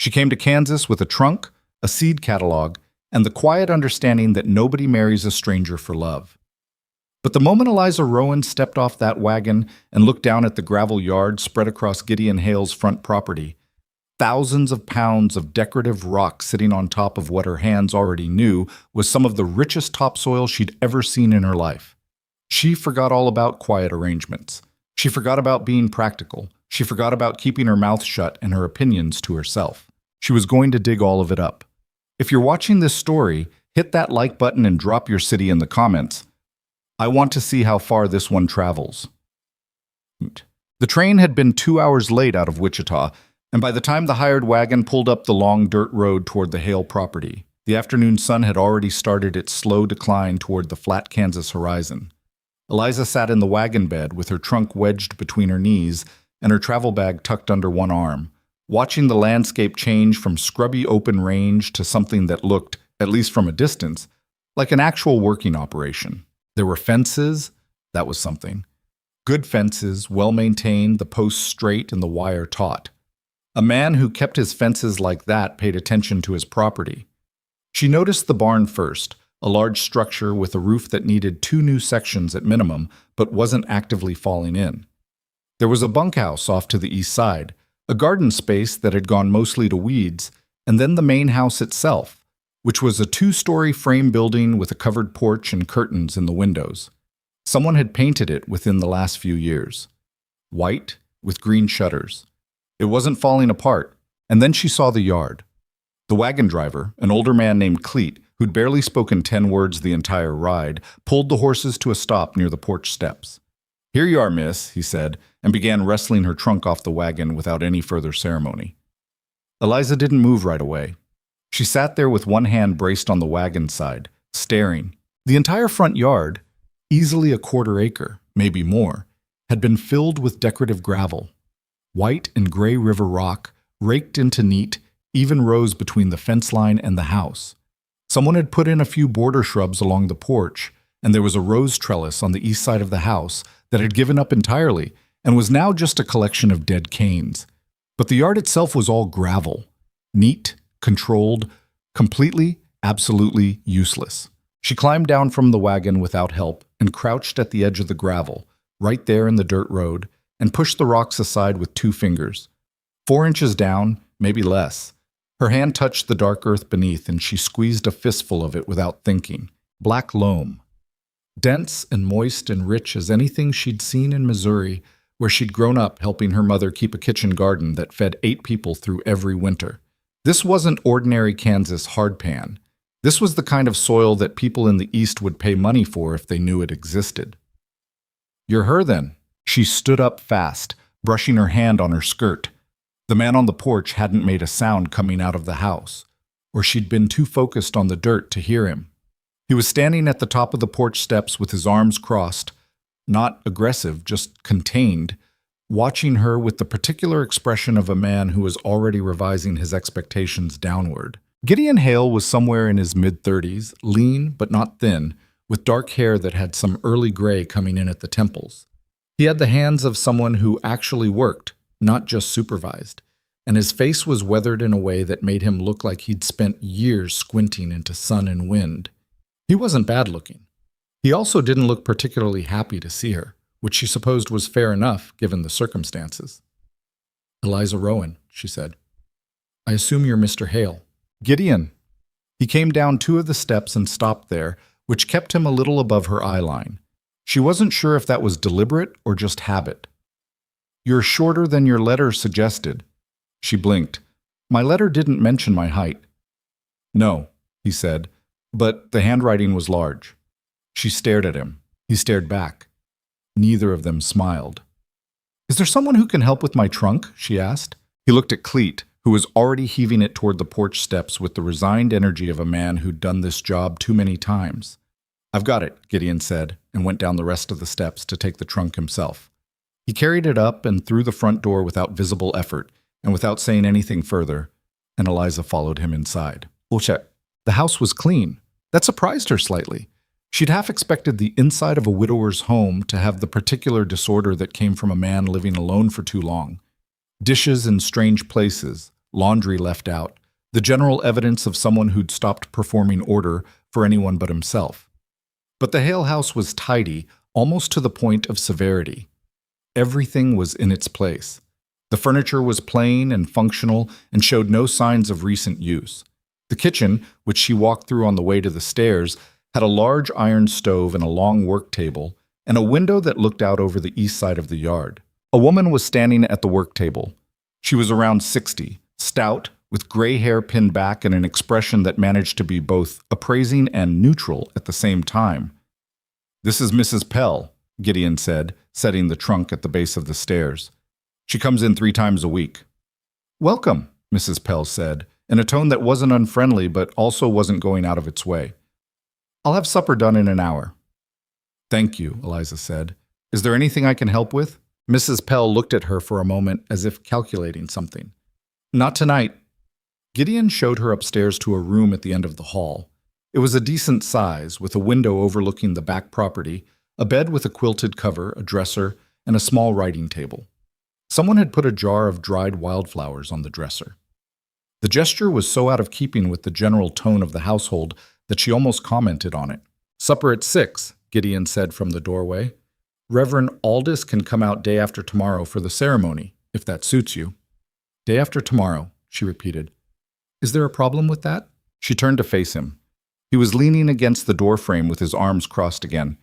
She came to Kansas with a trunk, a seed catalog, and the quiet understanding that nobody marries a stranger for love. But the moment Eliza Rowan stepped off that wagon and looked down at the gravel yard spread across Gideon Hale's front property, thousands of pounds of decorative rock sitting on top of what her hands already knew was some of the richest topsoil she'd ever seen in her life. She forgot all about quiet arrangements. She forgot about being practical. She forgot about keeping her mouth shut and her opinions to herself. She was going to dig all of it up. If you're watching this story, hit that like button and drop your city in the comments. I want to see how far this one travels. The train had been 2 hours late out of Wichita, and by the time the hired wagon pulled up the long dirt road toward the Hale property, the afternoon sun had already started its slow decline toward the flat Kansas horizon. Eliza sat in the wagon bed with her trunk wedged between her knees and her travel bag tucked under one arm, watching the landscape change from scrubby open range to something that looked, at least from a distance, like an actual working operation. There were fences, that was something. Good fences, well-maintained, the posts straight and the wire taut. A man who kept his fences like that paid attention to his property. She noticed the barn first, a large structure with a roof that needed 2 new sections at minimum, but wasn't actively falling in. There was a bunkhouse off to the east side, a garden space that had gone mostly to weeds, and then the main house itself, which was a 2-story frame building with a covered porch and curtains in the windows. Someone had painted it within the last few years. White, with green shutters. It wasn't falling apart, and then she saw the yard. The wagon driver, an older man named Cleet, who'd barely spoken 10 words the entire ride, pulled the horses to a stop near the porch steps. "Here you are, miss," he said, and began wrestling her trunk off the wagon without any further ceremony. Eliza didn't move right away. She sat there with one hand braced on the wagon side, staring. The entire front yard, easily a 1/4 acre, maybe more, had been filled with decorative gravel. White and gray river rock, raked into neat, even rows between the fence line and the house. Someone had put in a few border shrubs along the porch, and there was a rose trellis on the east side of the house that had given up entirely and was now just a collection of dead canes. But the yard itself was all gravel, neat, controlled, completely, absolutely useless. She climbed down from the wagon without help and crouched at the edge of the gravel, right there in the dirt road, and pushed the rocks aside with 2 fingers. 4 inches down, maybe less. Her hand touched the dark earth beneath and she squeezed a fistful of it without thinking. Black loam. Dense and moist and rich as anything she'd seen in Missouri, where she'd grown up helping her mother keep a kitchen garden that fed 8 people through every winter. This wasn't ordinary Kansas hardpan. This was the kind of soil that people in the East would pay money for if they knew it existed. "You're her, then." She stood up fast, brushing her hand on her skirt. The man on the porch hadn't made a sound coming out of the house, or she'd been too focused on the dirt to hear him. He was standing at the top of the porch steps with his arms crossed, not aggressive, just contained, watching her with the particular expression of a man who was already revising his expectations downward. Gideon Hale was somewhere in his mid-30s, lean but not thin, with dark hair that had some early gray coming in at the temples. He had the hands of someone who actually worked, not just supervised, and his face was weathered in a way that made him look like he'd spent years squinting into sun and wind. He wasn't bad-looking. He also didn't look particularly happy to see her, which she supposed was fair enough given the circumstances. "Eliza Rowan," she said. "I assume you're Mr. Hale." "Gideon." He came down 2 of the steps and stopped there, which kept him a little above her eye line. She wasn't sure if that was deliberate or just habit. "You're shorter than your letter suggested." She blinked. "My letter didn't mention my height." "No," he said, but the handwriting was large. She stared at him. He stared back. Neither of them smiled. "Is there someone who can help with my trunk?" she asked. He looked at Cleet, who was already heaving it toward the porch steps with the resigned energy of a man who'd done this job too many times. "I've got it," Gideon said, and went down the rest of the steps to take the trunk himself. He carried it up and through the front door without visible effort, and without saying anything further, and Eliza followed him inside. Bullshit. The house was clean. That surprised her slightly. She'd half expected the inside of a widower's home to have the particular disorder that came from a man living alone for too long. Dishes in strange places, laundry left out, the general evidence of someone who'd stopped performing order for anyone but himself. But the Hale house was tidy, almost to the point of severity. Everything was in its place. The furniture was plain and functional and showed no signs of recent use. The kitchen, which she walked through on the way to the stairs, had a large iron stove and a long work table, and a window that looked out over the east side of the yard. A woman was standing at the work table. She was around 60, stout, with gray hair pinned back and an expression that managed to be both appraising and neutral at the same time. "This is Mrs. Pell," Gideon said, setting the trunk at the base of the stairs. "She comes in 3 times a week." "Welcome," Mrs. Pell said, in a tone that wasn't unfriendly but also wasn't going out of its way. "I'll have supper done in an hour." "Thank you," Eliza said. "Is there anything I can help with?" Mrs. Pell looked at her for a moment as if calculating something. "Not tonight." Gideon showed her upstairs to a room at the end of the hall. It was a decent size, with a window overlooking the back property, a bed with a quilted cover, a dresser, and a small writing table. Someone had put a jar of dried wildflowers on the dresser. The gesture was so out of keeping with the general tone of the household that she almost commented on it. "Supper at 6, Gideon said from the doorway. "Reverend Aldous can come out day after tomorrow for the ceremony, if that suits you." "Day after tomorrow," she repeated. "Is there a problem with that?" She turned to face him. He was leaning against the doorframe with his arms crossed again,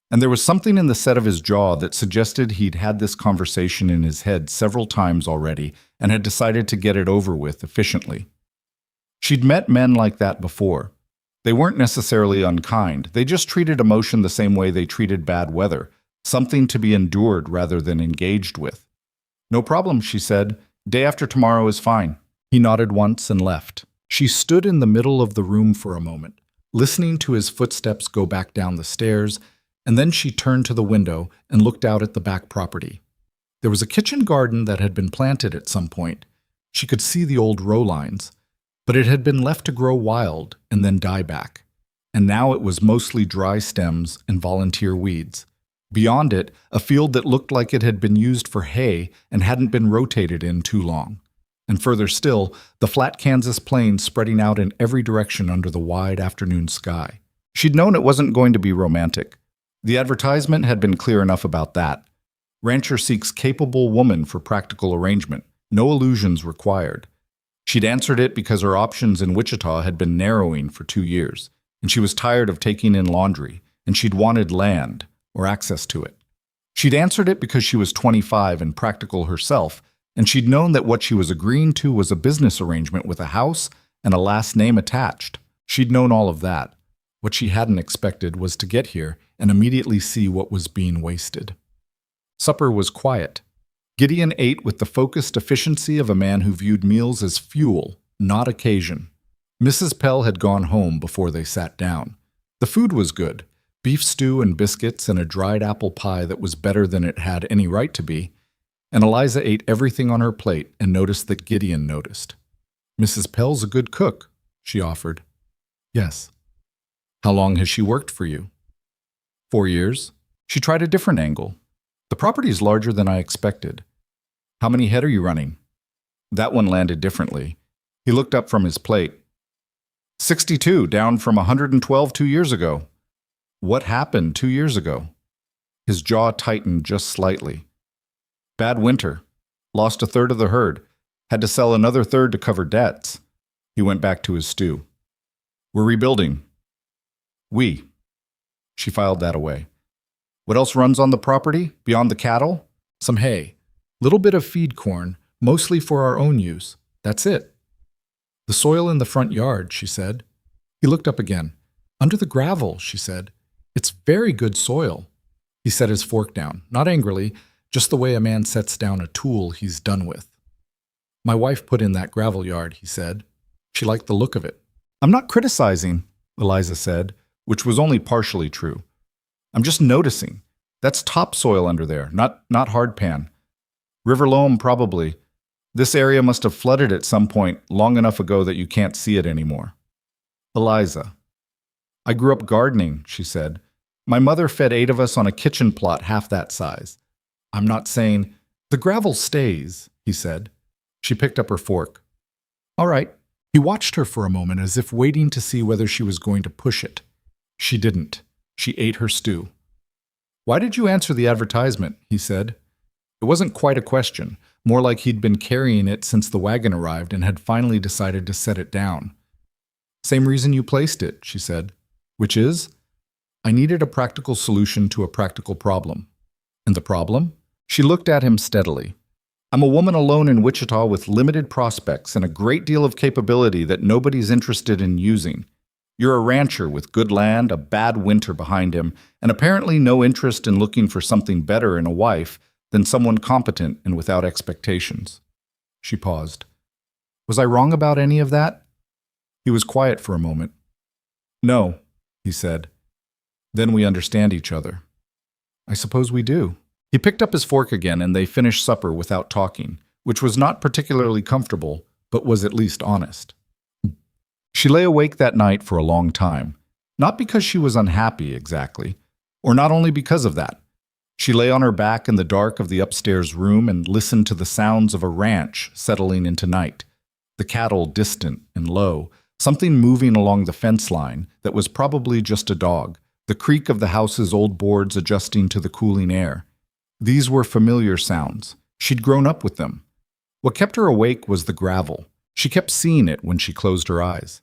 and there was something in the set of his jaw that suggested he'd had this conversation in his head several times already and had decided to get it over with efficiently. She'd met men like that before. They weren't necessarily unkind, they just treated emotion the same way they treated bad weather, something to be endured rather than engaged with. "No problem," she said. "Day after tomorrow is fine." He nodded once and left. She stood in the middle of the room for a moment, listening to his footsteps go back down the stairs, and then she turned to the window and looked out at the back property. There was a kitchen garden that had been planted at some point. She could see the old row lines, but it had been left to grow wild and then die back, and now it was mostly dry stems and volunteer weeds. Beyond it, a field that looked like it had been used for hay and hadn't been rotated in too long. And further still, the flat Kansas plains spreading out in every direction under the wide afternoon sky. She'd known it wasn't going to be romantic. The advertisement had been clear enough about that. Rancher seeks capable woman for practical arrangement, no illusions required. She'd answered it because her options in Wichita had been narrowing for 2 years, and she was tired of taking in laundry, and she'd wanted land, or access to it. She'd answered it because she was 25 and practical herself, and she'd known that what she was agreeing to was a business arrangement with a house and a last name attached. She'd known all of that. What she hadn't expected was to get here and immediately see what was being wasted. Supper was quiet. Gideon ate with the focused efficiency of a man who viewed meals as fuel, not occasion. Mrs. Pell had gone home before they sat down. The food was good. Beef stew and biscuits and a dried apple pie that was better than it had any right to be, and Eliza ate everything on her plate and noticed that Gideon noticed. "Mrs. Pell's a good cook," she offered. "Yes." "How long has she worked for you?" 4 years. She tried a different angle. "The property's larger than I expected." "How many head are you running?" That one landed differently. He looked up from his plate. 62, down from 112 2 years ago." "What happened 2 years ago?" His jaw tightened just slightly. "Bad winter. Lost a third of the herd. Had to sell another third to cover debts." He went back to his stew. "We're rebuilding." "We." She filed that away. "What else runs on the property, beyond the cattle?" "Some hay. Little bit of feed corn, mostly for our own use. That's it." "The soil in the front yard," she said. He looked up again. "Under the gravel," she said. "It's very good soil." He set his fork down, not angrily, just the way a man sets down a tool he's done with. "My wife put in that gravel yard," he said. She liked the look of it. "I'm not criticizing," Eliza said, which was only partially true. "I'm just noticing. That's topsoil under there, not hard pan. River loam, probably. This area must have flooded at some point long enough ago that you can't see it anymore." "Eliza." "I grew up gardening," she said. "My mother fed 8 of us on a kitchen plot half that size. I'm not saying—" "The gravel stays," he said. She picked up her fork. All right. He watched her for a moment as if waiting to see whether she was going to push it. She didn't. She ate her stew. Why did you answer the advertisement? He said. It wasn't quite a question, more like he'd been carrying it since the wagon arrived and had finally decided to set it down. Same reason you placed it, she said, which is, I needed a practical solution to a practical problem. And the problem? She looked at him steadily. I'm a woman alone in Wichita with limited prospects and a great deal of capability that nobody's interested in using. You're a rancher with good land, a bad winter behind him, and apparently no interest in looking for something better in a wife than someone competent and without expectations. She paused. Was I wrong about any of that? He was quiet for a moment. No, he said. Then we understand each other. I suppose we do. He picked up his fork again and they finished supper without talking, which was not particularly comfortable, but was at least honest. She lay awake that night for a long time, not because she was unhappy exactly, or not only because of that. She lay on her back in the dark of the upstairs room and listened to the sounds of a ranch settling into night, the cattle distant and low, something moving along the fence line that was probably just a dog, the creak of the house's old boards adjusting to the cooling air. These were familiar sounds. She'd grown up with them. What kept her awake was the gravel. She kept seeing it when she closed her eyes.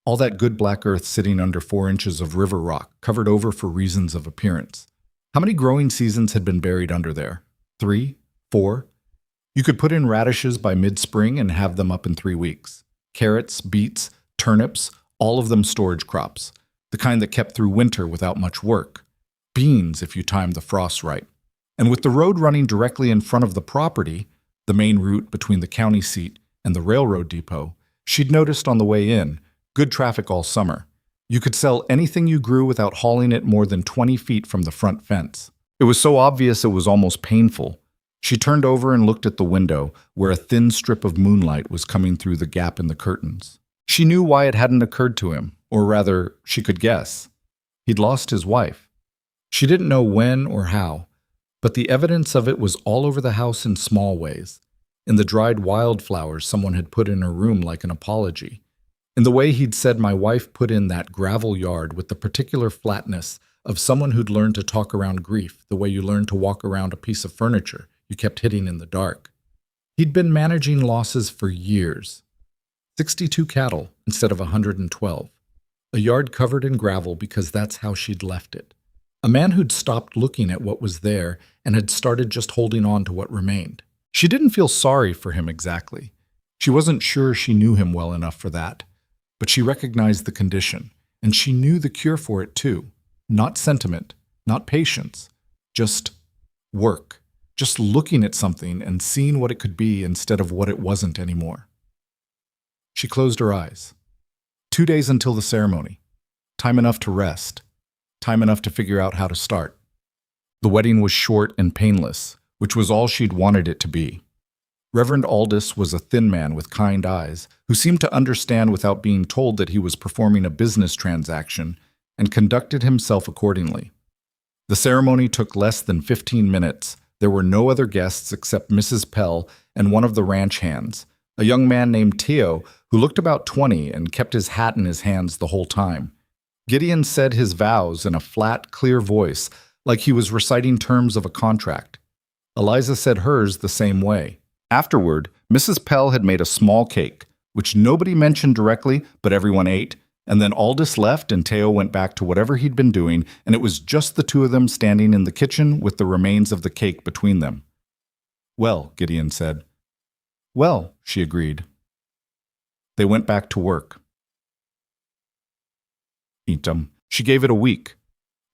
All that good black earth sitting under 4 inches of river rock, covered over for reasons of appearance. How many growing seasons had been buried under there? 3? 4? You could put in radishes by mid-spring and have them up in 3 weeks. Carrots, beets, turnips, all of them storage crops, the kind that kept through winter without much work. Beans if you timed the frost right. And with the road running directly in front of the property, the main route between the county seat and the railroad depot, she'd noticed on the way in, good traffic all summer. You could sell anything you grew without hauling it more than 20 feet from the front fence. It was so obvious it was almost painful. She turned over and looked at the window, where a thin strip of moonlight was coming through the gap in the curtains. She knew why it hadn't occurred to him, or rather, she could guess. He'd lost his wife. She didn't know when or how, but the evidence of it was all over the house in small ways. In the dried wildflowers someone had put in her room like an apology. In the way he'd said my wife put in that gravel yard with the particular flatness of someone who'd learned to talk around grief the way you learn to walk around a piece of furniture you kept hitting in the dark. He'd been managing losses for years. 62 cattle instead of 112. A yard covered in gravel because that's how she'd left it. A man who'd stopped looking at what was there and had started just holding on to what remained. She didn't feel sorry for him exactly. She wasn't sure she knew him well enough for that. But she recognized the condition, and she knew the cure for it too. Not sentiment, not patience, just work. Just looking at something and seeing what it could be instead of what it wasn't anymore. She closed her eyes. 2 days until the ceremony. Time enough to rest. Time enough to figure out how to start. The wedding was short and painless, which was all she'd wanted it to be. Reverend Aldous was a thin man with kind eyes, who seemed to understand without being told that he was performing a business transaction, and conducted himself accordingly. The ceremony took less than 15 minutes. There were no other guests except Mrs. Pell and one of the ranch hands, a young man named Theo, who looked about 20 and kept his hat in his hands the whole time. Gideon said his vows in a flat, clear voice, like he was reciting terms of a contract. Eliza said hers the same way. Afterward, Mrs. Pell had made a small cake, which nobody mentioned directly, but everyone ate, and then Aldous left and Theo went back to whatever he'd been doing, and it was just the two of them standing in the kitchen with the remains of the cake between them. Well, Gideon said. Well, she agreed. They went back to work. She gave it a week,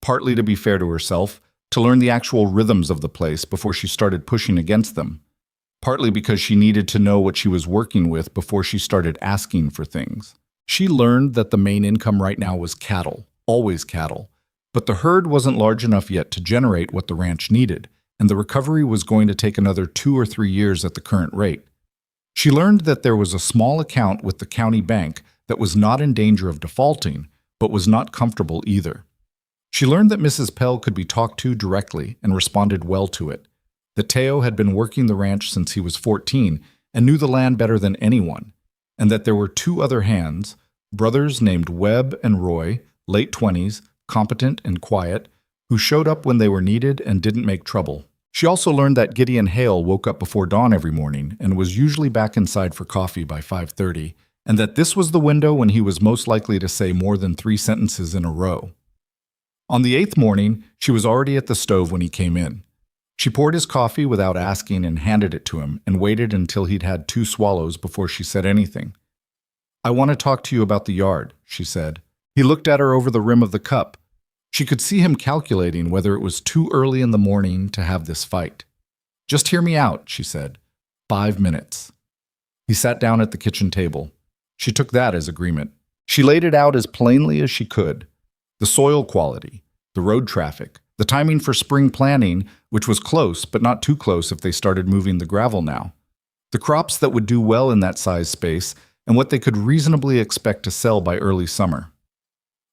partly to be fair to herself, to learn the actual rhythms of the place before she started pushing against them. Partly because she needed to know what she was working with before she started asking for things. She learned that the main income right now was cattle, always cattle, but the herd wasn't large enough yet to generate what the ranch needed, and the recovery was going to take another 2 or 3 years at the current rate. She learned that there was a small account with the county bank that was not in danger of defaulting, but was not comfortable either. She learned that Mrs. Pell could be talked to directly and responded well to it. That Theo had been working the ranch since he was 14 and knew the land better than anyone. and that there were two other hands, brothers named Webb and Roy, late 20s, competent and quiet, who showed up when they were needed and didn't make trouble. She also learned that Gideon Hale woke up before dawn every morning and was usually back inside for coffee by 5:30, and that this was the window when he was most likely to say more than 3 sentences in a row. On the 8th morning, she was already at the stove when he came in. She poured his coffee without asking and handed it to him and waited until he'd had 2 swallows before she said anything. "I want to talk to you about the yard," she said. He looked at her over the rim of the cup. She could see him calculating whether it was too early in the morning to have this fight. "Just hear me out," she said. 5 minutes. He sat down at the kitchen table. She took that as agreement. She laid it out as plainly as she could. The soil quality, the road traffic, the timing for spring planting, which was close but not too close if they started moving the gravel now, the crops that would do well in that size space, and what they could reasonably expect to sell by early summer.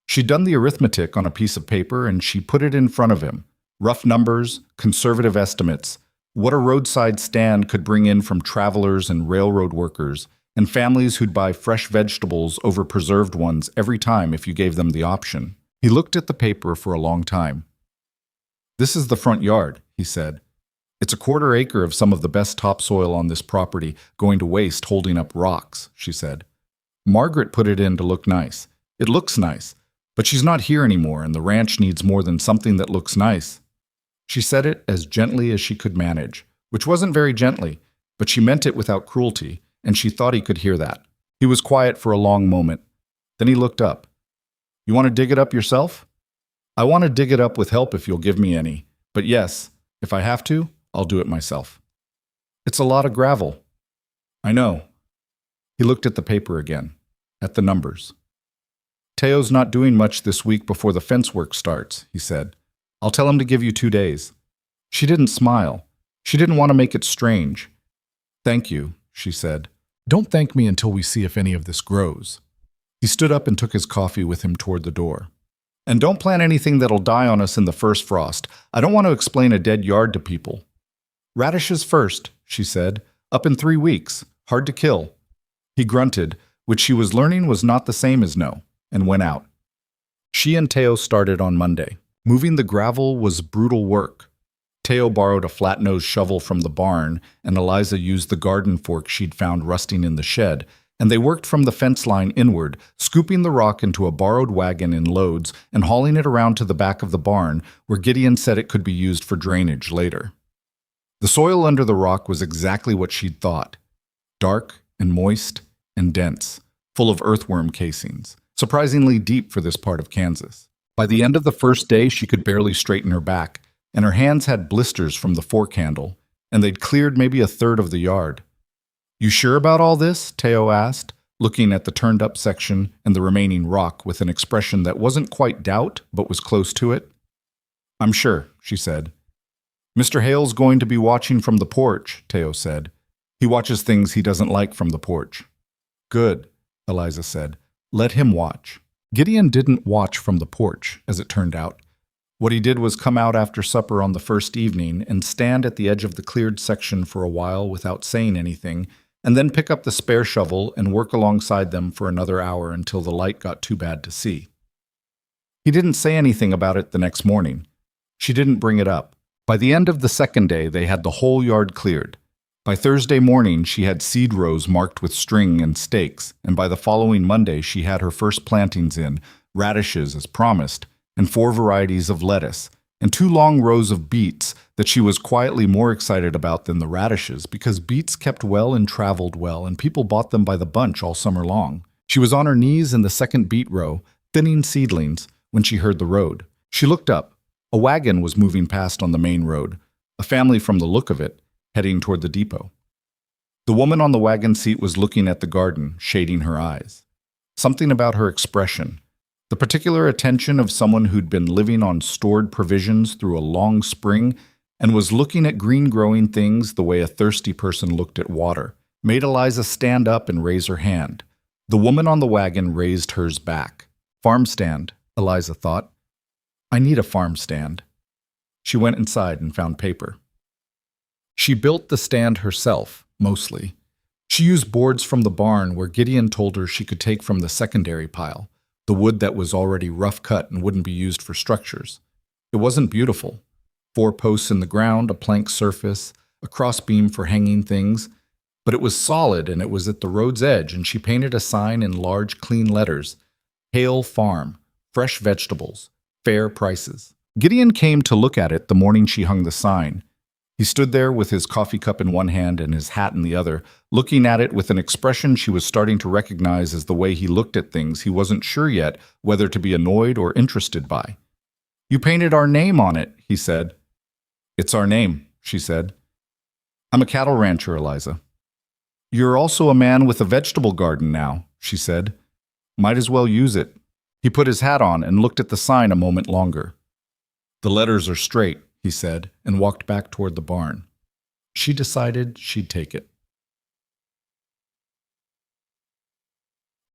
She'd done the arithmetic on a piece of paper and she put it in front of him. Rough numbers, conservative estimates, what a roadside stand could bring in from travelers and railroad workers, and families who'd buy fresh vegetables over preserved ones every time if you gave them the option. He looked at the paper for a long time. "This is the front yard," he said. "It's a 1/4 acre of some of the best topsoil on this property, going to waste holding up rocks," she said. "Margaret put it in to look nice. It looks nice, but she's not here anymore and the ranch needs more than something that looks nice." She said it as gently as she could manage, which wasn't very gently, but she meant it without cruelty, and she thought he could hear that. He was quiet for a long moment. Then he looked up. "You want to dig it up yourself?" "I want to dig it up with help if you'll give me any. But yes, if I have to, I'll do it myself." "It's a lot of gravel." "I know." He looked at the paper again, at the numbers. "Teo's not doing much this week before the fence work starts," he said. "I'll tell him to give you 2 days." She didn't smile. She didn't want to make it strange. "Thank you," she said. "Don't thank me until we see if any of this grows." He stood up and took his coffee with him toward the door. "And don't plant anything that'll die on us in the first frost. I don't want to explain a dead yard to people." "Radishes first," she said. "Up in 3 weeks. Hard to kill." He grunted, which she was learning was not the same as no, and went out. She and Teo started on Monday. Moving the gravel was brutal work. Teo borrowed a flat-nosed shovel from the barn, and Eliza used the garden fork she'd found rusting in the shed, and they worked from the fence line inward, scooping the rock into a borrowed wagon in loads and hauling it around to the back of the barn, where Gideon said it could be used for drainage later. The soil under the rock was exactly what she'd thought. Dark and moist and dense, full of earthworm casings, surprisingly deep for this part of Kansas. By the end of the first day, she could barely straighten her back, and her hands had blisters from the fork handle, and they'd cleared maybe 1/3 of the yard. "You sure about all this?" Teo asked, looking at the turned-up section and the remaining rock with an expression that wasn't quite doubt, but was close to it. "I'm sure," she said. "Mr. Hale's going to be watching from the porch," Teo said. "He watches things he doesn't like from the porch." "Good," Eliza said. "Let him watch." Gideon didn't watch from the porch, as it turned out. What he did was come out after supper on the first evening and stand at the edge of the cleared section for a while without saying anything, and then pick up the spare shovel and work alongside them for another hour until the light got too bad to see. He didn't say anything about it the next morning. She didn't bring it up. By the end of the second day, they had the whole yard cleared. By Thursday morning, she had seed rows marked with string and stakes, and by the following Monday, she had her first plantings in, radishes as promised, and 4 varieties of lettuce, and 2 long rows of beets that she was quietly more excited about than the radishes because beets kept well and traveled well, and people bought them by the bunch all summer long. She was on her knees in the second beet row, thinning seedlings, when she heard the road. She looked up. A wagon was moving past on the main road, a family from the look of it, heading toward the depot. The woman on the wagon seat was looking at the garden, shading her eyes. Something about her expression, the particular attention of someone who'd been living on stored provisions through a long spring and was looking at green-growing things the way a thirsty person looked at water, made Eliza stand up and raise her hand. The woman on the wagon raised hers back. "Farm stand," Eliza thought. "I need a farm stand." She went inside and found paper. She built the stand herself, mostly. She used boards from the barn where Gideon told her she could take from the secondary pile, the wood that was already rough cut and wouldn't be used for structures. It wasn't beautiful. 4 posts in the ground, a plank surface, a crossbeam for hanging things, but it was solid and it was at the road's edge, and she painted a sign in large, clean letters: Hale Farm, fresh vegetables, fair prices. Gideon came to look at it the morning she hung the sign. He stood there with his coffee cup in one hand and his hat in the other, looking at it with an expression she was starting to recognize as the way he looked at things he wasn't sure yet whether to be annoyed or interested by. "You painted our name on it," he said. "It's our name," she said. "I'm a cattle rancher, Eliza." "You're also a man with a vegetable garden now," she said. "Might as well use it." He put his hat on and looked at the sign a moment longer. "The letters are straight," he said, and walked back toward the barn. She decided she'd take it.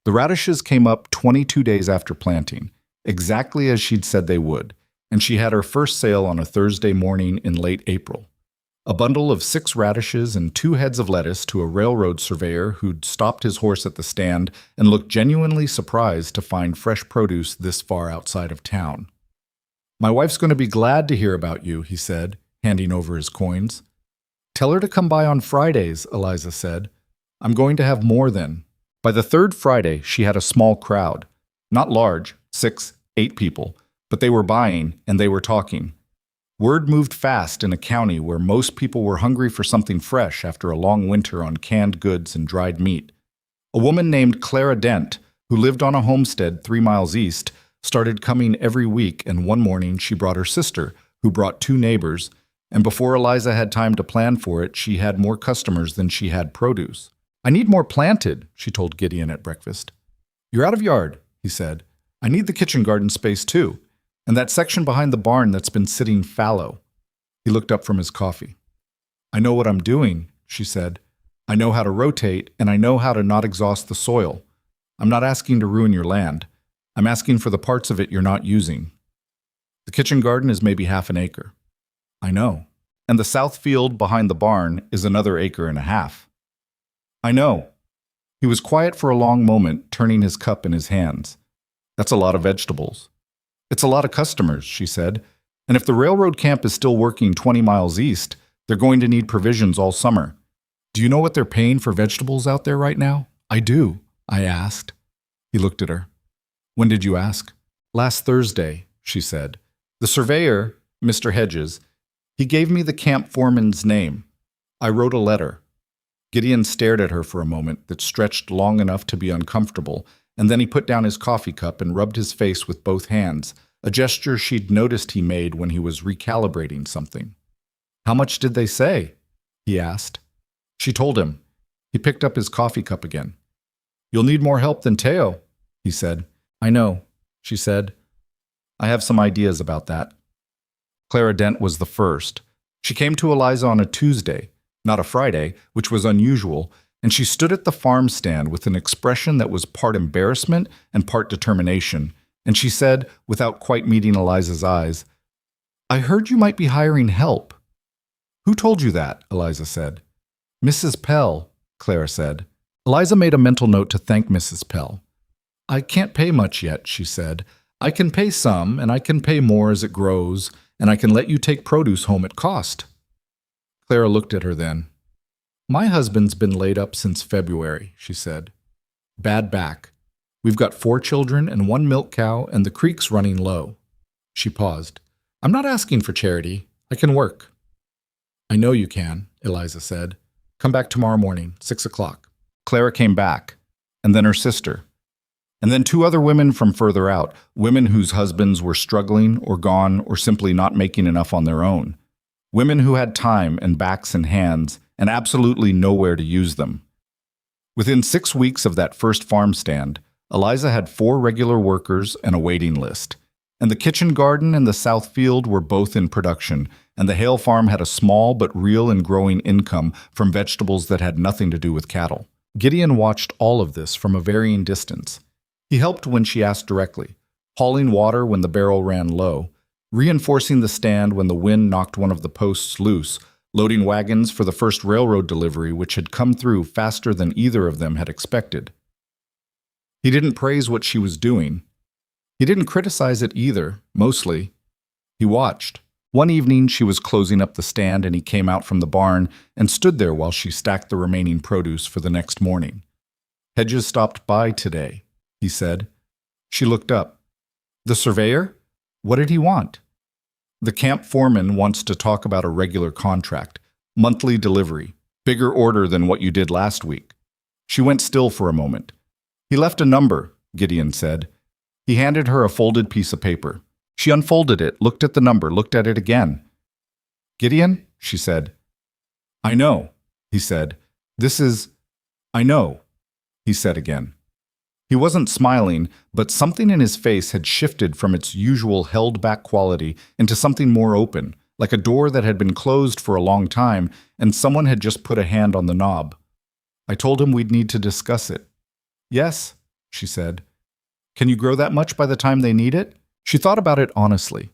The radishes came up 22 days after planting, exactly as she'd said they would, and she had her first sale on a Thursday morning in late April. A bundle of 6 radishes and 2 heads of lettuce to a railroad surveyor who'd stopped his horse at the stand and looked genuinely surprised to find fresh produce this far outside of town. "My wife's going to be glad to hear about you," he said, handing over his coins. "Tell her to come by on Fridays," Eliza said. "I'm going to have more then." By the 3rd Friday, she had a small crowd. Not large, 6, 8 people, but they were buying and they were talking. Word moved fast in a county where most people were hungry for something fresh after a long winter on canned goods and dried meat. A woman named Clara Dent, who lived on a homestead 3 miles east, started coming every week, and one morning she brought her sister, who brought 2 neighbors, and before Eliza had time to plan for it, she had more customers than she had produce. "I need more planted," she told Gideon at breakfast. "You're out of yard," he said. "I need the kitchen garden space too, and that section behind the barn that's been sitting fallow." He looked up from his coffee. "I know what I'm doing," she said. "I know how to rotate, and I know how to not exhaust the soil. I'm not asking to ruin your land. I'm asking for the parts of it you're not using. The kitchen garden is maybe 1/2 an acre." "I know. And the south field behind the barn is another 1.5 acres. "I know." He was quiet for a long moment, turning his cup in his hands. "That's a lot of vegetables." "It's a lot of customers," she said. "And if the railroad camp is still working 20 miles east, they're going to need provisions all summer. Do you know what they're paying for vegetables out there right now?" "I do," I asked. He looked at her. "When did you ask?" "Last Thursday," she said. "The surveyor, Mr. Hedges, he gave me the camp foreman's name. I wrote a letter." Gideon stared at her for a moment that stretched long enough to be uncomfortable, and then he put down his coffee cup and rubbed his face with both hands, a gesture she'd noticed he made when he was recalibrating something. "How much did they say?" he asked. She told him. He picked up his coffee cup again. "You'll need more help than Teo," he said. "I know," she said. "I have some ideas about that." Clara Dent was the first. She came to Eliza on a Tuesday, not a Friday, which was unusual, and she stood at the farm stand with an expression that was part embarrassment and part determination, and she said, without quite meeting Eliza's eyes, "I heard you might be hiring help." "Who told you that?" Eliza said. "Mrs. Pell," Clara said. Eliza made a mental note to thank Mrs. Pell. "I can't pay much yet," she said. "I can pay some, and I can pay more as it grows, and I can let you take produce home at cost." Clara looked at her then. "My husband's been laid up since February," she said. "Bad back. We've got 4 children and 1 milk cow, and the creek's running low." She paused. "I'm not asking for charity. I can work." "I know you can," Eliza said. "Come back tomorrow morning, 6 o'clock. Clara came back, and then her sister. And then 2 other women from further out, women whose husbands were struggling or gone or simply not making enough on their own. Women who had time and backs and hands and absolutely nowhere to use them. Within 6 weeks of that first farm stand, Eliza had 4 regular workers and a waiting list. And the kitchen garden and the south field were both in production, and the Hale farm had a small but real and growing income from vegetables that had nothing to do with cattle. Gideon watched all of this from a varying distance. He helped when she asked directly, hauling water when the barrel ran low, reinforcing the stand when the wind knocked one of the posts loose, loading wagons for the first railroad delivery, which had come through faster than either of them had expected. He didn't praise what she was doing. He didn't criticize it either, mostly. He watched. One evening she was closing up the stand and he came out from the barn and stood there while she stacked the remaining produce for the next morning. "Hedges stopped by today," he said. She looked up. "The surveyor? What did he want?" "The camp foreman wants to talk about a regular contract, monthly delivery, bigger order than what you did last week." She went still for a moment. "He left a number," Gideon said. He handed her a folded piece of paper. She unfolded it, looked at the number, looked at it again. "Gideon," she said. "I know," he said. "I know," he said again. He wasn't smiling, but something in his face had shifted from its usual held-back quality into something more open, like a door that had been closed for a long time and someone had just put a hand on the knob. "I told him we'd need to discuss it." "Yes," she said. "Can you grow that much by the time they need it?" She thought about it honestly.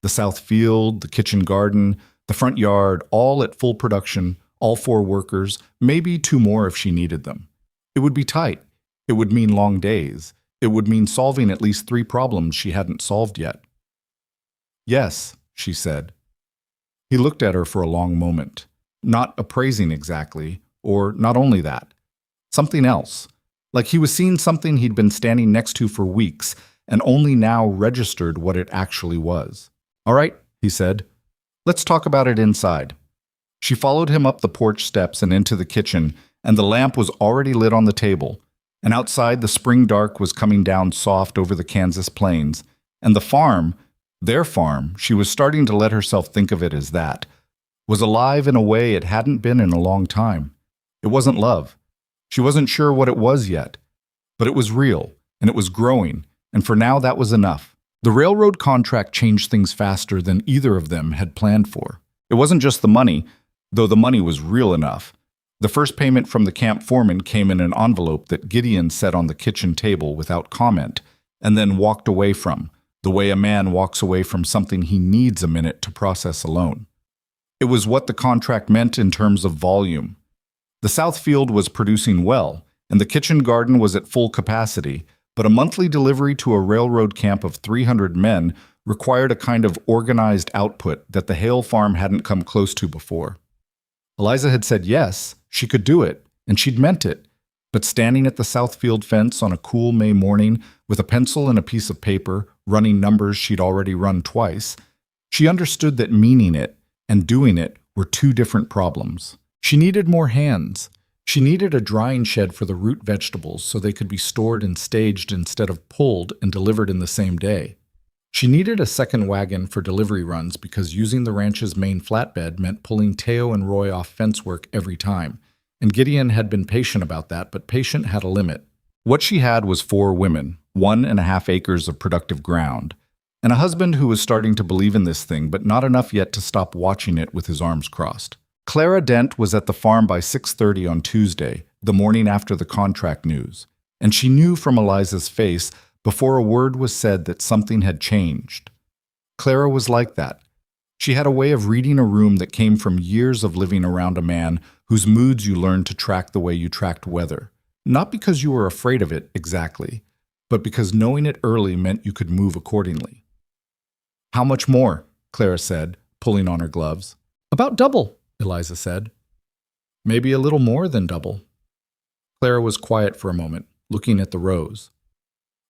The south field, the kitchen garden, the front yard, all at full production, all 4 workers, maybe 2 more if she needed them. It would be tight. It would mean long days. It would mean solving at least 3 problems she hadn't solved yet. "Yes," she said. He looked at her for a long moment, not appraising exactly, or not only that. Something else. Like he was seeing something he'd been standing next to for weeks, and only now registered what it actually was. "All right," he said. "Let's talk about it inside." She followed him up the porch steps and into the kitchen, and the lamp was already lit on the table. And outside, the spring dark was coming down soft over the Kansas plains. And the farm, their farm, she was starting to let herself think of it as that, was alive in a way it hadn't been in a long time. It wasn't love. She wasn't sure what it was yet. But it was real, and it was growing, and for now that was enough. The railroad contract changed things faster than either of them had planned for. It wasn't just the money, though the money was real enough. The first payment from the camp foreman came in an envelope that Gideon set on the kitchen table without comment, and then walked away from, the way a man walks away from something he needs a minute to process alone. It was what the contract meant in terms of volume. The south field was producing well, and the kitchen garden was at full capacity, but a monthly delivery to a railroad camp of 300 men required a kind of organized output that the Hale farm hadn't come close to before. Eliza had said yes, she could do it, and she'd meant it. But standing at the Southfield fence on a cool May morning with a pencil and a piece of paper, running numbers she'd already run twice, she understood that meaning it and doing it were 2 different problems. She needed more hands. She needed a drying shed for the root vegetables so they could be stored and staged instead of pulled and delivered in the same day. She needed a second wagon for delivery runs because using the ranch's main flatbed meant pulling Teo and Roy off fence work every time, and Gideon had been patient about that, but patient had a limit. What she had was 4 women, 1.5 acres of productive ground, and a husband who was starting to believe in this thing, but not enough yet to stop watching it with his arms crossed. Clara Dent was at the farm by 6:30 on Tuesday, the morning after the contract news, and she knew from Eliza's face before a word was said that something had changed. Clara was like that. She had a way of reading a room that came from years of living around a man whose moods you learned to track the way you tracked weather. Not because you were afraid of it exactly, but because knowing it early meant you could move accordingly. "How much more?" Clara said, pulling on her gloves. "About double," Eliza said. "Maybe a little more than double." Clara was quiet for a moment, looking at the rows.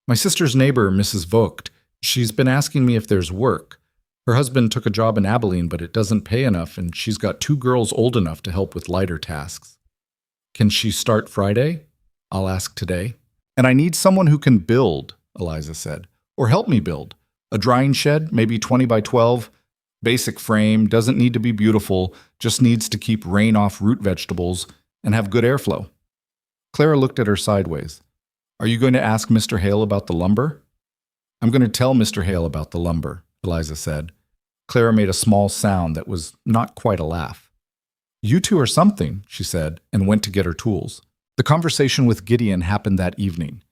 "My sister's neighbor, Mrs. Vogt, she's been asking me if there's work. Her husband took a job in Abilene, but it doesn't pay enough, and she's got 2 girls old enough to help with lighter tasks. Can she start Friday? I'll ask today. And I need someone who can build," Eliza said, "or help me build. A drying shed, maybe 20 by 12, basic frame, doesn't need to be beautiful, just needs to keep rain off root vegetables and have good airflow." Clara looked at her sideways. "Are you going to ask Mr. Hale about the lumber?" "I'm going to tell Mr. Hale about the lumber," Eliza said. Clara made a small sound that was not quite a laugh. "You 2 are something," she said, and went to get her tools. The conversation with Gideon happened that evening.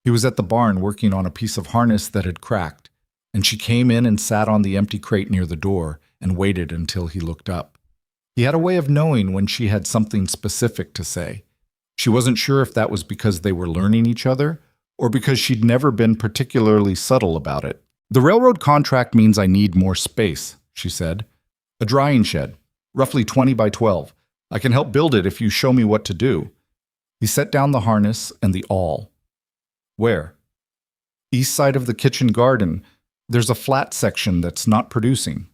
He was at the barn working on a piece of harness that had cracked, and she came in and sat on the empty crate near the door and waited until he looked up. He had a way of knowing when she had something specific to say. She wasn't sure if that was because they were learning each other or because she'd never been particularly subtle about it. "The railroad contract means I need more space," she said. "A drying shed, roughly 20 by 12. I can help build it if you show me what to do." He set down the harness and the awl. "Where?" "East side of the kitchen garden. There's a flat section that's not producing."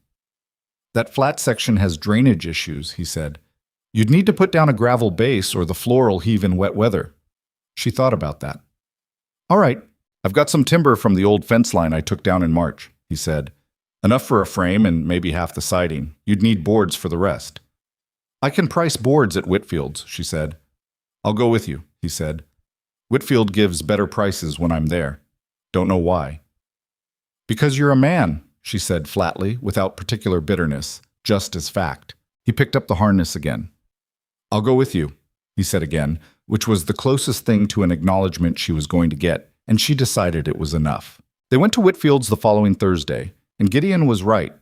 "That flat section has drainage issues," he said. "You'd need to put down a gravel base or the floor will heave in wet weather." She thought about that. "All right, I've got some timber from the old fence line I took down in March," he said. "Enough for a frame and maybe half the siding. You'd need boards for the rest." "I can price boards at Whitfield's," she said. "I'll go with you," he said. "Whitfield gives better prices when I'm there. Don't know why." "Because you're a man," she said flatly, without particular bitterness, just as fact. He picked up the harness again. "I'll go with you," he said again, which was the closest thing to an acknowledgement she was going to get, and she decided it was enough. They went to Whitfield's the following Thursday, and Gideon was right.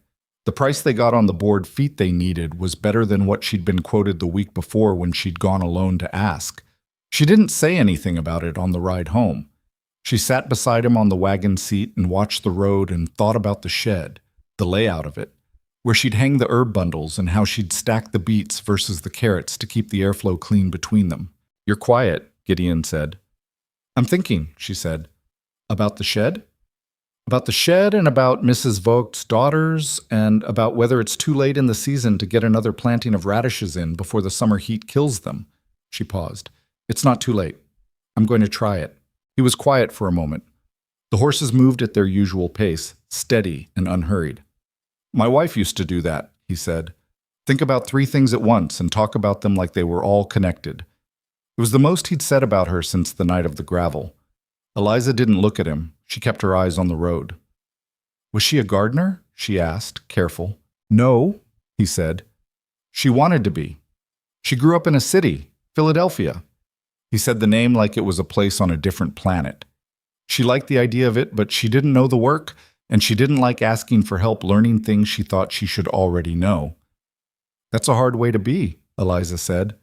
The price they got on the board feet they needed was better than what she'd been quoted the week before when she'd gone alone to ask. She didn't say anything about it on the ride home. She sat beside him on the wagon seat and watched the road and thought about the shed, the layout of it, where she'd hang the herb bundles and how she'd stack the beets versus the carrots to keep the airflow clean between them. "You're quiet," Gideon said. "I'm thinking," she said. "About the shed?" "About the shed and about Mrs. Vogt's daughters and about whether it's too late in the season to get another planting of radishes in before the summer heat kills them." She paused. "It's not too late. I'm going to try it." He was quiet for a moment. The horses moved at their usual pace, steady and unhurried. "My wife used to do that," he said. "Think about 3 things at once and talk about them like they were all connected." It was the most he'd said about her since the night of the gravel. Eliza didn't look at him. She kept her eyes on the road. "Was she a gardener?" she asked, careful. "No," he said. "She wanted to be. She grew up in a city, Philadelphia." He said the name like it was a place on a different planet. She liked the idea of it, but she didn't know the work, and she didn't like asking for help learning things she thought she should already know. "That's a hard way to be," Eliza said.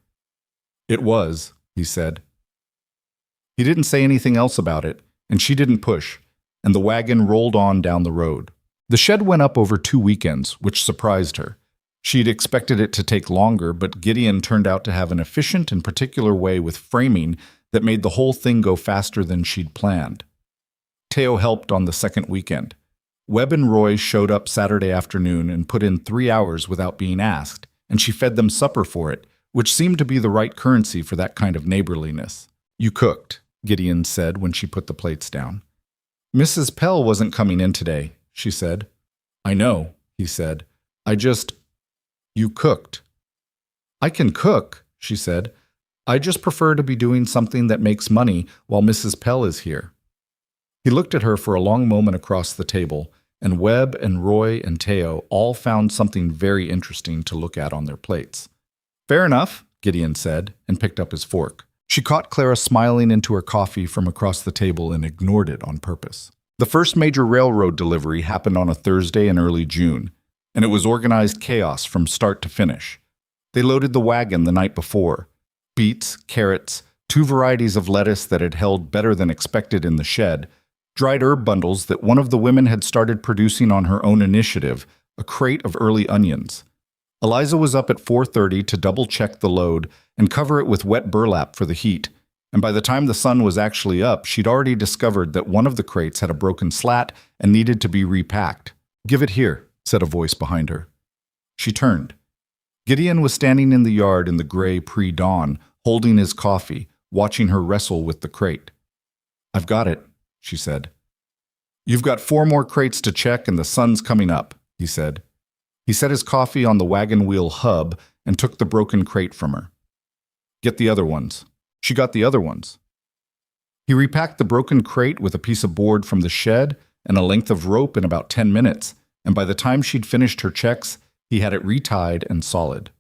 "It was," he said. He didn't say anything else about it, and she didn't push, and the wagon rolled on down the road. The shed went up over 2 weekends, which surprised her. She'd expected it to take longer, but Gideon turned out to have an efficient and particular way with framing that made the whole thing go faster than she'd planned. Teo helped on the second weekend. Webb and Roy showed up Saturday afternoon and put in 3 hours without being asked, and she fed them supper for it, which seemed to be the right currency for that kind of neighborliness. "You cooked," Gideon said when she put the plates down. "Mrs. Pell wasn't coming in today," she said. "I know," he said. You cooked." "I can cook," she said. "I just prefer to be doing something that makes money while Mrs. Pell is here." He looked at her for a long moment across the table, and Webb and Roy and Teo all found something very interesting to look at on their plates. "Fair enough," Gideon said, and picked up his fork. She caught Clara smiling into her coffee from across the table and ignored it on purpose. The first major railroad delivery happened on a Thursday in early June, and it was organized chaos from start to finish. They loaded the wagon the night before. Beets, carrots, 2 varieties of lettuce that had held better than expected in the shed, dried herb bundles that one of the women had started producing on her own initiative, a crate of early onions. Eliza was up at 4:30 to double-check the load and cover it with wet burlap for the heat, and by the time the sun was actually up, she'd already discovered that one of the crates had a broken slat and needed to be repacked. "Give it here," said a voice behind her. She turned. Gideon was standing in the yard in the gray pre-dawn, holding his coffee, watching her wrestle with the crate. "I've got it," she said. "You've got 4 more crates to check and the sun's coming up," he said. He set his coffee on the wagon wheel hub and took the broken crate from her. "Get the other ones." She got the other ones. He repacked the broken crate with a piece of board from the shed and a length of rope in about 10 minutes, and by the time she'd finished her checks, he had it retied and solid.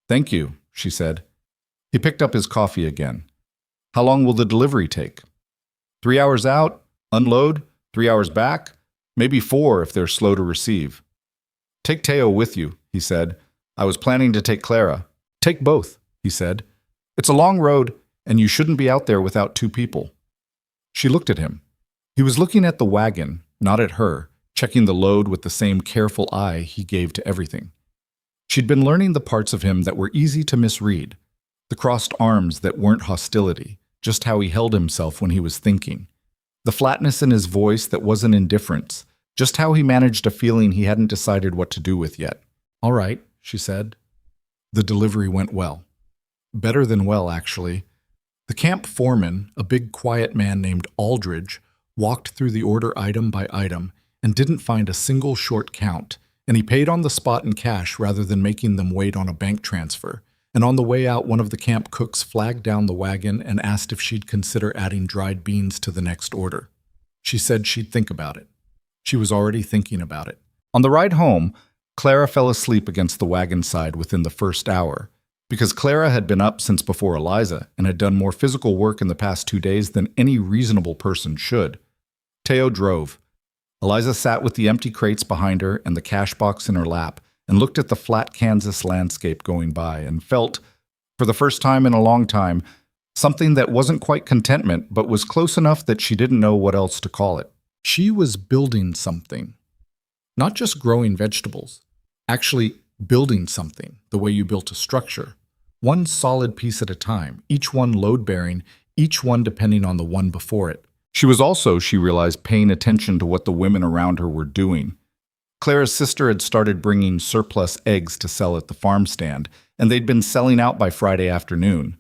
"Thank you," she said. He picked up his coffee again. "How long will the delivery take?" 3 hours out, unload, 3 hours back, maybe 4 if they're slow to receive." "Take Teo with you," he said. I was planning to take Clara. Take both, he said. It's a long road, and you shouldn't be out there without two people. She looked at him. He was looking at the wagon, not at her, checking the load with the same careful eye he gave to everything. She'd been learning the parts of him that were easy to misread, the crossed arms that weren't hostility, just how he held himself when he was thinking, the flatness in his voice that wasn't indifference, just how he managed a feeling he hadn't decided what to do with yet. All right, she said. The delivery went well. Better than well, actually. The camp foreman, a big quiet man named Aldridge, walked through the order item by item and didn't find a single short count, and he paid on the spot in cash rather than making them wait on a bank transfer. And on the way out, one of the camp cooks flagged down the wagon and asked if she'd consider adding dried beans to the next order. She said she'd think about it. She was already thinking about it. On the ride home, Clara fell asleep against the wagon side within the first hour, because Clara had been up since before Eliza and had done more physical work in the past 2 days than any reasonable person should. Teo drove. Eliza sat with the empty crates behind her and the cash box in her lap and looked at the flat Kansas landscape going by and felt, for the first time in a long time, something that wasn't quite contentment but was close enough that she didn't know what else to call it. She was building something. Not just growing vegetables. Actually building something, the way you built a structure. One solid piece at a time, each one load-bearing, each one depending on the one before it. She was also, she realized, paying attention to what the women around her were doing. Clara's sister had started bringing surplus eggs to sell at the farm stand, and they'd been selling out by Friday afternoon.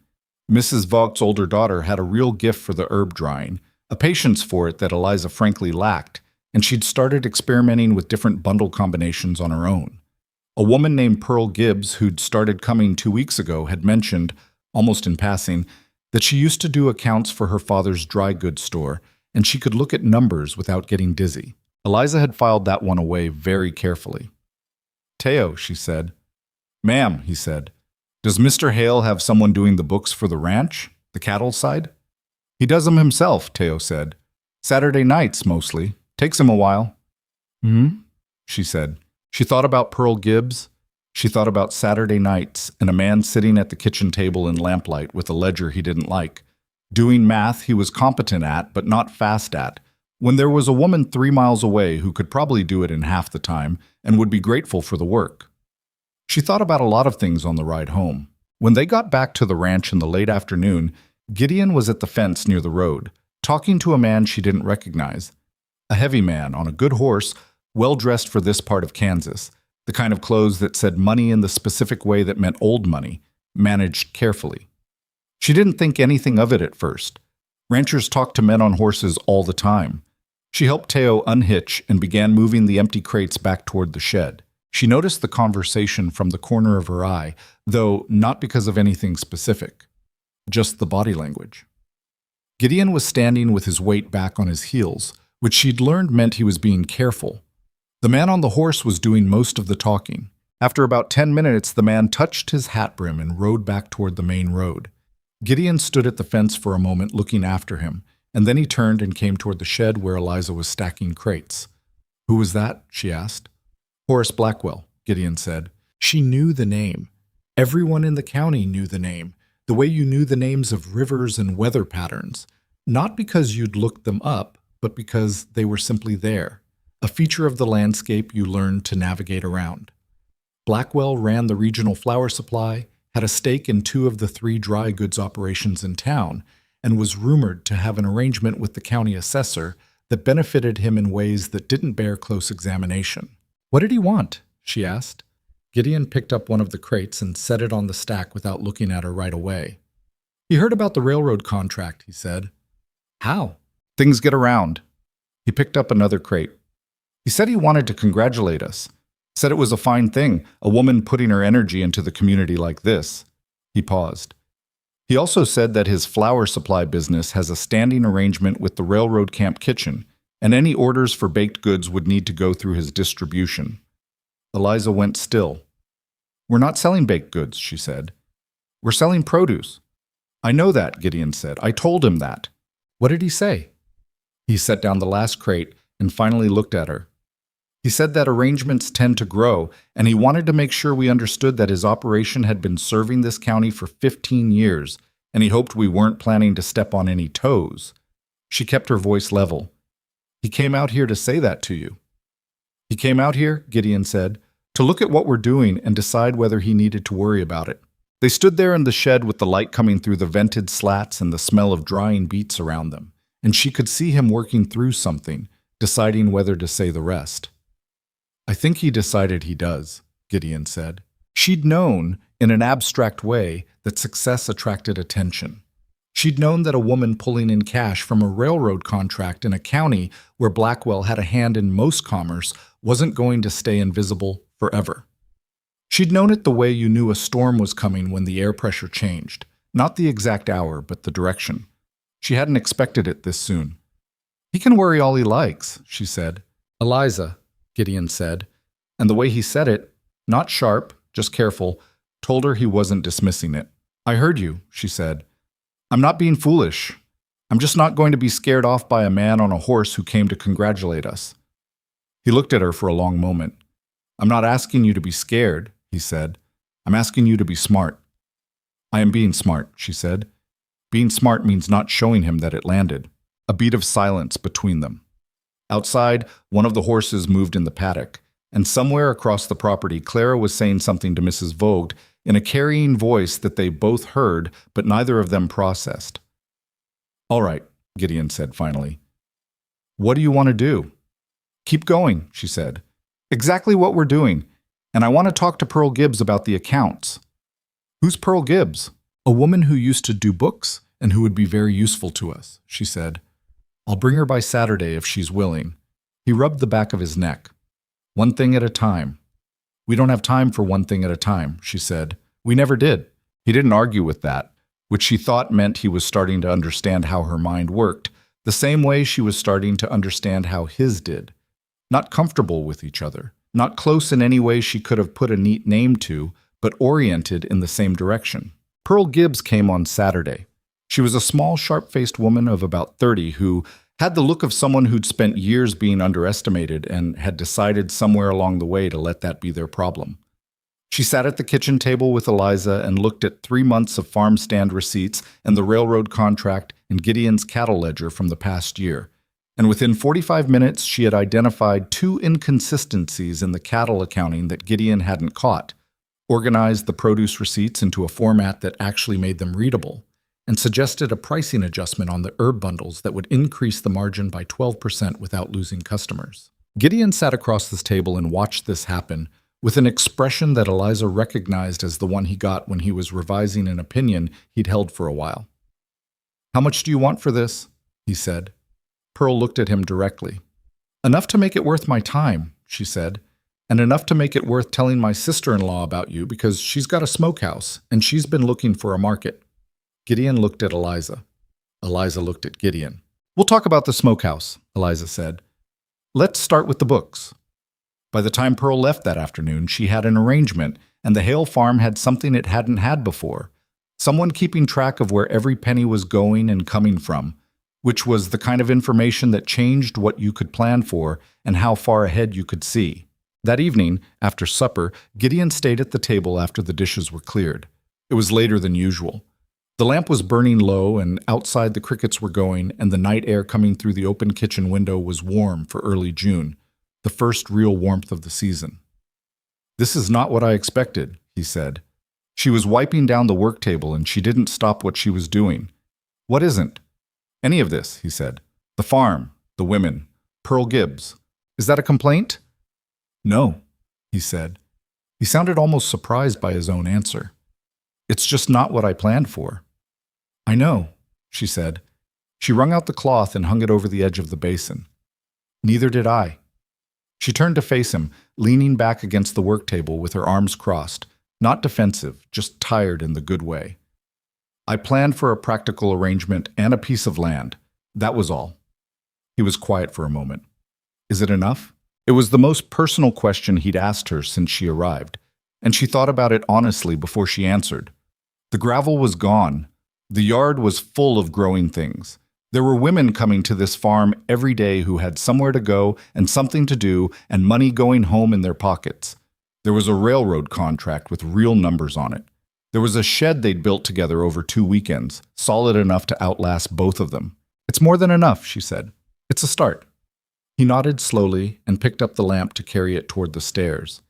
Mrs. Vogt's older daughter had a real gift for the herb drying, a patience for it that Eliza frankly lacked, and she'd started experimenting with different bundle combinations on her own. A woman named Pearl Gibbs, who'd started coming 2 weeks ago, had mentioned, almost in passing, that she used to do accounts for her father's dry goods store, and she could look at numbers without getting dizzy. Eliza had filed that one away very carefully. Teo, she said. Ma'am, he said, does Mr. Hale have someone doing the books for the ranch, the cattle side? He does them himself, Teo said. Saturday nights, mostly. Takes him a while. She said. She thought about Pearl Gibbs. She thought about Saturday nights and a man sitting at the kitchen table in lamplight with a ledger he didn't like, doing math he was competent at but not fast at, when there was a woman 3 miles away who could probably do it in half the time and would be grateful for the work. She thought about a lot of things on the ride home. When they got back to the ranch in the late afternoon, Gideon was at the fence near the road, talking to a man she didn't recognize. A heavy man on a good horse, well-dressed for this part of Kansas, the kind of clothes that said money in the specific way that meant old money, managed carefully. She didn't think anything of it at first. Ranchers talked to men on horses all the time. She helped Teo unhitch and began moving the empty crates back toward the shed. She noticed the conversation from the corner of her eye, though not because of anything specific. Just the body language. Gideon was standing with his weight back on his heels, which she'd learned meant he was being careful. The man on the horse was doing most of the talking. After about 10 minutes, the man touched his hat brim and rode back toward the main road. Gideon stood at the fence for a moment looking after him, and then he turned and came toward the shed where Eliza was stacking crates. Who was that? She asked. Horace Blackwell, Gideon said. She knew the name. Everyone in the county knew the name, the way you knew the names of rivers and weather patterns, not because you'd looked them up, but because they were simply there, a feature of the landscape you learned to navigate around. Blackwell ran the regional flour supply, had a stake in 2 of the 3 dry goods operations in town, and was rumored to have an arrangement with the county assessor that benefited him in ways that didn't bear close examination. What did he want? She asked. Gideon picked up one of the crates and set it on the stack without looking at her right away. He heard about the railroad contract, he said. How? Things get around. He picked up another crate. He said he wanted to congratulate us. Said it was a fine thing, a woman putting her energy into the community like this. He paused. He also said that his flour supply business has a standing arrangement with the railroad camp kitchen, and any orders for baked goods would need to go through his distribution. Eliza went still. We're not selling baked goods, she said. We're selling produce. I know that, Gideon said. I told him that. What did he say? He set down the last crate and finally looked at her. He He said that arrangements tend to grow, and he wanted to make sure we understood that his operation had been serving this county for 15 years, and he hoped we weren't planning to step on any toes. She kept her voice level. He came out here to say that to you. He came out here, Gideon said, to look at what we're doing and decide whether he needed to worry about it. They stood there in the shed with the light coming through the vented slats and the smell of drying beets around them, and she could see him working through something, deciding whether to say the rest. I think he decided he does, Gideon said. She'd known, in an abstract way, that success attracted attention. She'd known that a woman pulling in cash from a railroad contract in a county where Blackwell had a hand in most commerce wasn't going to stay invisible forever. She'd known it the way you knew a storm was coming when the air pressure changed, not the exact hour, but the direction. She hadn't expected it this soon. He can worry all he likes, she said. Eliza, Gideon said, and the way he said it, not sharp, just careful, told her he wasn't dismissing it. I heard you, she said. I'm not being foolish. I'm just not going to be scared off by a man on a horse who came to congratulate us. He looked at her for a long moment. I'm not asking you to be scared, he said. I'm asking you to be smart. I am being smart, she said. Being smart means not showing him that it landed. A beat of silence between them. Outside, one of the horses moved in the paddock, and somewhere across the property, Clara was saying something to Mrs. Vogt in a carrying voice that they both heard, but neither of them processed. All right, Gideon said finally. What do you want to do? Keep going, she said. Exactly what we're doing, and I want to talk to Pearl Gibbs about the accounts. Who's Pearl Gibbs? A woman who used to do books and who would be very useful to us, she said. I'll bring her by Saturday if she's willing. He rubbed the back of his neck. One thing at a time. We don't have time for one thing at a time, she said. We never did. He didn't argue with that, which she thought meant he was starting to understand how her mind worked, the same way she was starting to understand how his did. Not comfortable with each other, not close in any way she could have put a neat name to, but oriented in the same direction. Pearl Gibbs came on Saturday. She was a small, sharp-faced woman of about 30 who had the look of someone who'd spent years being underestimated and had decided somewhere along the way to let that be their problem. She sat at the kitchen table with Eliza and looked at 3 months of farm stand receipts and the railroad contract and Gideon's cattle ledger from the past year. And within 45 minutes, she had identified 2 inconsistencies in the cattle accounting that Gideon hadn't caught, organized the produce receipts into a format that actually made them readable, and suggested a pricing adjustment on the herb bundles that would increase the margin by 12% without losing customers. Gideon sat across this table and watched this happen with an expression that Eliza recognized as the one he got when he was revising an opinion he'd held for a while. How much do you want for this? He said. Pearl looked at him directly. Enough to make it worth my time, she said, and enough to make it worth telling my sister-in-law about you because she's got a smokehouse and she's been looking for a market. Gideon looked at Eliza. Eliza looked at Gideon. We'll talk about the smokehouse, Eliza said. Let's start with the books. By the time Pearl left that afternoon, she had an arrangement, and the Hale farm had something it hadn't had before. Someone keeping track of where every penny was going and coming from, which was the kind of information that changed what you could plan for and how far ahead you could see. That evening, after supper, Gideon stayed at the table after the dishes were cleared. It was later than usual. The lamp was burning low, and outside the crickets were going, and the night air coming through the open kitchen window was warm for early June, the first real warmth of the season. This is not what I expected, he said. She was wiping down the work table, and she didn't stop what she was doing. What isn't? Any of this, he said. The farm, the women, Pearl Gibbs. Is that a complaint? No, he said. He sounded almost surprised by his own answer. It's just not what I planned for. I know, she said. She wrung out the cloth and hung it over the edge of the basin. Neither did I. She turned to face him, leaning back against the work table with her arms crossed, not defensive, just tired in the good way. I planned for a practical arrangement and a piece of land. That was all. He was quiet for a moment. Is it enough? It was the most personal question he'd asked her since she arrived, and she thought about it honestly before she answered. The gravel was gone. The yard was full of growing things. There were women coming to this farm every day who had somewhere to go and something to do and money going home in their pockets. There was a railroad contract with real numbers on it. There was a shed they'd built together over 2 weekends, solid enough to outlast both of them. "It's more than enough," she said. "It's a start." He nodded slowly and picked up the lamp to carry it toward the stairs.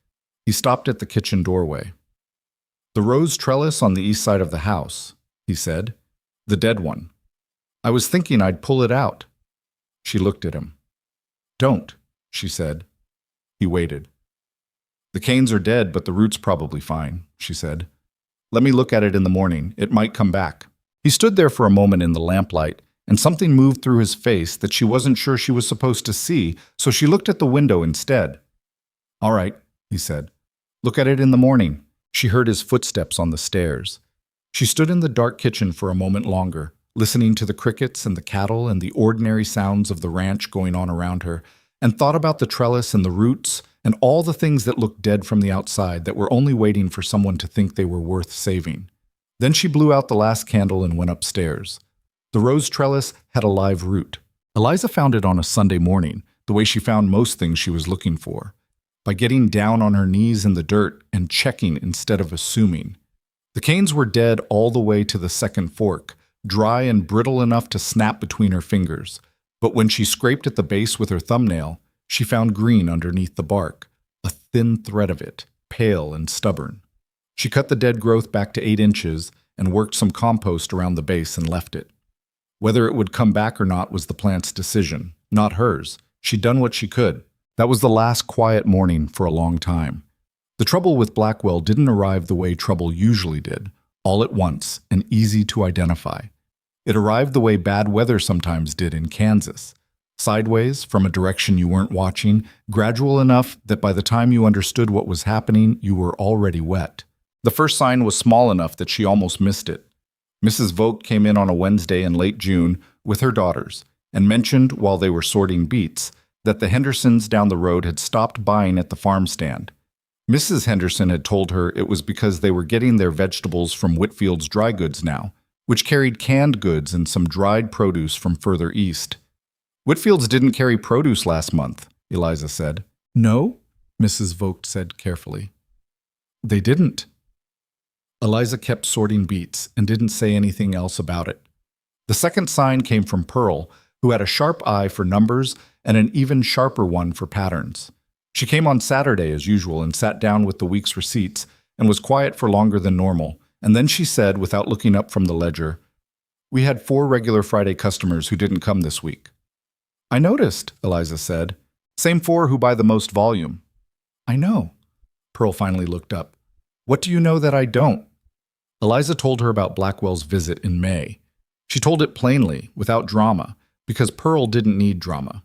He stopped at the kitchen doorway. "The rose trellis on the east side of the house," he said. "The dead one. I was thinking I'd pull it out." She looked at him. "Don't," she said. He waited. "The canes are dead, but the root's probably fine," she said. "Let me look at it in the morning. It might come back." He stood there for a moment in the lamplight, and something moved through his face that she wasn't sure she was supposed to see, so she looked at the window instead. "All right," he said. "Look at it in the morning." She heard his footsteps on the stairs. She stood in the dark kitchen for a moment longer, listening to the crickets and the cattle and the ordinary sounds of the ranch going on around her, and thought about the trellis and the roots and all the things that looked dead from the outside that were only waiting for someone to think they were worth saving. Then she blew out the last candle and went upstairs. The rose trellis had a live root. Eliza found it on a Sunday morning, the way she found most things she was looking for, by getting down on her knees in the dirt and checking instead of assuming. The canes were dead all the way to the second fork, dry and brittle enough to snap between her fingers. But when she scraped at the base with her thumbnail, she found green underneath the bark, a thin thread of it, pale and stubborn. She cut the dead growth back to 8 inches and worked some compost around the base and left it. Whether it would come back or not was the plant's decision, not hers. She'd done what she could. That was the last quiet morning for a long time. The trouble with Blackwell didn't arrive the way trouble usually did, all at once and easy to identify. It arrived the way bad weather sometimes did in Kansas. Sideways, from a direction you weren't watching, gradual enough that by the time you understood what was happening, you were already wet. The first sign was small enough that she almost missed it. Mrs. Vogt came in on a Wednesday in late June with her daughters and mentioned, while they were sorting beets, that the Hendersons down the road had stopped buying at the farm stand. Mrs. Henderson had told her it was because they were getting their vegetables from Whitfield's Dry Goods now, which carried canned goods and some dried produce from further east. "Whitfield's didn't carry produce last month," Eliza said. "No?" Mrs. Vogt said carefully. "They didn't." Eliza kept sorting beets and didn't say anything else about it. The second sign came from Pearl, who had a sharp eye for numbers and an even sharper one for patterns. She came on Saturday as usual and sat down with the week's receipts and was quiet for longer than normal, and then she said, without looking up from the ledger, "We had 4 regular Friday customers who didn't come this week." "I noticed," Eliza said. "Same 4 who buy the most volume." "I know." Pearl finally looked up. "What do you know that I don't?" Eliza told her about Blackwell's visit in May. She told it plainly, without drama, because Pearl didn't need drama.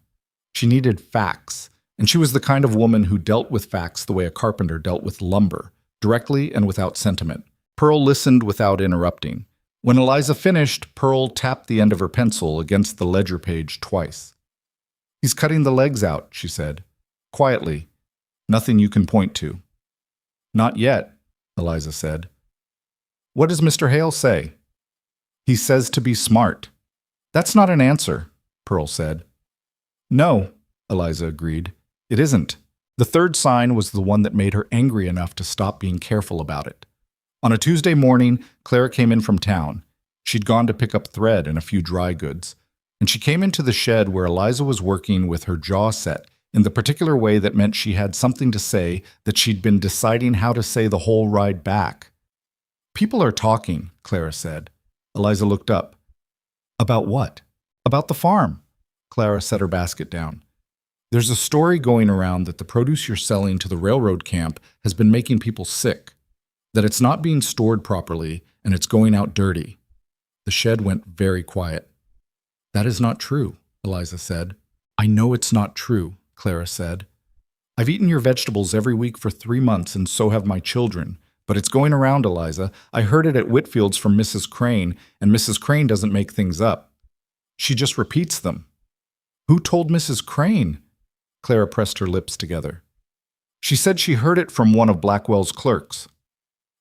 She needed facts, and she was the kind of woman who dealt with facts the way a carpenter dealt with lumber, directly and without sentiment. Pearl listened without interrupting. When Eliza finished, Pearl tapped the end of her pencil against the ledger page twice. "He's cutting the legs out," she said. "Quietly. Nothing you can point to." "Not yet," Eliza said. "What does Mr. Hale say?" "He says to be smart." "That's not an answer," Pearl said. "No," Eliza agreed. "It isn't." The third sign was the one that made her angry enough to stop being careful about it. On a Tuesday morning, Clara came in from town. She'd gone to pick up thread and a few dry goods, and she came into the shed where Eliza was working with her jaw set in the particular way that meant she had something to say that she'd been deciding how to say the whole ride back. "People are talking," Clara said. Eliza looked up. "About what?" "About the farm." Clara set her basket down. "There's a story going around that the produce you're selling to the railroad camp has been making people sick, that it's not being stored properly and it's going out dirty." The shed went very quiet. "That is not true," Eliza said. "I know it's not true," Clara said. "I've eaten your vegetables every week for 3 months, and so have my children. But it's going around, Eliza. I heard it at Whitfield's from Mrs. Crane, and Mrs. Crane doesn't make things up. She just repeats them." "Who told Mrs. Crane?" Clara pressed her lips together. "She said she heard it from one of Blackwell's clerks."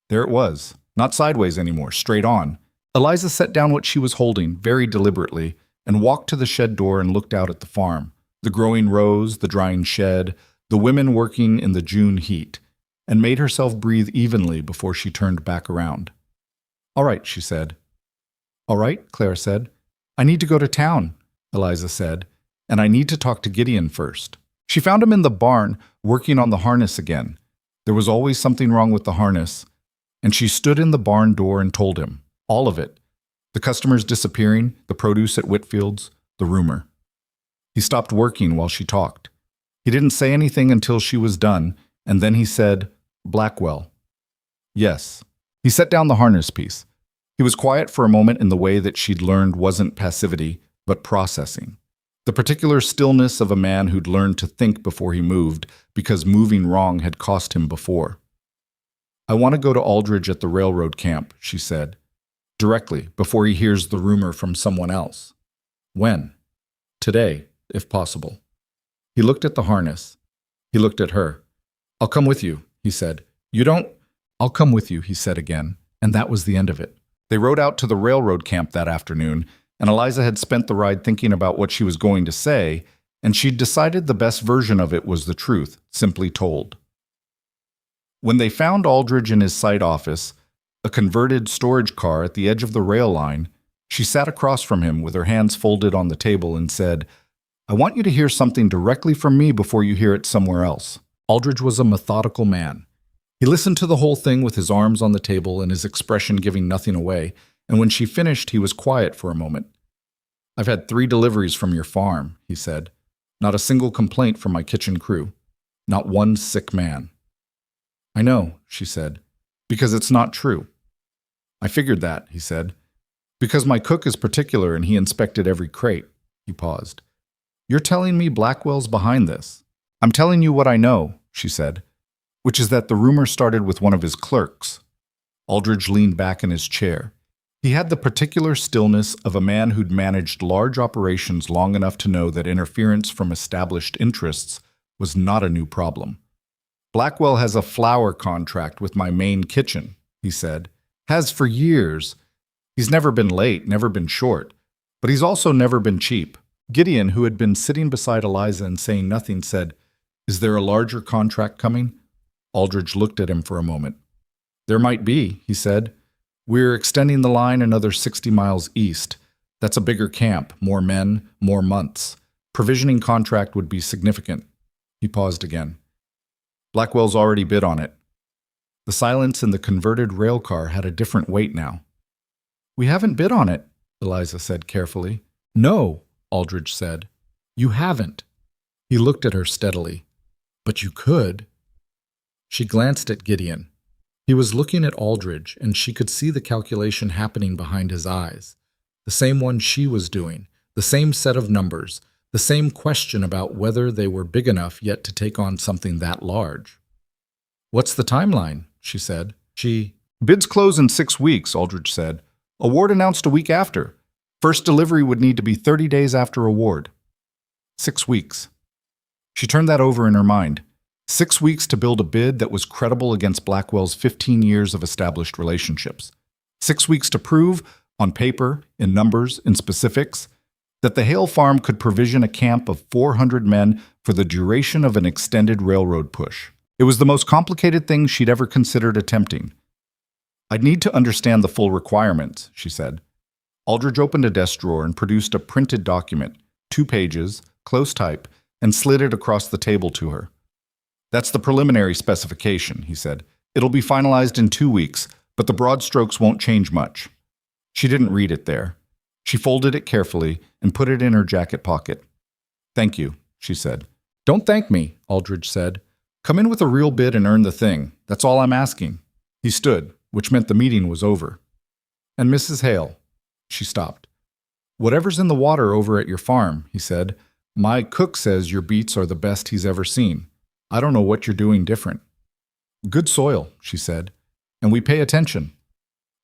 There it was, not sideways anymore, straight on. Eliza set down what she was holding very deliberately and walked to the shed door and looked out at the farm, the growing rows, the drying shed, the women working in the June heat, and made herself breathe evenly before she turned back around. "All right," she said. "All right," Claire said. "I need to go to town," Eliza said, "and I need to talk to Gideon first." She found him in the barn, working on the harness again. There was always something wrong with the harness, and she stood in the barn door and told him, all of it. The customers disappearing, the produce at Whitfield's, the rumor. He stopped working while she talked. He didn't say anything until she was done, and then he said, "Blackwell." "Yes." He set down the harness piece. He was quiet for a moment in the way that she'd learned wasn't passivity, but processing. The particular stillness of a man who'd learned to think before he moved, because moving wrong had cost him before. "I want to go to Aldridge at the railroad camp," she said, "directly, before he hears the rumor from someone else." "When?" "Today, if possible." He looked at the harness. He looked at her. "I'll come with you," he said. "You don't—" "I'll come with you," he said again, and that was the end of it. They rode out to the railroad camp that afternoon, and Eliza had spent the ride thinking about what she was going to say, and she'd decided the best version of it was the truth, simply told. When they found Aldridge in his site office, a converted storage car at the edge of the rail line, she sat across from him with her hands folded on the table and said, "I want you to hear something directly from me before you hear it somewhere else." Aldridge was a methodical man. He listened to the whole thing with his arms on the table and his expression giving nothing away, and when she finished, he was quiet for a moment. "I've had 3 deliveries from your farm," he said. "Not a single complaint from my kitchen crew. Not one sick man." "I know," she said, "because it's not true." "I figured that," he said. "Because my cook is particular and he inspected every crate." He paused. "You're telling me Blackwell's behind this?" "I'm telling you what I know," she said, "which is that the rumor started with one of his clerks." Aldridge leaned back in his chair. He had the particular stillness of a man who'd managed large operations long enough to know that interference from established interests was not a new problem. "Blackwell has a flour contract with my main kitchen," he said. "Has for years. He's never been late, never been short, but he's also never been cheap." Gideon, who had been sitting beside Eliza and saying nothing, said, "Is there a larger contract coming?" Aldridge looked at him for a moment. "There might be," he said. "We're extending the line another 60 miles east. That's a bigger camp, more men, more months. Provisioning contract would be significant." He paused again. "Blackwell's already bid on it." The silence in the converted rail car had a different weight now. "We haven't bid on it," Eliza said carefully. "No," Aldridge said. "You haven't." He looked at her steadily. "But you could." She glanced at Gideon. He was looking at Aldridge, and she could see the calculation happening behind his eyes. The same one she was doing, the same set of numbers, the same question about whether they were big enough yet to take on something that large. "What's the timeline?" she said. "Bids close in 6 weeks, Aldridge said. "Award announced a week after. First delivery would need to be 30 days after award." 6 weeks. She turned that over in her mind. 6 weeks to build a bid that was credible against Blackwell's 15 years of established relationships. 6 weeks to prove, on paper, in numbers, in specifics, that the Hale farm could provision a camp of 400 men for the duration of an extended railroad push. It was the most complicated thing she'd ever considered attempting. "I'd need to understand the full requirements," she said. Aldridge opened a desk drawer and produced a printed document, 2 pages, close type, and slid it across the table to her. "That's the preliminary specification," he said. "It'll be finalized in 2 weeks, but the broad strokes won't change much." She didn't read it there. She folded it carefully and put it in her jacket pocket. "Thank you," she said. "Don't thank me," Aldridge said. "Come in with a real bid and earn the thing. That's all I'm asking." He stood, which meant the meeting was over. "And Mrs. Hale." She stopped. "Whatever's in the water over at your farm," he said. "My cook says your beets are the best he's ever seen. I don't know what you're doing different." "Good soil," she said. "And we pay attention."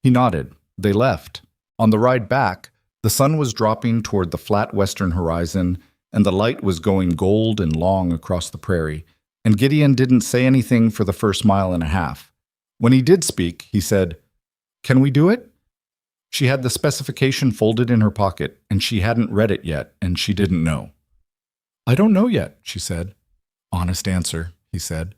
He nodded. They left. On the ride back, the sun was dropping toward the flat western horizon, and the light was going gold and long across the prairie, and Gideon didn't say anything for the first mile and a half. When he did speak, he said, "Can we do it?" She had the specification folded in her pocket, and she hadn't read it yet, and she didn't know. "I don't know yet," she said. "Honest answer," he said.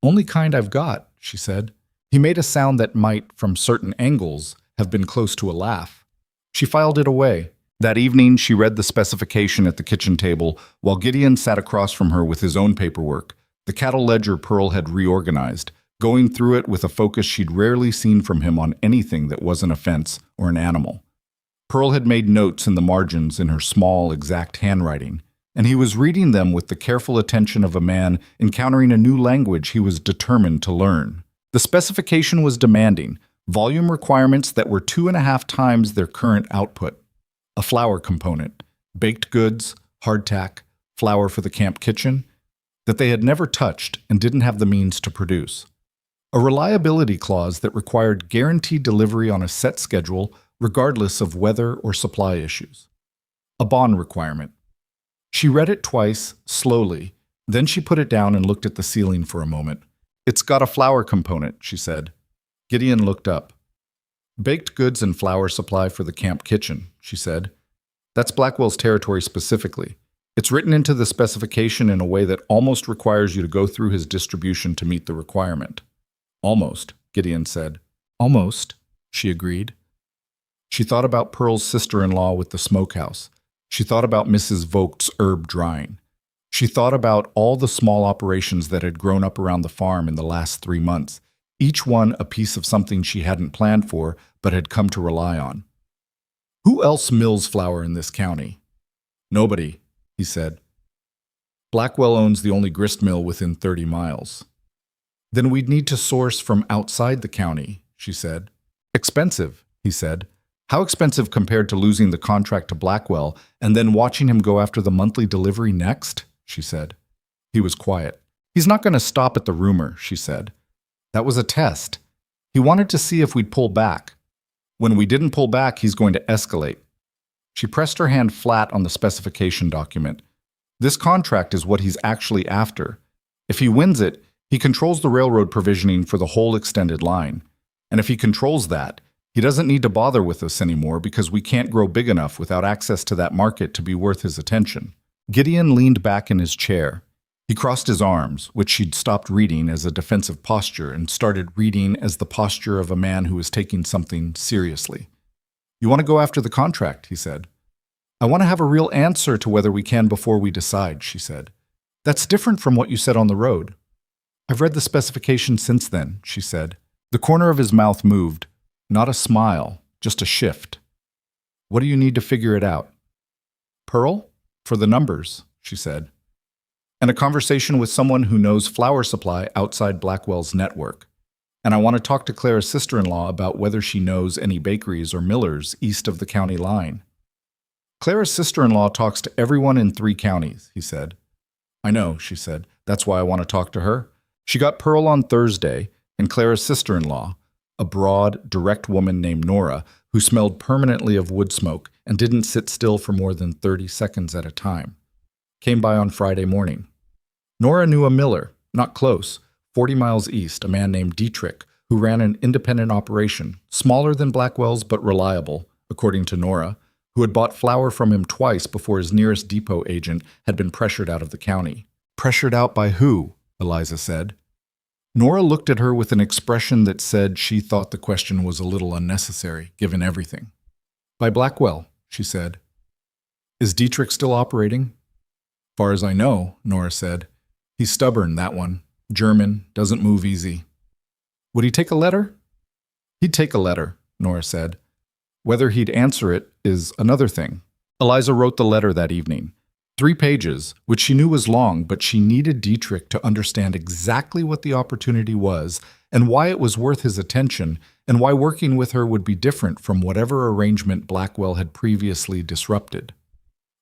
"Only kind I've got," she said. He made a sound that might, from certain angles, have been close to a laugh. She filed it away. That evening, she read the specification at the kitchen table while Gideon sat across from her with his own paperwork, the cattle ledger Pearl had reorganized, going through it with a focus she'd rarely seen from him on anything that wasn't a fence or an animal. Pearl had made notes in the margins in her small, exact handwriting, and he was reading them with the careful attention of a man encountering a new language he was determined to learn. The specification was demanding, volume requirements that were 2.5 times their current output. A flour component, baked goods, hardtack, flour for the camp kitchen, that they had never touched and didn't have the means to produce. A reliability clause that required guaranteed delivery on a set schedule regardless of weather or supply issues. A bond requirement. She read it twice, slowly, then she put it down and looked at the ceiling for a moment. "It's got a flour component," she said. Gideon looked up. "Baked goods and flour supply for the camp kitchen," she said. "That's Blackwell's territory specifically. It's written into the specification in a way that almost requires you to go through his distribution to meet the requirement." "Almost," Gideon said. "Almost," she agreed. She thought about Pearl's sister-in-law with the smokehouse. She thought about Mrs. Vogt's herb drying. She thought about all the small operations that had grown up around the farm in the last 3 months, each one a piece of something she hadn't planned for but had come to rely on. "Who else mills flour in this county?" "Nobody," he said. "Blackwell owns the only grist mill within 30 miles. "Then we'd need to source from outside the county," she said. "Expensive," he said. "How expensive compared to losing the contract to Blackwell and then watching him go after the monthly delivery next?" she said. He was quiet. "He's not going to stop at the rumor," she said. "That was a test. He wanted to see if we'd pull back. When we didn't pull back, he's going to escalate." She pressed her hand flat on the specification document. "This contract is what he's actually after. If he wins it, he controls the railroad provisioning for the whole extended line. And if he controls that, he doesn't need to bother with us anymore because we can't grow big enough without access to that market to be worth his attention." Gideon leaned back in his chair. He crossed his arms, which she'd stopped reading as a defensive posture, and started reading as the posture of a man who was taking something seriously. "You want to go after the contract," he said. "I want to have a real answer to whether we can before we decide," she said. "That's different from what you said on the road." "I've read the specification since then," she said. The corner of his mouth moved. Not a smile, just a shift. "What do you need to figure it out?" "Pearl? For the numbers," she said. "And a conversation with someone who knows flour supply outside Blackwell's network. And I want to talk to Clara's sister-in-law about whether she knows any bakeries or millers east of the county line." "Clara's sister-in-law talks to everyone in 3 counties," he said. "I know," she said. "That's why I want to talk to her." She got Pearl on Thursday, and Clara's sister-in-law, a broad, direct woman named Nora, who smelled permanently of wood smoke and didn't sit still for more than 30 seconds at a time, came by on Friday morning. Nora knew a miller, not close, 40 miles east, a man named Dietrich, who ran an independent operation, smaller than Blackwell's but reliable, according to Nora, who had bought flour from him twice before his nearest depot agent had been pressured out of the county. "Pressured out by who?" Eliza said. Nora looked at her with an expression that said she thought the question was a little unnecessary, given everything. "By Blackwell," she said. "Is Dietrich still operating?" "Far as I know," Nora said. "He's stubborn, that one. German, doesn't move easy." "Would he take a letter?" "He'd take a letter," Nora said. "Whether he'd answer it is another thing." Eliza wrote the letter that evening. 3 pages, which she knew was long, but she needed Dietrich to understand exactly what the opportunity was and why it was worth his attention and why working with her would be different from whatever arrangement Blackwell had previously disrupted.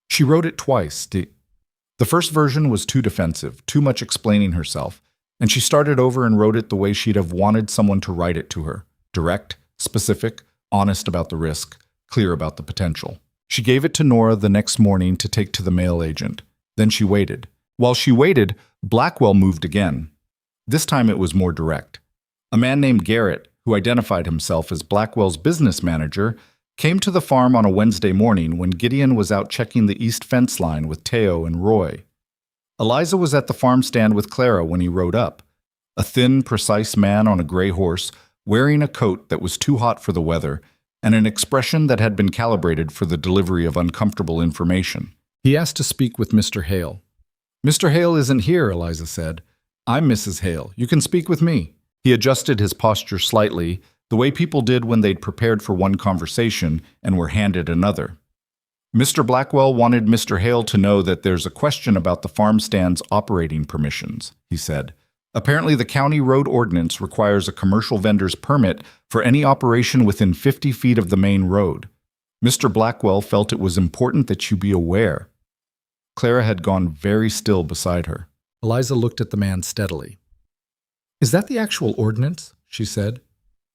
She wrote it twice. The first version was too defensive, too much explaining herself, and she started over and wrote it the way she'd have wanted someone to write it to her, direct, specific, honest about the risk, clear about the potential. She gave it to Nora the next morning to take to the mail agent. Then she waited. While she waited, Blackwell moved again. This time it was more direct. A man named Garrett, who identified himself as Blackwell's business manager, came to the farm on a Wednesday morning when Gideon was out checking the east fence line with Teo and Roy. Eliza was at the farm stand with Clara when he rode up, a thin, precise man on a gray horse, wearing a coat that was too hot for the weather and an expression that had been calibrated for the delivery of uncomfortable information. He asked to speak with Mr. Hale. "Mr. Hale isn't here," Eliza said. "I'm Mrs. Hale. You can speak with me." He adjusted his posture slightly, the way people did when they'd prepared for one conversation and were handed another. Mr. Blackwell wanted Mr. Hale to know that there's a question about the farm stand's operating permissions, he said. Apparently, the county road ordinance requires a commercial vendor's permit for any operation within 50 feet of the main road. Mr. Blackwell felt it was important that you be aware. Clara had gone very still beside her. Eliza looked at the man steadily. "Is that the actual ordinance?" she said.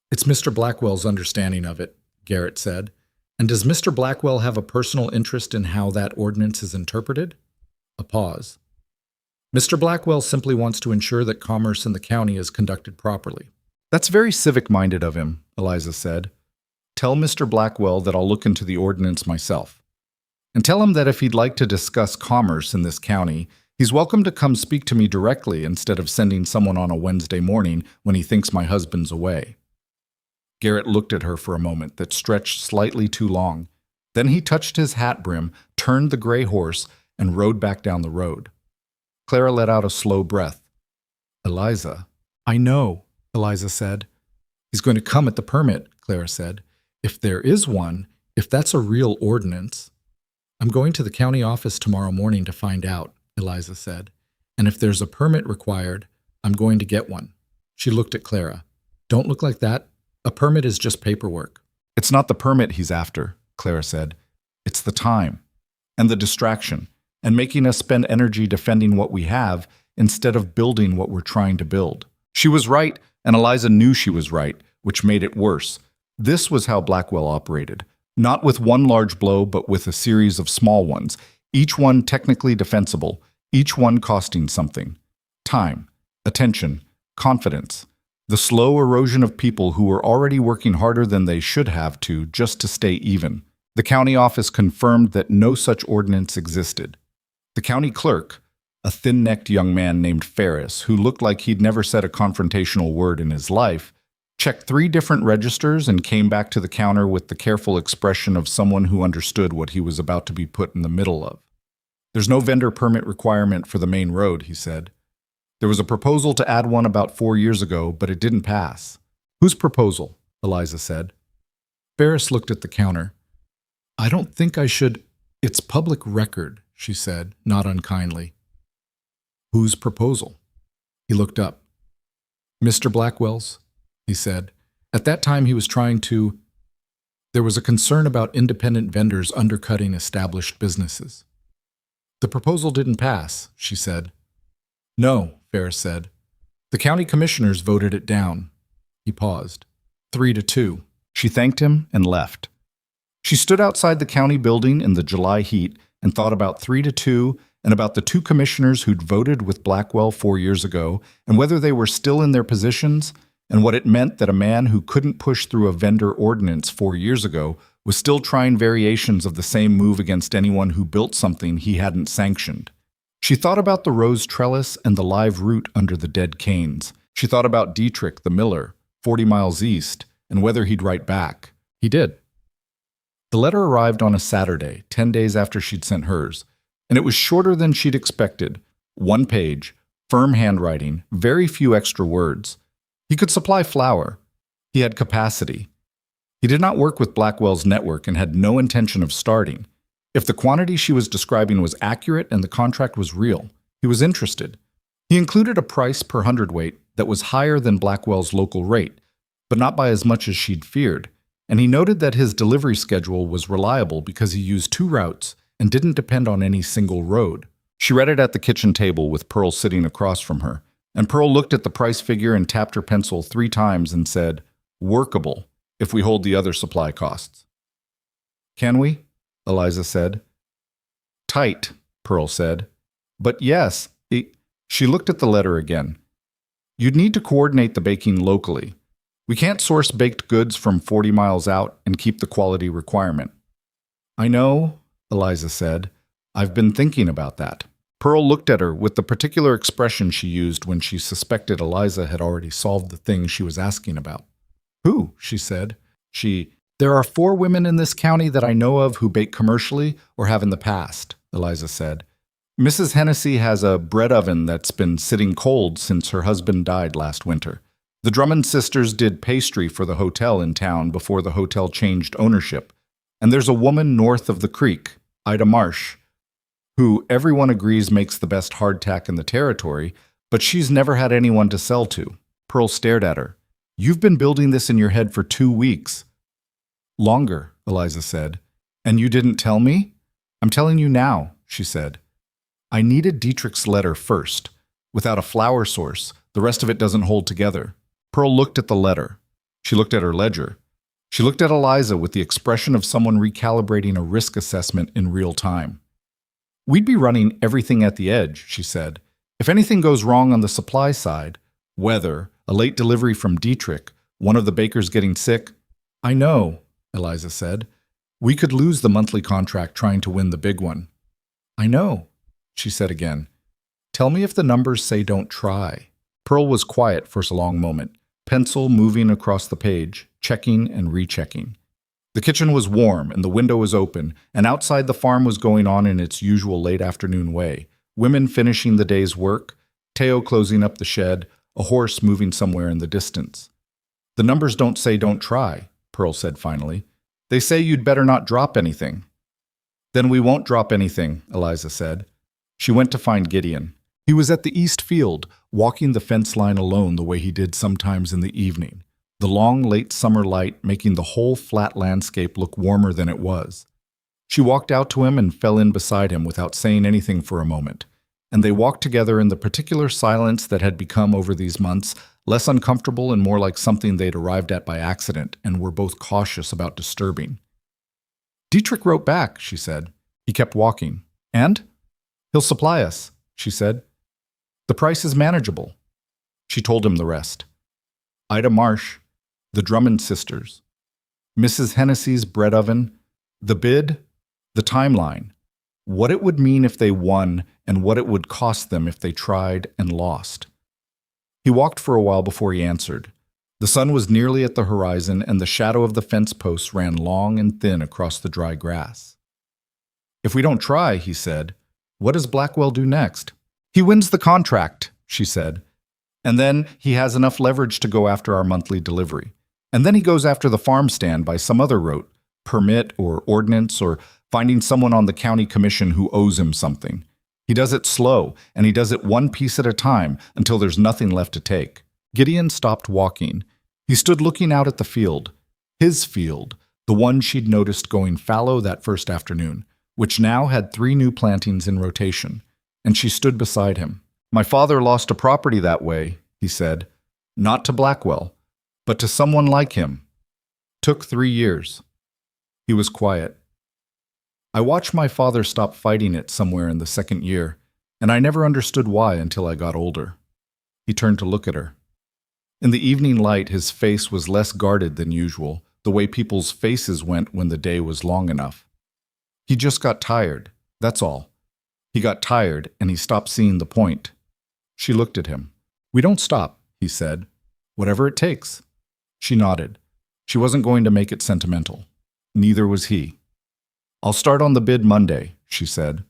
"It's Mr. Blackwell's understanding of it," Garrett said. "And does Mr. Blackwell have a personal interest in how that ordinance is interpreted?" A pause. "Mr. Blackwell simply wants to ensure that commerce in the county is conducted properly." "That's very civic-minded of him," Eliza said. "Tell Mr. Blackwell that I'll look into the ordinance myself. And tell him that if he'd like to discuss commerce in this county, he's welcome to come speak to me directly instead of sending someone on a Wednesday morning when he thinks my husband's away." Garrett looked at her for a moment that stretched slightly too long. Then he touched his hat brim, turned the gray horse, and rode back down the road. Clara let out a slow breath. "Eliza." "I know," Eliza said. "He's going to come at the permit," Clara said. "If there is one, if that's a real ordinance." "I'm going to the county office tomorrow morning to find out," Eliza said. "And if there's a permit required, I'm going to get one." She looked at Clara. "Don't look like that. A permit is just paperwork." "It's not the permit he's after," Clara said. "It's the time and the distraction and making us spend energy defending what we have instead of building what we're trying to build." She was right, and Eliza knew she was right, which made it worse. This was how Blackwell operated, not with one large blow, but with a series of small ones, each one technically defensible, each one costing something. Time, attention, confidence, the slow erosion of people who were already working harder than they should have to just to stay even. The county office confirmed that no such ordinance existed. The county clerk, a thin-necked young man named Ferris, who looked like he'd never said a confrontational word in his life, checked 3 different registers and came back to the counter with the careful expression of someone who understood what he was about to be put in the middle of. "There's no vendor permit requirement for the main road," he said. "There was a proposal to add one about 4 years ago, but it didn't pass." "Whose proposal?" Eliza said. Ferris looked at the counter. "I don't think I should—" "It's public record," she said, not unkindly. "Whose proposal?" He looked up. "Mr. Blackwell's," he said. At that time he was trying to— There was a concern about independent vendors undercutting established businesses. "The proposal didn't pass," she said. "No," Ferris said. "The county commissioners voted it down." He paused. 3-2. She thanked him and left. She stood outside the county building in the July heat and thought about 3-2 and about the 2 commissioners who'd voted with Blackwell 4 years ago and whether they were still in their positions and what it meant that a man who couldn't push through a vendor ordinance 4 years ago was still trying variations of the same move against anyone who built something he hadn't sanctioned. She thought about the rose trellis and the live root under the dead canes. She thought about Dietrich, the miller, 40 miles east, and whether he'd write back. He did. The letter arrived on a Saturday, 10 days after she'd sent hers, and it was shorter than she'd expected. 1 page, firm handwriting, very few extra words. He could supply flour. He had capacity. He did not work with Blackwell's network and had no intention of starting. If the quantity she was describing was accurate and the contract was real, he was interested. He included a price per hundredweight that was higher than Blackwell's local rate, but not by as much as she'd feared, and he noted that his delivery schedule was reliable because he used 2 routes and didn't depend on any single road. She read it at the kitchen table with Pearl sitting across from her, and Pearl looked at the price figure and tapped her pencil 3 times and said, "Workable, if we hold the other supply costs." "Can we?" Eliza said. "Tight," Pearl said. "But yes." She looked at the letter again. "You'd need to coordinate the baking locally. We can't source baked goods from 40 miles out and keep the quality requirement. I know, Eliza said. I've been thinking about that. Pearl looked at her with the particular expression she used when she suspected Eliza had already solved the thing she was asking about. Who? She said. There are 4 women in this county that I know of who bake commercially or have in the past, Eliza said. Mrs. Hennessy has a bread oven that's been sitting cold since her husband died last winter. The Drummond sisters did pastry for the hotel in town before the hotel changed ownership. And there's a woman north of the creek, Ida Marsh, who everyone agrees makes the best hardtack in the territory, but she's never had anyone to sell to. Pearl stared at her. You've been building this in your head for 2 weeks. Longer, Eliza said. And you didn't tell me? I'm telling you now, she said. I needed Dietrich's letter first. Without a flour source, the rest of it doesn't hold together. Pearl looked at the letter. She looked at her ledger. She looked at Eliza with the expression of someone recalibrating a risk assessment in real time. We'd be running everything at the edge, she said. If anything goes wrong on the supply side, weather, a late delivery from Dietrich, one of the bakers getting sick. I know, Eliza said. We could lose the monthly contract trying to win the big one. I know, she said again. Tell me if the numbers say don't try. Pearl was quiet for a long moment, pencil moving across the page, checking and rechecking. The kitchen was warm and the window was open, and outside the farm was going on in its usual late afternoon way. Women finishing the day's work, Teo closing up the shed, a horse moving somewhere in the distance. The numbers don't say don't try, Pearl said finally. They say you'd better not drop anything. Then we won't drop anything, Eliza said. She went to find Gideon. He was at the east field, walking the fence line alone the way he did sometimes in the evening, the long late summer light making the whole flat landscape look warmer than it was. She walked out to him and fell in beside him without saying anything for a moment, and they walked together in the particular silence that had become over these months less uncomfortable and more like something they'd arrived at by accident and were both cautious about disturbing. Dietrich wrote back, she said. He kept walking. And? He'll supply us, she said. The price is manageable. She told him the rest. Ida Marsh, the Drummond sisters, Mrs. Hennessy's bread oven, the bid, the timeline, what it would mean if they won and what it would cost them if they tried and lost. He walked for a while before he answered. The sun was nearly at the horizon and the shadow of the fence posts ran long and thin across the dry grass. If we don't try, he said, what does Blackwell do next? He wins the contract, she said. And then he has enough leverage to go after our monthly delivery. And then he goes after the farm stand by some other route, permit or ordinance or finding someone on the county commission who owes him something. He does it slow, and he does it one piece at a time until there's nothing left to take. Gideon stopped walking. He stood looking out at the field, his field, the one she'd noticed going fallow that first afternoon, which now had 3 new plantings in rotation, and she stood beside him. My father lost a property that way, he said, not to Blackwell, but to someone like him. Took 3 years. He was quiet. I watched my father stop fighting it somewhere in the 2nd year, and I never understood why until I got older. He turned to look at her. In the evening light, his face was less guarded than usual, the way people's faces went when the day was long enough. He just got tired, that's all. He got tired, and he stopped seeing the point. She looked at him. We don't stop, he said. Whatever it takes. She nodded. She wasn't going to make it sentimental. Neither was he. I'll start on the bid Monday, she said.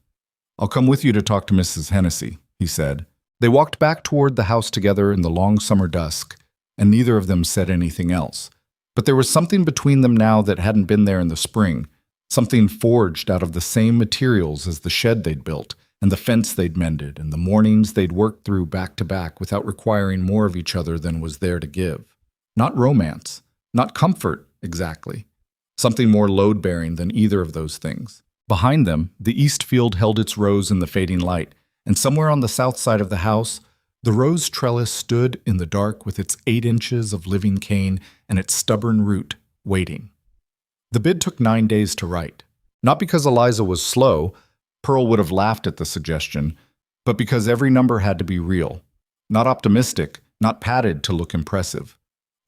I'll come with you to talk to Mrs. Hennessy, he said. They walked back toward the house together in the long summer dusk, and neither of them said anything else. But there was something between them now that hadn't been there in the spring, something forged out of the same materials as the shed they'd built, and the fence they'd mended, and the mornings they'd worked through back to back without requiring more of each other than was there to give. Not romance, not comfort, exactly. Something more load-bearing than either of those things. Behind them, the east field held its rows in the fading light, and somewhere on the south side of the house, the rose trellis stood in the dark with its 8 inches of living cane and its stubborn root, waiting. The bid took 9 days to write. Not because Eliza was slow, Pearl would have laughed at the suggestion, but because every number had to be real. Not optimistic, not padded to look impressive.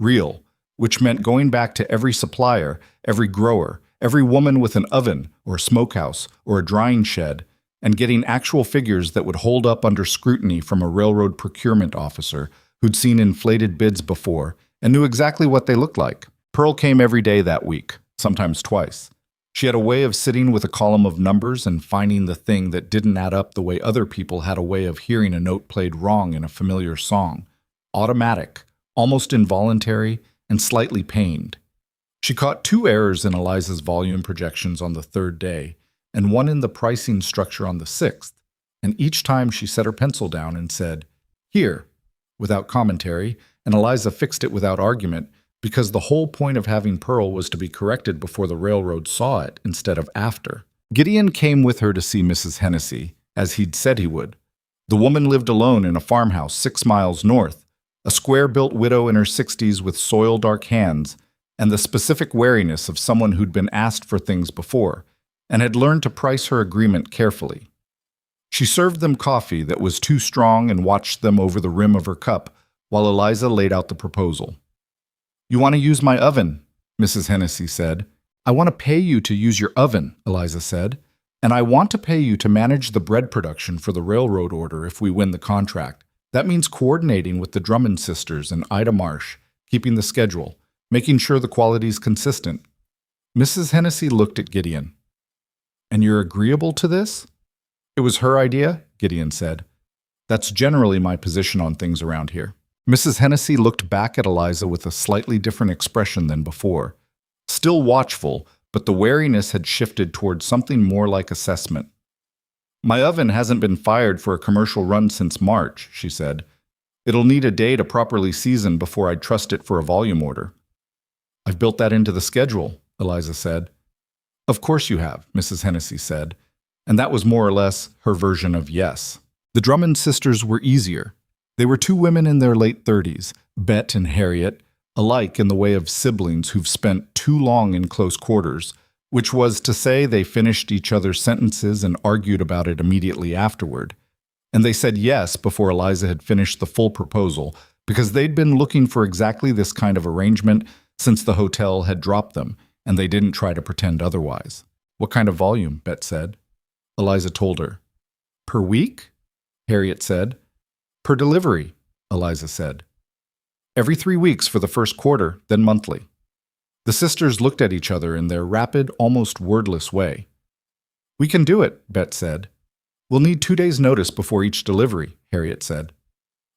Real, which meant going back to every supplier, every grower, every woman with an oven or a smokehouse or a drying shed, and getting actual figures that would hold up under scrutiny from a railroad procurement officer who'd seen inflated bids before and knew exactly what they looked like. Pearl came every day that week, sometimes twice. She had a way of sitting with a column of numbers and finding the thing that didn't add up the way other people had a way of hearing a note played wrong in a familiar song. Automatic, almost involuntary, and slightly pained. She caught 2 errors in Eliza's volume projections on the 3rd day, and 1 in the pricing structure on the 6th, and each time she set her pencil down and said, "Here," without commentary, and Eliza fixed it without argument, because the whole point of having Pearl was to be corrected before the railroad saw it instead of after. Gideon came with her to see Mrs. Hennessy, as he'd said he would. The woman lived alone in a farmhouse 6 miles north, a square-built widow in her 60s with soil-dark hands, and the specific wariness of someone who'd been asked for things before, and had learned to price her agreement carefully. She served them coffee that was too strong and watched them over the rim of her cup while Eliza laid out the proposal. "You want to use my oven," Mrs. Hennessy said. "I want to pay you to use your oven," Eliza said. "And I want to pay you to manage the bread production for the railroad order if we win the contract. That means coordinating with the Drummond sisters and Ida Marsh, keeping the schedule, making sure the quality's consistent." Mrs. Hennessy looked at Gideon. "And you're agreeable to this?" "It was her idea," Gideon said. "That's generally my position on things around here." Mrs. Hennessy looked back at Eliza with a slightly different expression than before. Still watchful, but the wariness had shifted towards something more like assessment. "My oven hasn't been fired for a commercial run since March," she said. "It'll need a day to properly season before I'd trust it for a volume order." "I've built that into the schedule," Eliza said. "Of course you have," Mrs. Hennessy said, and that was more or less her version of yes. The Drummond sisters were easier. They were 2 women in their late 30s, Bet and Harriet, alike in the way of siblings who've spent too long in close quarters, which was to say they finished each other's sentences and argued about it immediately afterward. And they said yes before Eliza had finished the full proposal, because they'd been looking for exactly this kind of arrangement since the hotel had dropped them, and they didn't try to pretend otherwise. "What kind of volume?" Bet said. Eliza told her. "Per week?" Harriet said. "Per delivery," Eliza said. "Every 3 weeks for the first quarter, then monthly." The sisters looked at each other in their rapid, almost wordless way. "We can do it," Bet said. "We'll need 2 days' notice before each delivery," Harriet said.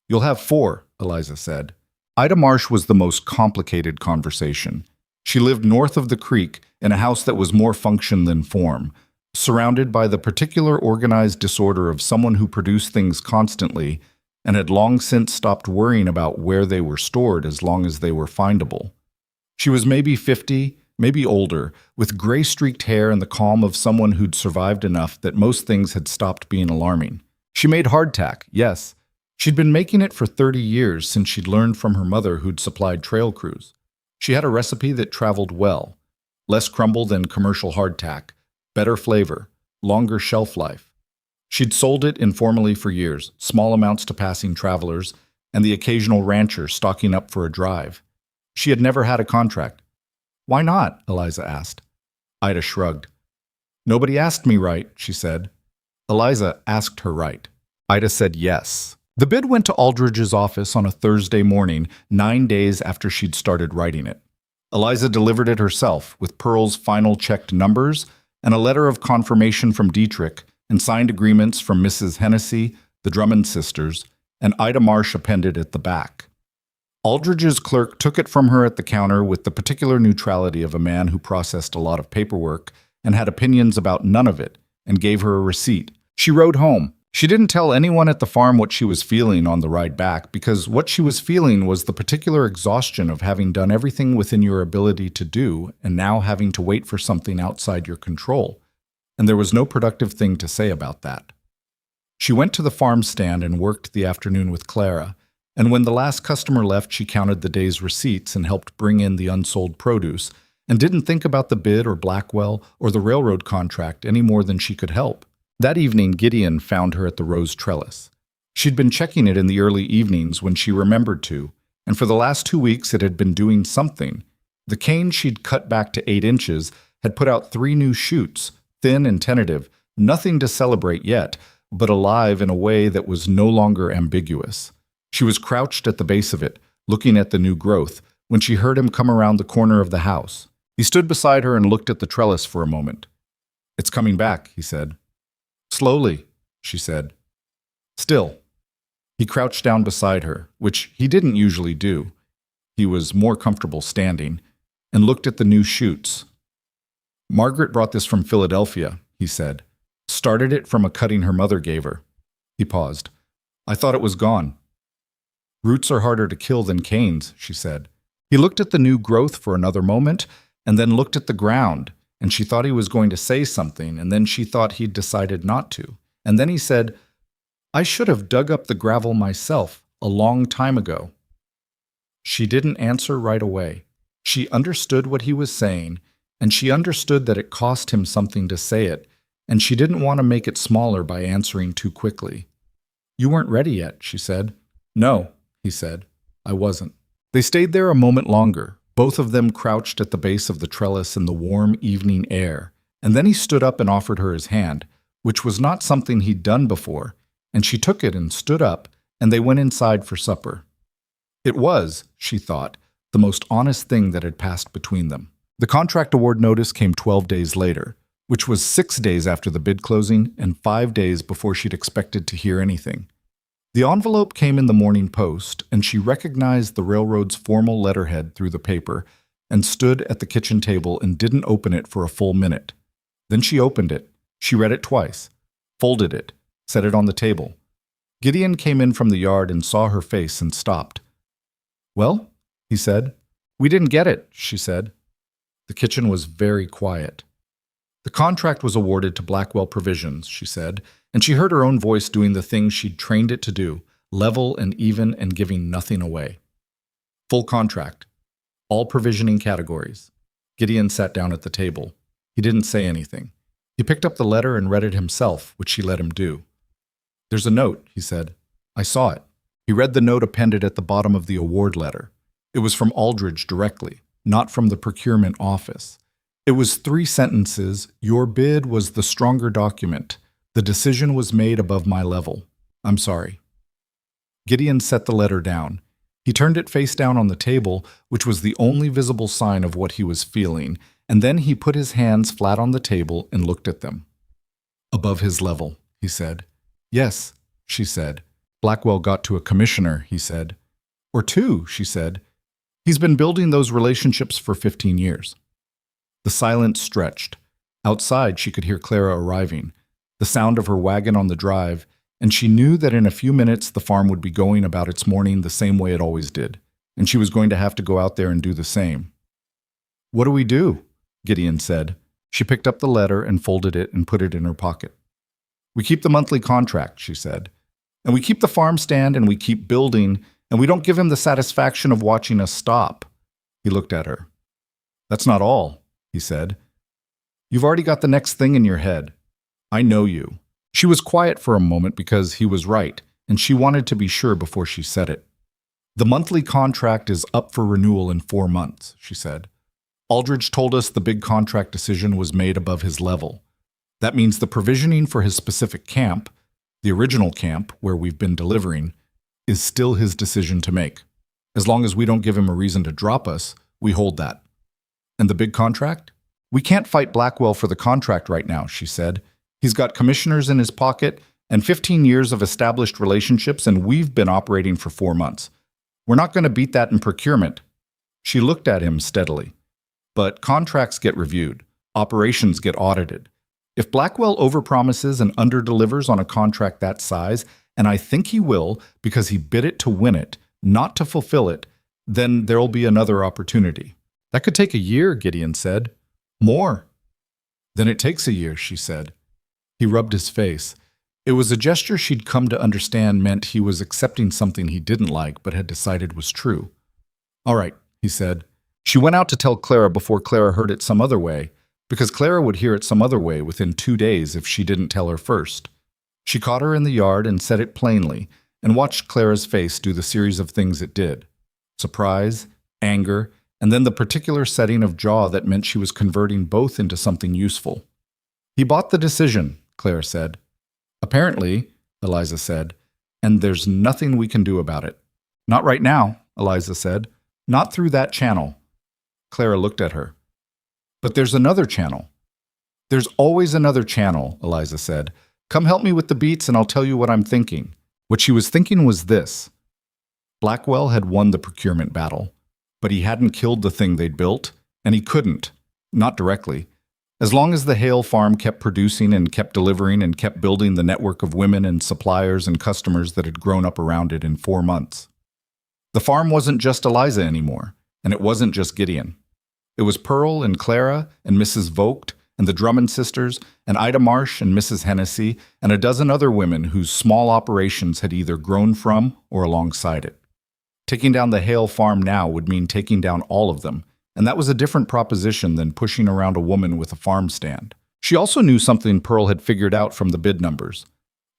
"You'll have 4, Eliza said. Ida Marsh was the most complicated conversation. She lived north of the creek in a house that was more function than form, surrounded by the particular organized disorder of someone who produced things constantly and had long since stopped worrying about where they were stored as long as they were findable. She was maybe 50, maybe older, with gray-streaked hair and the calm of someone who'd survived enough that most things had stopped being alarming. She made hardtack, yes. She'd been making it for 30 years since she'd learned from her mother who'd supplied trail crews. She had a recipe that traveled well. Less crumble than commercial hardtack, better flavor, longer shelf life. She'd sold it informally for years, small amounts to passing travelers, and the occasional rancher stocking up for a drive. She had never had a contract. "Why not?" Eliza asked. Ida shrugged. "Nobody asked me right," she said. Eliza asked her right. Ida said yes. The bid went to Aldridge's office on a Thursday morning, 9 days after she'd started writing it. Eliza delivered it herself, with Pearl's final checked numbers and a letter of confirmation from Dietrich, and signed agreements from Mrs. Hennessy, the Drummond sisters, and Ida Marsh appended at the back. Aldridge's clerk took it from her at the counter with the particular neutrality of a man who processed a lot of paperwork and had opinions about none of it, and gave her a receipt. She rode home. She didn't tell anyone at the farm what she was feeling on the ride back, because what she was feeling was the particular exhaustion of having done everything within your ability to do and now having to wait for something outside your control. And there was no productive thing to say about that. She went to the farm stand and worked the afternoon with Clara, and when the last customer left, she counted the day's receipts and helped bring in the unsold produce, and didn't think about the bid or Blackwell or the railroad contract any more than she could help. That evening, Gideon found her at the rose trellis. She'd been checking it in the early evenings when she remembered to, and for the last 2 weeks it had been doing something. The cane she'd cut back to 8 inches had put out 3 new shoots, thin and tentative, nothing to celebrate yet, but alive in a way that was no longer ambiguous. She was crouched at the base of it, looking at the new growth, when she heard him come around the corner of the house. He stood beside her and looked at the trellis for a moment. "It's coming back," he said. "Slowly," she said. "Still." He crouched down beside her, which he didn't usually do. He was more comfortable standing, and looked at the new shoots. "Margaret brought this from Philadelphia," he said. "Started it from a cutting her mother gave her." He paused. "I thought it was gone." "Roots are harder to kill than canes," she said. He looked at the new growth for another moment, and then looked at the ground, and she thought he was going to say something, and then she thought he'd decided not to. And then he said, "I should have dug up the gravel myself a long time ago." She didn't answer right away. She understood what he was saying, and she understood that it cost him something to say it, and she didn't want to make it smaller by answering too quickly. "You weren't ready yet," she said. "No," he said. "I wasn't." They stayed there a moment longer, both of them crouched at the base of the trellis in the warm evening air, and then he stood up and offered her his hand, which was not something he'd done before, and she took it and stood up, and they went inside for supper. It was, she thought, the most honest thing that had passed between them. The contract award notice came 12 days later, which was 6 days after the bid closing and 5 days before she'd expected to hear anything. The envelope came in the morning post, and she recognized the railroad's formal letterhead through the paper and stood at the kitchen table and didn't open it for a full minute. Then she opened it. She read it twice, folded it, set it on the table. Gideon came in from the yard and saw her face and stopped. "Well?" he said. "We didn't get it," she said. The kitchen was very quiet. "The contract was awarded to Blackwell Provisions," she said, and she heard her own voice doing the things she'd trained it to do, level and even and giving nothing away. "Full contract. All provisioning categories." Gideon sat down at the table. He didn't say anything. He picked up the letter and read it himself, which she let him do. "There's a note," he said. "I saw it." He read the note appended at the bottom of the award letter. It was from Aldridge directly, not from the procurement office. It was 3 sentences. "Your bid was the stronger document. The decision was made above my level. I'm sorry." Gideon set the letter down. He turned it face down on the table, which was the only visible sign of what he was feeling, and then he put his hands flat on the table and looked at them. "Above his level," he said. "Yes," she said. "Blackwell got to a commissioner," he said. "Or 2, she said. "He's been building those relationships for 15 years. The silence stretched. Outside, she could hear Clara arriving, the sound of her wagon on the drive, and she knew that in a few minutes the farm would be going about its morning the same way it always did, and she was going to have to go out there and do the same. "What do we do?" Gideon said. She picked up the letter and folded it and put it in her pocket. "We keep the monthly contract," she said. "And we keep the farm stand and we keep building, and we don't give him the satisfaction of watching us stop." He looked at her. "That's not all," he said. "You've already got the next thing in your head. I know you." She was quiet for a moment because he was right, and she wanted to be sure before she said it. "The monthly contract is up for renewal in 4 months, she said. "Aldridge told us the big contract decision was made above his level. That means the provisioning for his specific camp, the original camp where we've been delivering, is still his decision to make. As long as we don't give him a reason to drop us, we hold that." "And the big contract?" "We can't fight Blackwell for the contract right now," she said. "He's got commissioners in his pocket and 15 years of established relationships, and we've been operating for 4 months. We're not going to beat that in procurement." She looked at him steadily. "But contracts get reviewed. Operations get audited. If Blackwell overpromises and underdelivers on a contract that size, and I think he will because he bid it to win it, not to fulfill it, then there'll be another opportunity." "That could take a year," Gideon said. "More." "Then it takes a year," she said. He rubbed his face. It was a gesture she'd come to understand meant he was accepting something he didn't like but had decided was true. "All right," he said. She went out to tell Clara before Clara heard it some other way, because Clara would hear it some other way within 2 days if she didn't tell her first. She caught her in the yard and said it plainly, and watched Clara's face do the series of things it did. surprise, anger, and then the particular setting of jaw that meant she was converting both into something useful. He bought the decision, Clara said. Apparently, Eliza said, and there's nothing we can do about it. Not right now, Eliza said. Not through that channel. Clara looked at her. But there's another channel. There's always another channel, Eliza said. Come help me with the beats and I'll tell you what I'm thinking. What she was thinking was this. Blackwell had won the procurement battle, but he hadn't killed the thing they'd built, and he couldn't, not directly. As long as the Hale farm kept producing and kept delivering and kept building the network of women and suppliers and customers that had grown up around it in 4 months. The farm wasn't just Eliza anymore, and it wasn't just Gideon. It was Pearl and Clara and Mrs. Vogt and the Drummond sisters and Ida Marsh and Mrs. Hennessy and a dozen other women whose small operations had either grown from or alongside it. Taking down the Hale farm now would mean taking down all of them, and that was a different proposition than pushing around a woman with a farm stand. She also knew something Pearl had figured out from the bid numbers.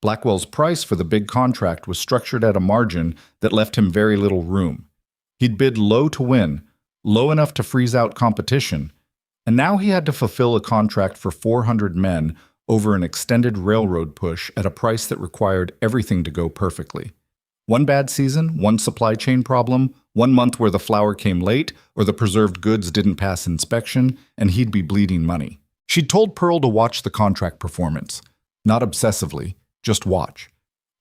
Blackwell's price for the big contract was structured at a margin that left him very little room. He'd bid low to win, low enough to freeze out competition, and now he had to fulfill a contract for 400 men over an extended railroad push at a price that required everything to go perfectly. One bad season, one supply chain problem, 1 month where the flour came late or the preserved goods didn't pass inspection, and he'd be bleeding money. She'd told Pearl to watch the contract performance. Not obsessively, just watch.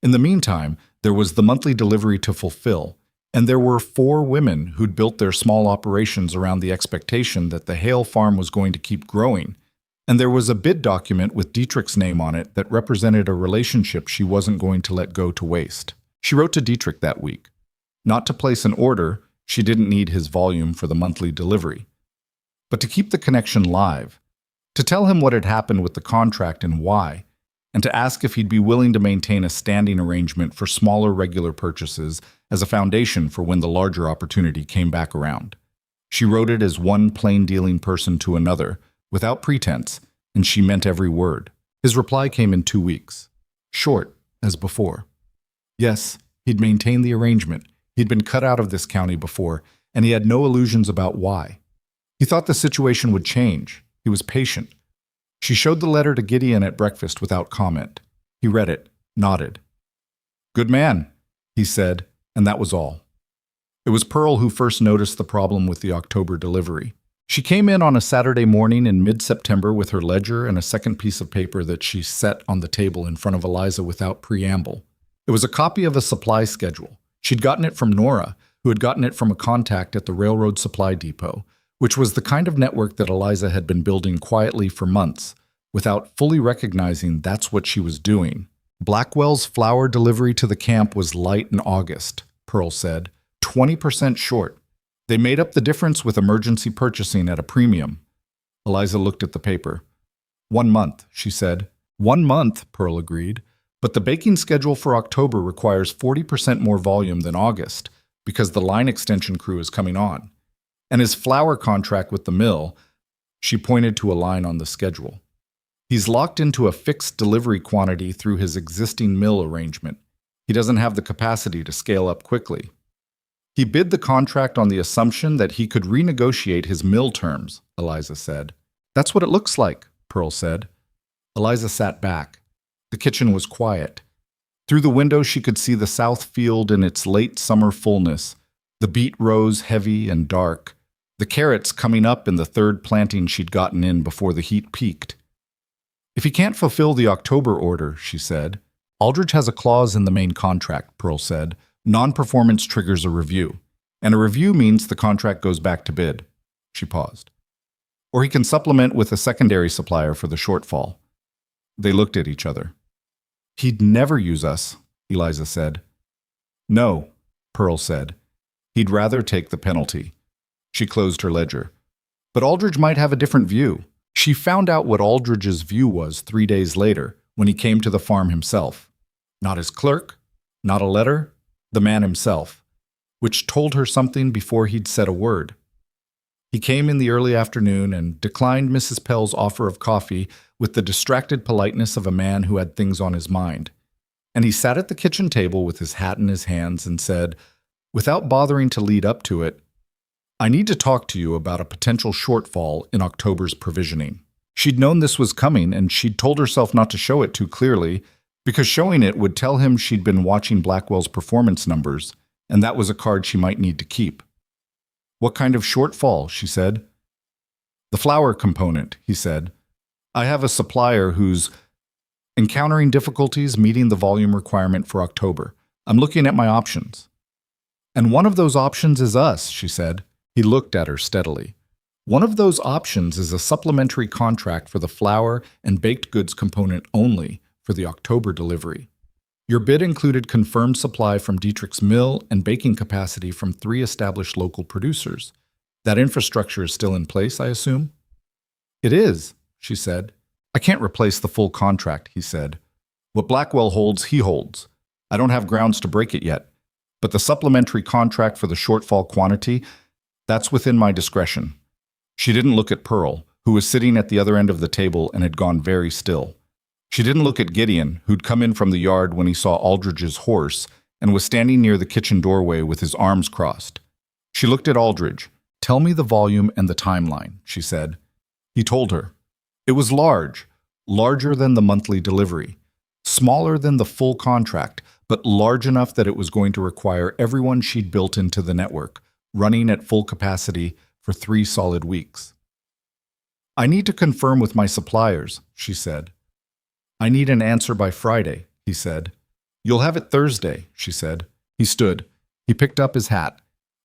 In the meantime, there was the monthly delivery to fulfill, and there were 4 women who'd built their small operations around the expectation that the Hale farm was going to keep growing, and there was a bid document with Dietrich's name on it that represented a relationship she wasn't going to let go to waste. She wrote to Dietrich that week. Not to place an order, she didn't need his volume for the monthly delivery, but to keep the connection live, to tell him what had happened with the contract and why, and to ask if he'd be willing to maintain a standing arrangement for smaller regular purchases as a foundation for when the larger opportunity came back around. She wrote it as one plain-dealing person to another, without pretense, and she meant every word. His reply came in 2 weeks, short as before. Yes, he'd maintained the arrangement. He'd been cut out of this county before, and he had no illusions about why. He thought the situation would change. He was patient. She showed the letter to Gideon at breakfast without comment. He read it, nodded. Good man, he said, and that was all. It was Pearl who first noticed the problem with the October delivery. She came in on a Saturday morning in mid-September with her ledger and a second piece of paper that she set on the table in front of Eliza without preamble. It was a copy of a supply schedule. She'd gotten it from Nora, who had gotten it from a contact at the railroad supply depot, which was the kind of network that Eliza had been building quietly for months, without fully recognizing that's what she was doing. Blackwell's flour delivery to the camp was light in August, Pearl said, 20% short. They made up the difference with emergency purchasing at a premium. Eliza looked at the paper. 1 month, she said. 1 month, Pearl agreed. But the baking schedule for October requires 40% more volume than August, because the line extension crew is coming on. And his flour contract with the mill, she pointed to a line on the schedule. He's locked into a fixed delivery quantity through his existing mill arrangement. He doesn't have the capacity to scale up quickly. He bid the contract on the assumption that he could renegotiate his mill terms, Eliza said. That's what it looks like, Pearl said. Eliza sat back. The kitchen was quiet. Through the window she could see the south field in its late summer fullness, the beet rows heavy and dark, the carrots coming up in the third planting she'd gotten in before the heat peaked. If he can't fulfill the October order, she said. Aldridge has a clause in the main contract, Pearl said. Non-performance triggers a review, and a review means the contract goes back to bid. She paused. Or he can supplement with a secondary supplier for the shortfall. They looked at each other. He'd never use us, Eliza said. No, Pearl said. He'd rather take the penalty. She closed her ledger. But Aldridge might have a different view. She found out what Aldridge's view was 3 days later, when he came to the farm himself. Not his clerk, not a letter, the man himself, which told her something before he'd said a word. He came in the early afternoon and declined Mrs. Pell's offer of coffee with the distracted politeness of a man who had things on his mind. And he sat at the kitchen table with his hat in his hands and said, Without bothering to lead up to it, I need to talk to you about a potential shortfall in October's provisioning. She'd known this was coming, and she'd told herself not to show it too clearly, because showing it would tell him she'd been watching Blackwell's performance numbers, and that was a card she might need to keep. What kind of shortfall? She said. The flour component, he said. I have a supplier who's encountering difficulties meeting the volume requirement for October. I'm looking at my options. And one of those options is us, she said. He looked at her steadily. One of those options is a supplementary contract for the flour and baked goods component only for the October delivery. Your bid included confirmed supply from Dietrich's mill and baking capacity from 3 established local producers. That infrastructure is still in place, I assume? It is, she said. I can't replace the full contract, he said. What Blackwell holds, he holds. I don't have grounds to break it yet. But the supplementary contract for the shortfall quantity, that's within my discretion. She didn't look at Pearl, who was sitting at the other end of the table and had gone very still. She didn't look at Gideon, who'd come in from the yard when he saw Aldridge's horse and was standing near the kitchen doorway with his arms crossed. She looked at Aldridge. Tell me the volume and the timeline, she said. He told her. It was large, larger than the monthly delivery, smaller than the full contract, but large enough that it was going to require everyone she'd built into the network, running at full capacity for 3 solid weeks. I need to confirm with my suppliers, she said. I need an answer by Friday, he said. You'll have it Thursday, she said. He stood. He picked up his hat.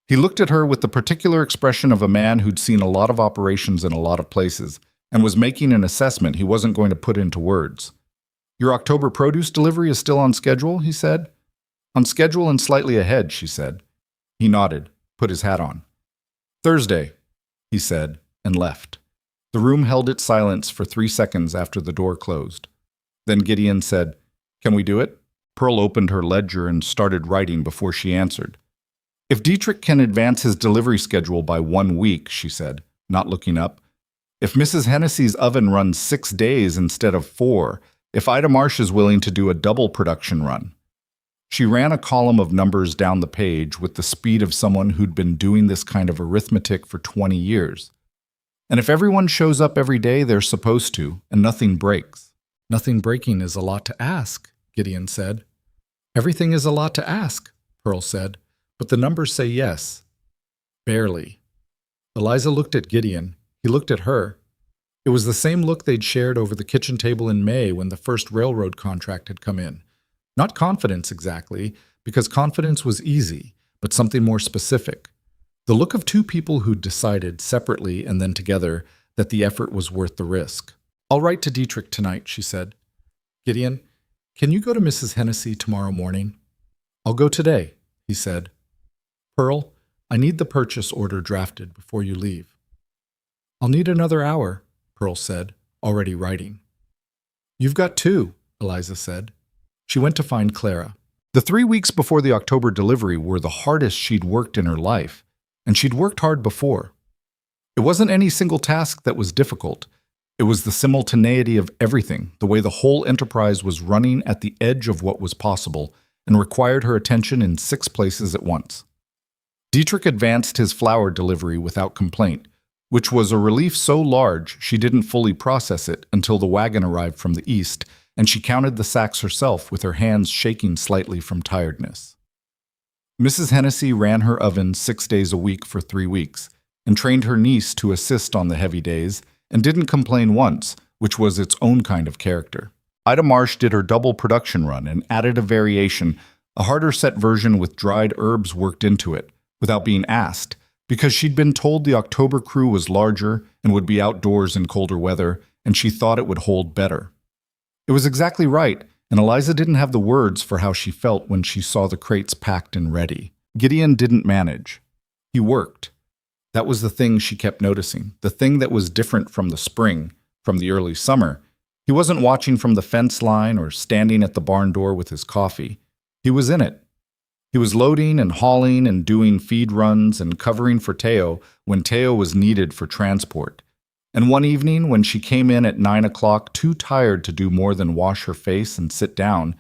He looked at her with the particular expression of a man who'd seen a lot of operations in a lot of places and was making an assessment he wasn't going to put into words. Your October produce delivery is still on schedule, he said. On schedule and slightly ahead, she said. He nodded, put his hat on. Thursday, he said, and left. The room held its silence for 3 seconds after the door closed. Then Gideon said, Can we do it? Pearl opened her ledger and started writing before she answered. If Dietrich can advance his delivery schedule by 1 week, she said, not looking up. If Mrs. Hennessy's oven runs 6 days instead of 4, if Ida Marsh is willing to do a double production run. She ran a column of numbers down the page with the speed of someone who'd been doing this kind of arithmetic for 20 years. And if everyone shows up every day they're supposed to, and nothing breaks. Nothing breaking is a lot to ask, Gideon said. Everything is a lot to ask, Pearl said, but the numbers say yes. Barely. Eliza looked at Gideon. He looked at her. It was the same look they'd shared over the kitchen table in May when the first railroad contract had come in. Not confidence exactly, because confidence was easy, but something more specific. The look of 2 people who'd decided, separately and then together, that the effort was worth the risk. I'll write to Dietrich tonight, she said. Gideon, can you go to Mrs. Hennessy tomorrow morning? I'll go today, he said. Pearl, I need the purchase order drafted before you leave. I'll need another hour, Pearl said, already writing. You've got 2, Eliza said. She went to find Clara. The 3 weeks before the October delivery were the hardest she'd worked in her life, and she'd worked hard before. It wasn't any single task that was difficult. It was the simultaneity of everything, the way the whole enterprise was running at the edge of what was possible and required her attention in 6 places at once. Dietrich advanced his flour delivery without complaint, which was a relief so large she didn't fully process it until the wagon arrived from the east, and she counted the sacks herself with her hands shaking slightly from tiredness. Mrs. Hennessy ran her oven 6 days a week for 3 weeks, and trained her niece to assist on the heavy days, and didn't complain once, which was its own kind of character. Ida Marsh did her double production run and added a variation, a harder set version with dried herbs worked into it, without being asked, because she'd been told the October crew was larger and would be outdoors in colder weather, and she thought it would hold better. It was exactly right, and Eliza didn't have the words for how she felt when she saw the crates packed and ready. Gideon didn't manage. He worked. That was the thing she kept noticing, the thing that was different from the spring, from the early summer. He wasn't watching from the fence line or standing at the barn door with his coffee. He was in it. He was loading and hauling and doing feed runs and covering for Teo when Teo was needed for transport. And one evening, when she came in at 9 o'clock, too tired to do more than wash her face and sit down,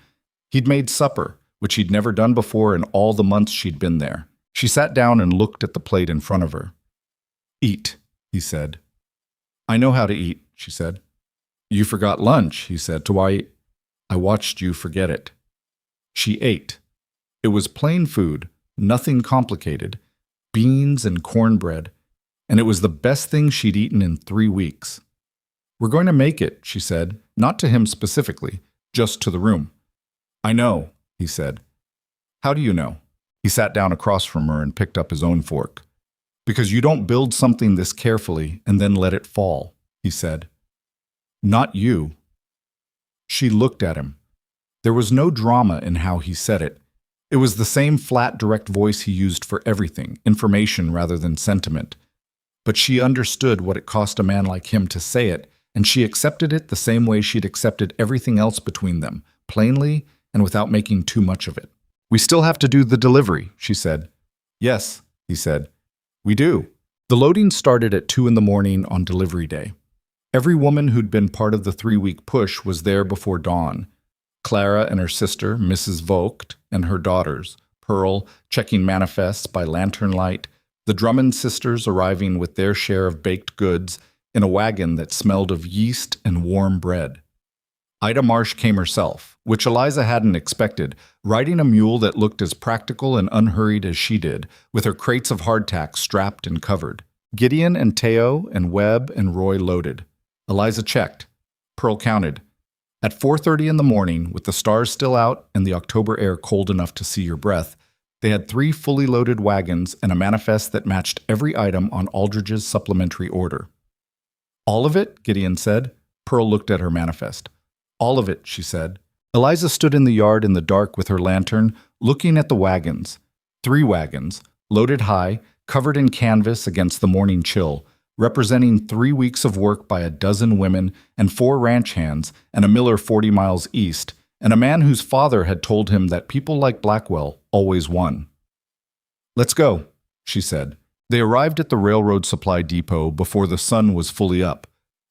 he'd made supper, which he'd never done before in all the months she'd been there. She sat down and looked at the plate in front of her. Eat, he said. I know how to eat, she said. You forgot lunch, he said. I watched you forget it. She ate. It was plain food, nothing complicated, beans and cornbread, and it was the best thing she'd eaten in 3 weeks. We're going to make it, she said, not to him specifically, just to the room. I know, he said. How do you know? He sat down across from her and picked up his own fork. Because you don't build something this carefully and then let it fall, he said. Not you. She looked at him. There was no drama in how he said it. It was the same flat, direct voice he used for everything, information rather than sentiment. But she understood what it cost a man like him to say it, and she accepted it the same way she'd accepted everything else between them, plainly and without making too much of it. We still have to do the delivery, she said. Yes, he said. We do. The loading started at 2 a.m. on delivery day. Every woman who'd been part of the 3-week push was there before dawn. Clara and her sister, Mrs. Vogt, and her daughters, Pearl, checking manifests by lantern light, the Drummond sisters arriving with their share of baked goods in a wagon that smelled of yeast and warm bread. Ida Marsh came herself, which Eliza hadn't expected, riding a mule that looked as practical and unhurried as she did, with her crates of hardtack strapped and covered. Gideon and Teo and Webb and Roy loaded. Eliza checked. Pearl counted. At 4:30 in the morning, with the stars still out and the October air cold enough to see your breath, they had 3 fully loaded wagons and a manifest that matched every item on Aldridge's supplementary order. All of it? Gideon said. Pearl looked at her manifest. All of it, she said. Eliza stood in the yard in the dark with her lantern, looking at the wagons. 3 wagons, loaded high, covered in canvas against the morning chill, representing 3 weeks of work by a dozen women and 4 ranch hands and a miller 40 miles east, and a man whose father had told him that people like Blackwell always won. Let's go, she said. They arrived at the railroad supply depot before the sun was fully up,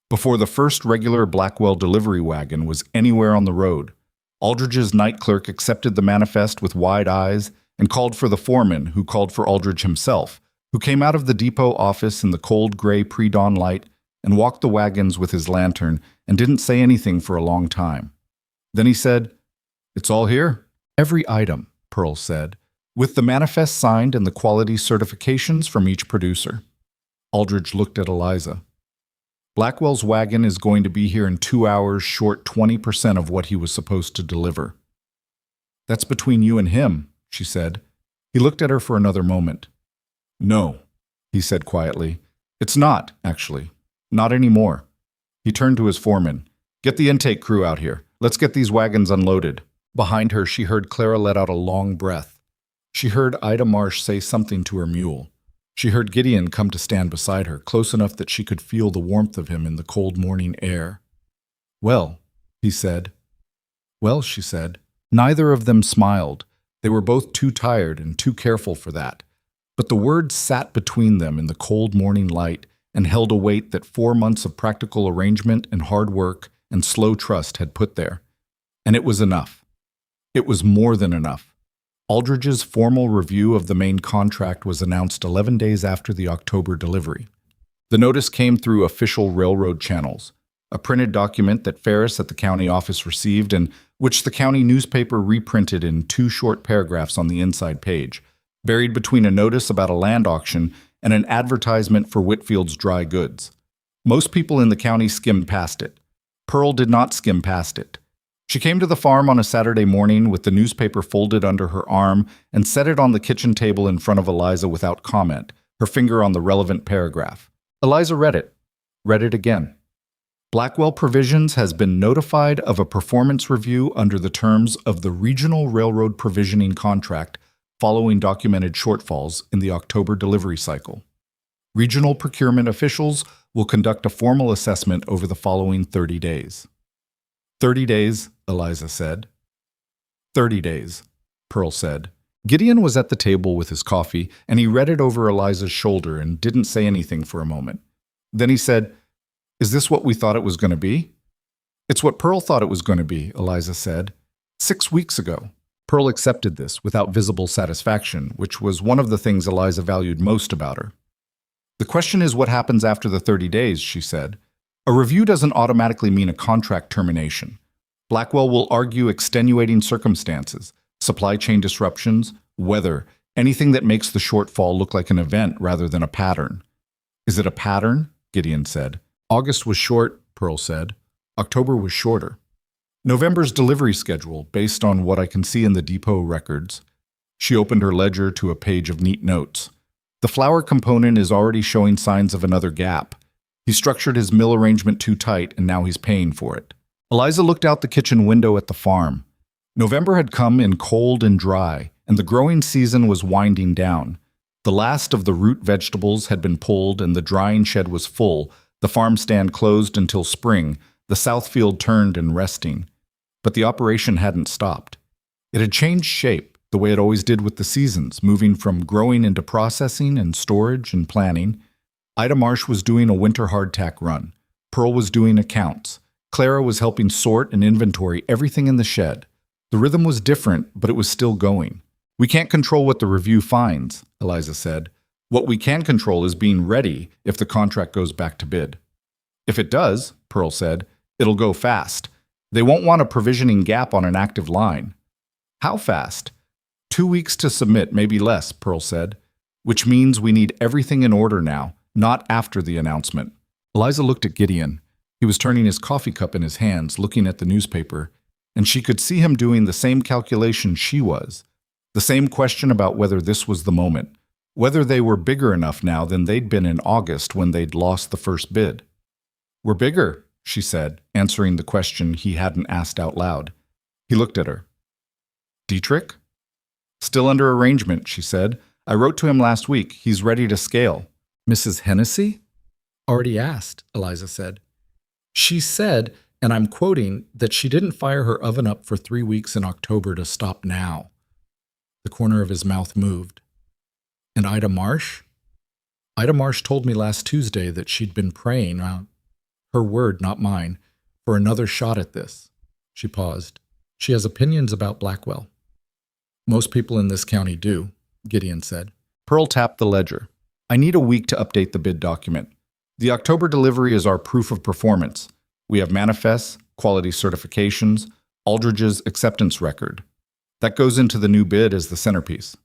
before the first regular Blackwell delivery wagon was anywhere on the road. Aldridge's night clerk accepted the manifest with wide eyes and called for the foreman, who called for Aldridge himself, who came out of the depot office in the cold gray pre-dawn light and walked the wagons with his lantern and didn't say anything for a long time. Then he said, It's all here. Every item, Pearl said, with the manifest signed and the quality certifications from each producer. Aldridge looked at Eliza. Blackwell's wagon is going to be here in 2 hours, short 20% of what he was supposed to deliver. That's between you and him, she said. He looked at her for another moment. No, he said quietly. It's not, actually. Not anymore. He turned to his foreman. Get the intake crew out here. Let's get these wagons unloaded. Behind her, she heard Clara let out a long breath. She heard Ida Marsh say something to her mule. She heard Gideon come to stand beside her, close enough that she could feel the warmth of him in the cold morning air. Well, he said. Well, she said. Neither of them smiled. They were both too tired and too careful for that. But the words sat between them in the cold morning light and held a weight that 4 months of practical arrangement and hard work and slow trust had put there. And it was enough. It was more than enough. Aldridge's formal review of the main contract was announced 11 days after the October delivery. The notice came through official railroad channels, a printed document that Ferris at the county office received and which the county newspaper reprinted in 2 short paragraphs on the inside page, buried between a notice about a land auction and an advertisement for Whitfield's dry goods. Most people in the county skimmed past it. Pearl did not skim past it. She came to the farm on a Saturday morning with the newspaper folded under her arm and set it on the kitchen table in front of Eliza without comment, her finger on the relevant paragraph. Eliza read it again. Blackwell Provisions has been notified of a performance review under the terms of the Regional Railroad Provisioning Contract following documented shortfalls in the October delivery cycle. Regional procurement officials will conduct a formal assessment over the following 30 days. 30 days, Eliza said. 30 days, Pearl said. Gideon was at the table with his coffee, and he read it over Eliza's shoulder and didn't say anything for a moment. Then he said, Is this what we thought it was going to be? It's what Pearl thought it was going to be, Eliza said. 6 weeks ago. Pearl accepted this without visible satisfaction, which was one of the things Eliza valued most about her. The question is what happens after the 30 days, she said. A review doesn't automatically mean a contract termination. Blackwell will argue extenuating circumstances, supply chain disruptions, weather, anything that makes the shortfall look like an event rather than a pattern. Is it a pattern? Gideon said. August was short, Pearl said. October was shorter. November's delivery schedule, based on what I can see in the depot records. She opened her ledger to a page of neat notes. The flour component is already showing signs of another gap. He structured his mill arrangement too tight, and now he's paying for it. Eliza looked out the kitchen window at the farm. November had come in cold and dry, and the growing season was winding down. The last of the root vegetables had been pulled, and the drying shed was full, the farm stand closed until spring, the south field turned and resting. But the operation hadn't stopped. It had changed shape, the way it always did with the seasons, moving from growing into processing and storage and planning. Ida Marsh was doing a winter hardtack run. Pearl was doing accounts. Clara was helping sort and inventory everything in the shed. The rhythm was different, but it was still going. We can't control what the review finds, Eliza said. What we can control is being ready if the contract goes back to bid. If it does, Pearl said, it'll go fast. They won't want a provisioning gap on an active line. How fast? 2 weeks to submit, maybe less, Pearl said. Which means we need everything in order now, not after the announcement. Eliza looked at Gideon. He was turning his coffee cup in his hands, looking at the newspaper, and she could see him doing the same calculation she was. The same question about whether this was the moment, whether they were bigger enough now than they'd been in August when they'd lost the first bid. We're bigger, she said, answering the question he hadn't asked out loud. He looked at her. Dietrich? Still under arrangement, she said. I wrote to him last week. He's ready to scale. Mrs. Hennessy? Already asked, Eliza said. She said, and I'm quoting, that she didn't fire her oven up for 3 weeks in October to stop now. The corner of his mouth moved. And Ida Marsh? Ida Marsh told me last Tuesday that she'd been praying, her word, not mine, for another shot at this. She paused. She has opinions about Blackwell. Most people in this county do, Gideon said. Pearl tapped the ledger. I need a week to update the bid document. The October delivery is our proof of performance. We have manifests, quality certifications, Aldridge's acceptance record. That goes into the new bid as the centerpiece.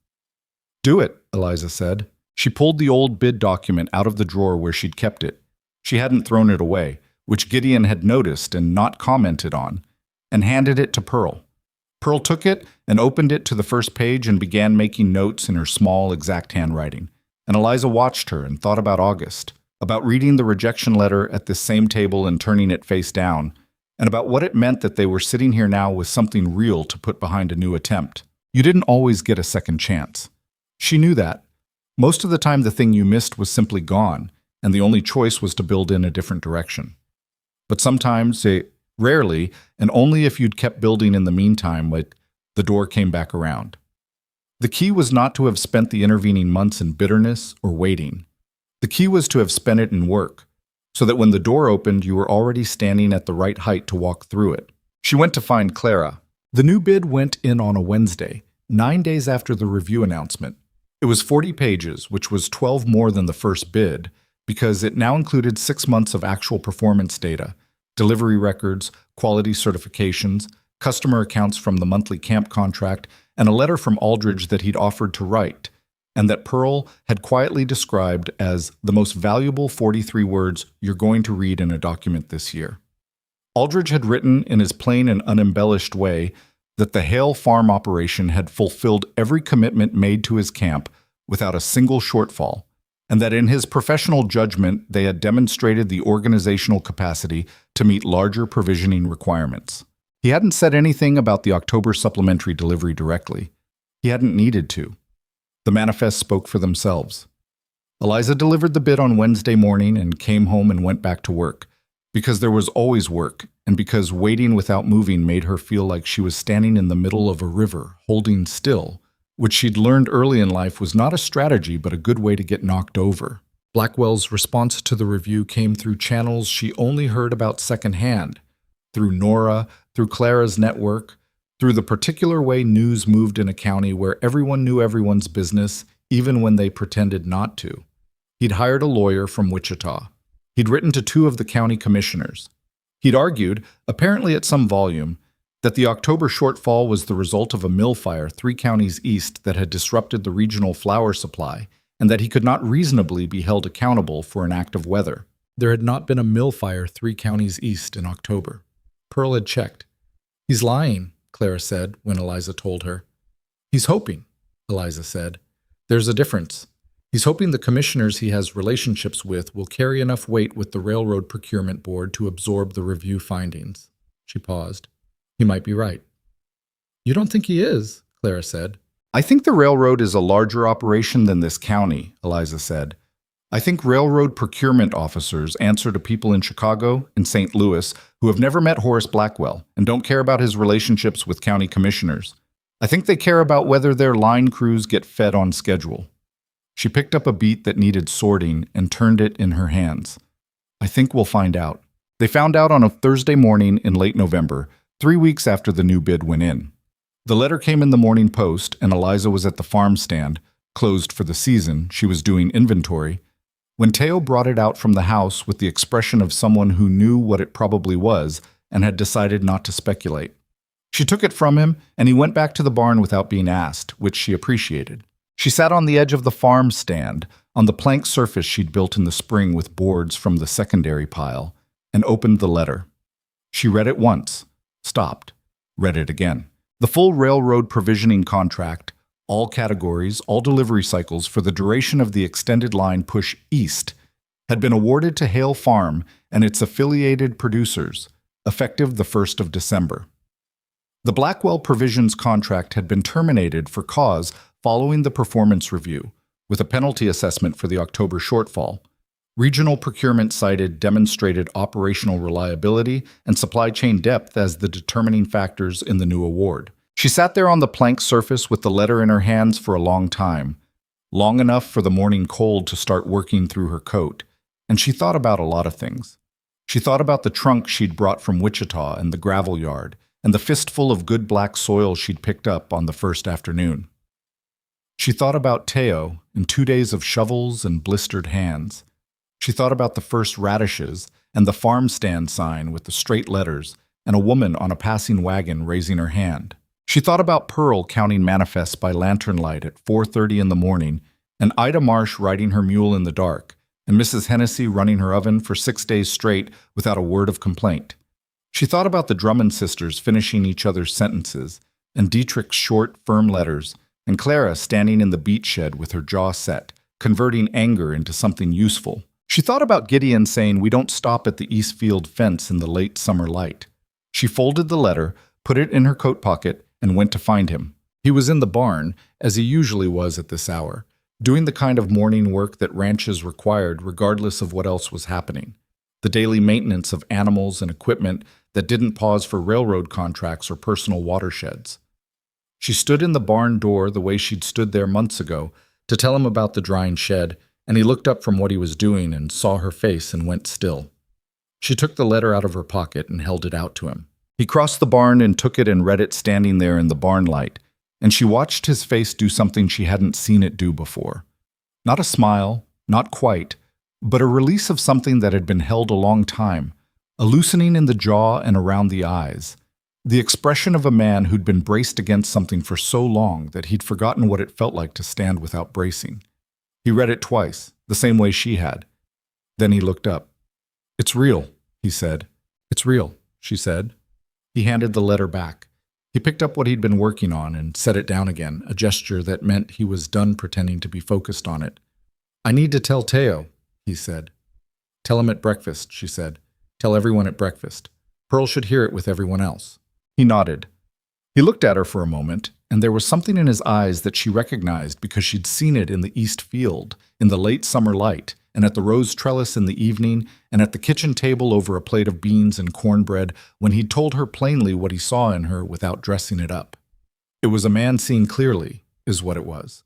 Do it, Eliza said. She pulled the old bid document out of the drawer where she'd kept it. She hadn't thrown it away, which Gideon had noticed and not commented on, and handed it to Pearl. Pearl took it and opened it to the first page and began making notes in her small, exact handwriting. And Eliza watched her and thought about August, about reading the rejection letter at this same table and turning it face down, and about what it meant that they were sitting here now with something real to put behind a new attempt. You didn't always get a second chance. She knew that. Most of the time the thing you missed was simply gone, and the only choice was to build in a different direction. But sometimes, rarely, and only if you'd kept building in the meantime, the door came back around. The key was not to have spent the intervening months in bitterness or waiting. The key was to have spent it in work, so that when the door opened, you were already standing at the right height to walk through it. She went to find Clara. The new bid went in on a Wednesday, 9 days after the review announcement. It was 40 pages, which was 12 more than the first bid, because it now included 6 months of actual performance data, delivery records, quality certifications, customer accounts from the monthly camp contract, and a letter from Aldridge that he'd offered to write, and that Pearl had quietly described as the most valuable 43 words you're going to read in a document this year. Aldridge had written in his plain and unembellished way that the Hale farm operation had fulfilled every commitment made to his camp without a single shortfall, and that in his professional judgment they had demonstrated the organizational capacity to meet larger provisioning requirements. He hadn't said anything about the October supplementary delivery directly. He hadn't needed to. The manifests spoke for themselves. Eliza delivered the bid on Wednesday morning and came home and went back to work, because there was always work, and because waiting without moving made her feel like she was standing in the middle of a river, holding still, which she'd learned early in life was not a strategy but a good way to get knocked over. Blackwell's response to the review came through channels she only heard about secondhand, through Nora, through Clara's network, through the particular way news moved in a county where everyone knew everyone's business, even when they pretended not to. He'd hired a lawyer from Wichita. He'd written to 2 of the county commissioners. He'd argued, apparently at some volume, that the October shortfall was the result of a mill fire 3 counties east that had disrupted the regional flour supply, and that he could not reasonably be held accountable for an act of weather. There had not been a mill fire 3 counties east in October. Pearl had checked. "He's lying," Clara said when Eliza told her. "He's hoping," Eliza said. "There's a difference. He's hoping the commissioners he has relationships with will carry enough weight with the Railroad Procurement Board to absorb the review findings." She paused. "He might be right." "You don't think he is?" Clara said. "I think the railroad is a larger operation than this county," Eliza said. "I think railroad procurement officers answer to people in Chicago and St. Louis who have never met Horace Blackwell and don't care about his relationships with county commissioners. I think they care about whether their line crews get fed on schedule." She picked up a beet that needed sorting and turned it in her hands. "I think we'll find out." They found out on a Thursday morning in late November, 3 weeks after the new bid went in. The letter came in the Morning Post, and Eliza was at the farm stand, closed for the season. She was doing inventory, when Teo brought it out from the house with the expression of someone who knew what it probably was and had decided not to speculate. She took it from him, and he went back to the barn without being asked, which she appreciated. She sat on the edge of the farm stand, on the plank surface she'd built in the spring with boards from the secondary pile, and opened the letter. She read it once, stopped, read it again. The full railroad provisioning contract, all categories, all delivery cycles for the duration of the extended line push east, had been awarded to Hale Farm and its affiliated producers, effective the 1st of December. The Blackwell Provisions contract had been terminated for cause following the performance review, with a penalty assessment for the October shortfall. Regional procurement cited demonstrated operational reliability and supply chain depth as the determining factors in the new award. She sat there on the plank surface with the letter in her hands for a long time, long enough for the morning cold to start working through her coat, and she thought about a lot of things. She thought about the trunk she'd brought from Wichita and the gravel yard, and the fistful of good black soil she'd picked up on the first afternoon. She thought about Teo and 2 days of shovels and blistered hands. She thought about the first radishes and the farm stand sign with the straight letters and a woman on a passing wagon raising her hand. She thought about Pearl counting manifests by lantern light at 4:30 in the morning, and Ida Marsh riding her mule in the dark, and Mrs. Hennessy running her oven for 6 days straight without a word of complaint. She thought about the Drummond sisters finishing each other's sentences, and Dietrich's short, firm letters, and Clara standing in the beet shed with her jaw set, converting anger into something useful. She thought about Gideon saying, "We don't stop at the East Field fence in the late summer light." She folded the letter, put it in her coat pocket, and went to find him. He was in the barn, as he usually was at this hour, doing the kind of morning work that ranches required regardless of what else was happening. The daily maintenance of animals and equipment that didn't pause for railroad contracts or personal watersheds. She stood in the barn door the way she'd stood there months ago to tell him about the drying shed, and he looked up from what he was doing and saw her face and went still. She took the letter out of her pocket and held it out to him. He crossed the barn and took it and read it standing there in the barn light, and she watched his face do something she hadn't seen it do before. Not a smile, not quite, but a release of something that had been held a long time, a loosening in the jaw and around the eyes, the expression of a man who'd been braced against something for so long that he'd forgotten what it felt like to stand without bracing. He read it twice, the same way she had. Then he looked up. "It's real," he said. "It's real," she said. He handed the letter back. He picked up what he'd been working on and set it down again, a gesture that meant he was done pretending to be focused on it. "I need to tell Teo," he said. "Tell him at breakfast," she said. "Tell everyone at breakfast. Pearl should hear it with everyone else." He nodded. He looked at her for a moment, and there was something in his eyes that she recognized because she'd seen it in the East Field, in the late summer light, and at the rose trellis in the evening, and at the kitchen table over a plate of beans and cornbread when he'd told her plainly what he saw in her without dressing it up. It was a man seeing clearly, is what it was.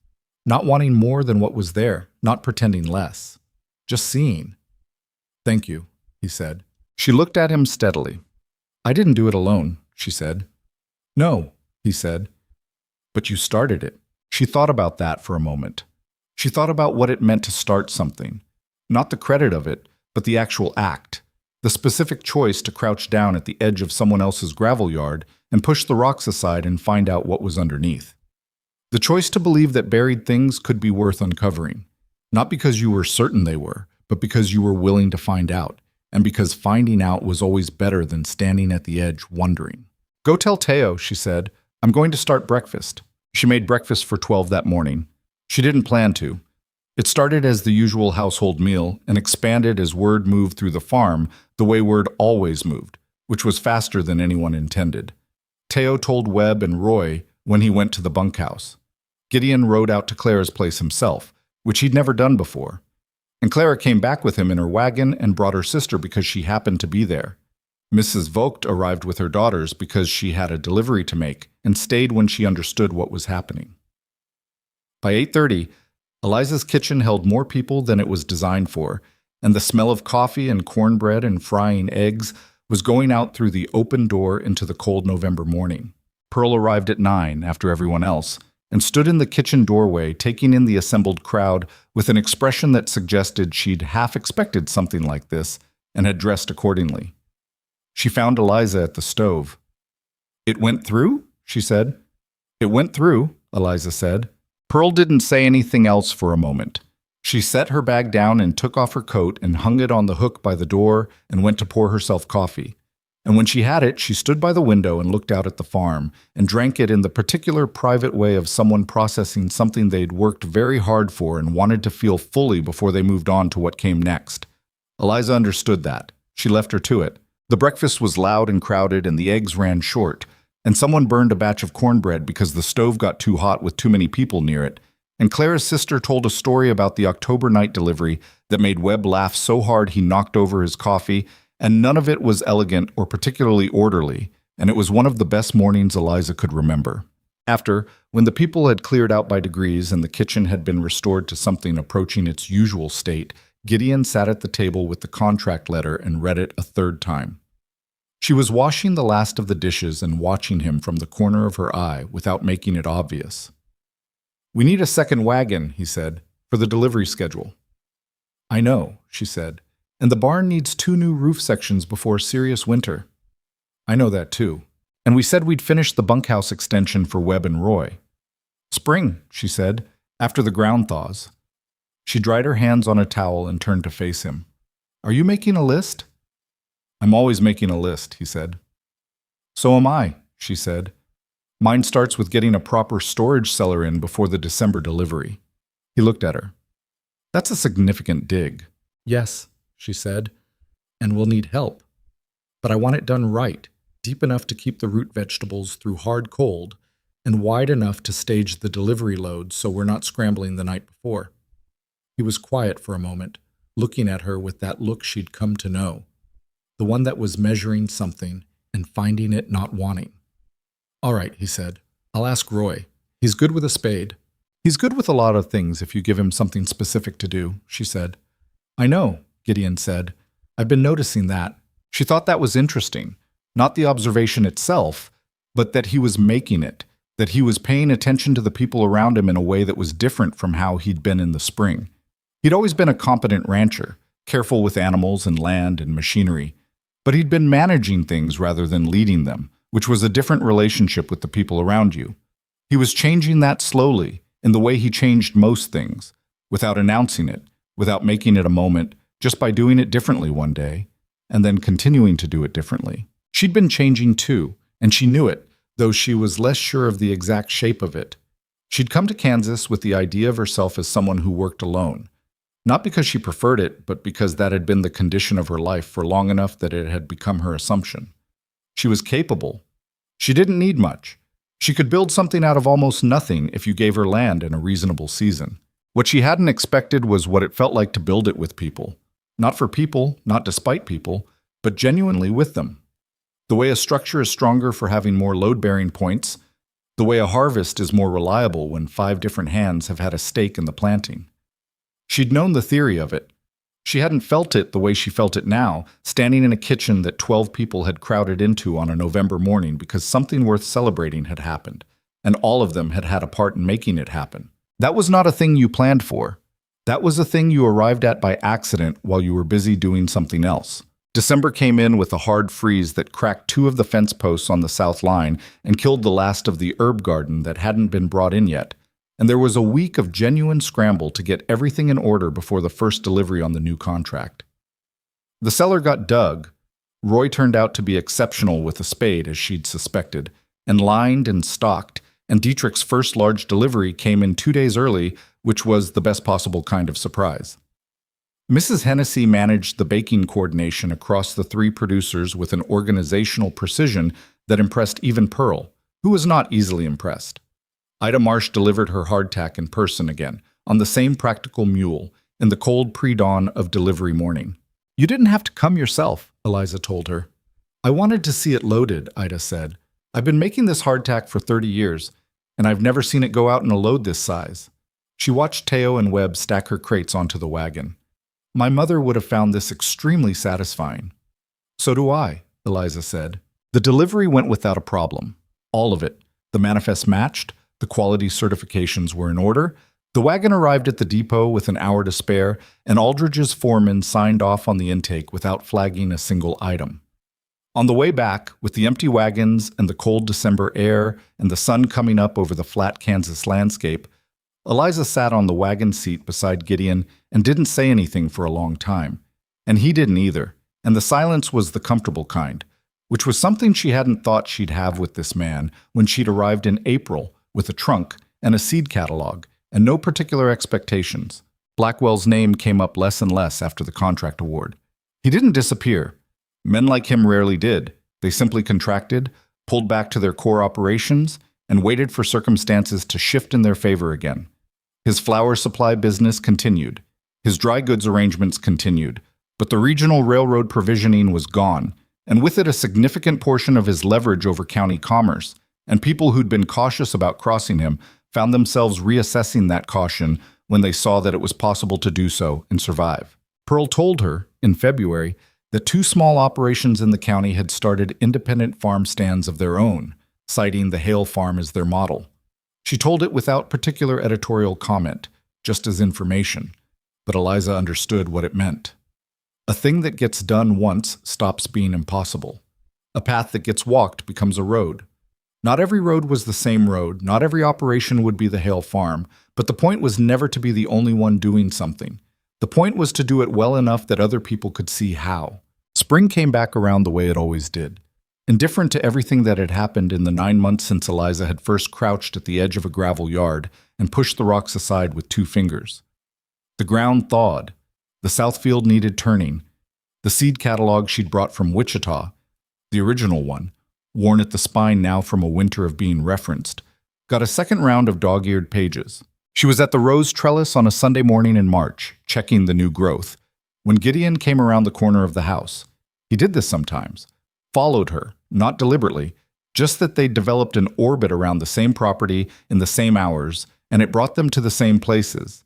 Not wanting more than what was there, not pretending less. Just seeing. "Thank you," he said. She looked at him steadily. "I didn't do it alone," she said. "No, he said. But you started it. She thought about that for a moment. She thought about what it meant to start something. Not the credit of it, but the actual act. The specific choice to crouch down at the edge of someone else's gravel yard and push the rocks aside and find out what was underneath. The choice to believe that buried things could be worth uncovering. Not because you were certain they were, but because you were willing to find out, and because finding out was always better than standing at the edge wondering. Go tell Teo, she said. I'm going to start breakfast. She made breakfast for 12 that morning. She didn't plan to. It started as the usual household meal and expanded as word moved through the farm the way word always moved, which was faster than anyone intended. Teo told Webb and Roy when he went to the bunkhouse. Gideon rode out to Clara's place himself, which he'd never done before. And Clara came back with him in her wagon and brought her sister because she happened to be there. Mrs. Vogt arrived with her daughters because she had a delivery to make and stayed when she understood what was happening. By 8:30, Eliza's kitchen held more people than it was designed for, and the smell of coffee and cornbread and frying eggs was going out through the open door into the cold November morning. Pearl arrived at 9 after everyone else, and stood in the kitchen doorway taking in the assembled crowd with an expression that suggested she'd half expected something like this and had dressed accordingly. She found Eliza at the stove. "It went through?" she said. "It went through," Eliza said. Pearl didn't say anything else for a moment. She set her bag down and took off her coat and hung it on the hook by the door and went to pour herself coffee. And when she had it, she stood by the window and looked out at the farm and drank it in the particular private way of someone processing something they'd worked very hard for and wanted to feel fully before they moved on to what came next. Eliza understood that. She left her to it. The breakfast was loud and crowded and the eggs ran short, and someone burned a batch of cornbread because the stove got too hot with too many people near it. And Clara's sister told a story about the October night delivery that made Webb laugh so hard he knocked over his coffee, and none of it was elegant or particularly orderly, and it was one of the best mornings Eliza could remember. After, when the people had cleared out by degrees and the kitchen had been restored to something approaching its usual state, Gideon sat at the table with the contract letter and read it a third time. She was washing the last of the dishes and watching him from the corner of her eye without making it obvious. "We need a second wagon," he said, "for the delivery schedule." "I know," she said, "and the barn needs 2 new roof sections before a serious winter." "I know that too. And we said we'd finish the bunkhouse extension for Webb and Roy." "Spring," she said, "after the ground thaws." She dried her hands on a towel and turned to face him. "Are you making a list?" "I'm always making a list," he said. "So am I," she said. "Mine starts with getting a proper storage cellar in before the December delivery." He looked at her. "That's a significant dig." "Yes," she said, "and we'll need help. But I want it done right, deep enough to keep the root vegetables through hard cold, and wide enough to stage the delivery load so we're not scrambling the night before." He was quiet for a moment, looking at her with that look she'd come to know, the one that was measuring something and finding it not wanting. "All right," he said. "I'll ask Roy. He's good with a spade." "He's good with a lot of things if you give him something specific to do," she said. "I know," Gideon said. "I've been noticing that." She thought that was interesting. Not the observation itself, but that he was making it, that he was paying attention to the people around him in a way that was different from how he'd been in the spring. He'd always been a competent rancher, careful with animals and land and machinery, but he'd been managing things rather than leading them, which was a different relationship with the people around you. He was changing that slowly, in the way he changed most things, without announcing it, without making it a moment, just by doing it differently one day, and then continuing to do it differently. She'd been changing too, and she knew it, though she was less sure of the exact shape of it. She'd come to Kansas with the idea of herself as someone who worked alone. Not because she preferred it, but because that had been the condition of her life for long enough that it had become her assumption. She was capable. She didn't need much. She could build something out of almost nothing if you gave her land in a reasonable season. What she hadn't expected was what it felt like to build it with people. Not for people, not despite people, but genuinely with them. The way a structure is stronger for having more load-bearing points, the way a harvest is more reliable when 5 different hands have had a stake in the planting. She'd known the theory of it. She hadn't felt it the way she felt it now, standing in a kitchen that 12 people had crowded into on a November morning because something worth celebrating had happened, and all of them had had a part in making it happen. That was not a thing you planned for. That was a thing you arrived at by accident while you were busy doing something else. December came in with a hard freeze that cracked 2 of the fence posts on the south line and killed the last of the herb garden that hadn't been brought in yet. And there was a week of genuine scramble to get everything in order before the first delivery on the new contract. The cellar got dug. Roy turned out to be exceptional with a spade, as she'd suspected, and lined and stocked, and Dietrich's first large delivery came in 2 days early, which was the best possible kind of surprise. Mrs. Hennessy managed the baking coordination across the 3 producers with an organizational precision that impressed even Pearl, who was not easily impressed. Ida Marsh delivered her hardtack in person again, on the same practical mule, in the cold pre-dawn of delivery morning. "You didn't have to come yourself," Eliza told her. "I wanted to see it loaded," Ida said. "I've been making this hardtack for 30 years, and I've never seen it go out in a load this size." She watched Teo and Webb stack her crates onto the wagon. "My mother would have found this extremely satisfying." "So do I," Eliza said. The delivery went without a problem. All of it. The manifest matched. The quality certifications were in order. The wagon arrived at the depot with an hour to spare, and Aldridge's foreman signed off on the intake without flagging a single item. On the way back, with the empty wagons and the cold December air and the sun coming up over the flat Kansas landscape, Eliza sat on the wagon seat beside Gideon and didn't say anything for a long time. And he didn't either, and the silence was the comfortable kind, which was something she hadn't thought she'd have with this man when she'd arrived in April with a trunk and a seed catalog, and no particular expectations. Blackwell's name came up less and less after the contract award. He didn't disappear. Men like him rarely did. They simply contracted, pulled back to their core operations, and waited for circumstances to shift in their favor again. His flour supply business continued. His dry goods arrangements continued. But the regional railroad provisioning was gone, and with it a significant portion of his leverage over county commerce, and people who'd been cautious about crossing him found themselves reassessing that caution when they saw that it was possible to do so and survive. Pearl told her, in February, that 2 small operations in the county had started independent farm stands of their own, citing the Hale Farm as their model. She told it without particular editorial comment, just as information, but Eliza understood what it meant. A thing that gets done once stops being impossible. A path that gets walked becomes a road. Not every road was the same road, not every operation would be the Hale Farm, but the point was never to be the only one doing something. The point was to do it well enough that other people could see how. Spring came back around the way it always did. Indifferent to everything that had happened in the 9 months since Eliza had first crouched at the edge of a gravel yard and pushed the rocks aside with 2 fingers. The ground thawed. The south field needed turning. The seed catalog she'd brought from Wichita, the original one, worn at the spine now from a winter of being referenced, got a second round of dog-eared pages. She was at the rose trellis on a Sunday morning in March, checking the new growth, when Gideon came around the corner of the house. He did this sometimes. Followed her, not deliberately, just that they developed an orbit around the same property in the same hours, and it brought them to the same places.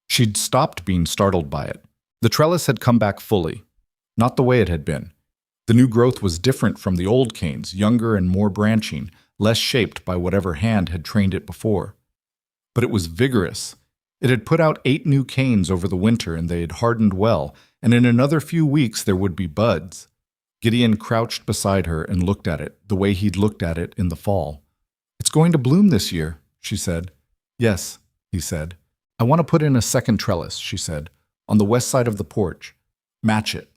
She'd stopped being startled by it. The trellis had come back fully, not the way it had been. The new growth was different from the old canes, younger and more branching, less shaped by whatever hand had trained it before. But it was vigorous. It had put out 8 new canes over the winter, and they had hardened well, and in another few weeks there would be buds. Gideon crouched beside her and looked at it, the way he'd looked at it in the fall. "It's going to bloom this year," she said. "Yes," he said. "I want to put in a second trellis," she said, "on the west side of the porch. Match it."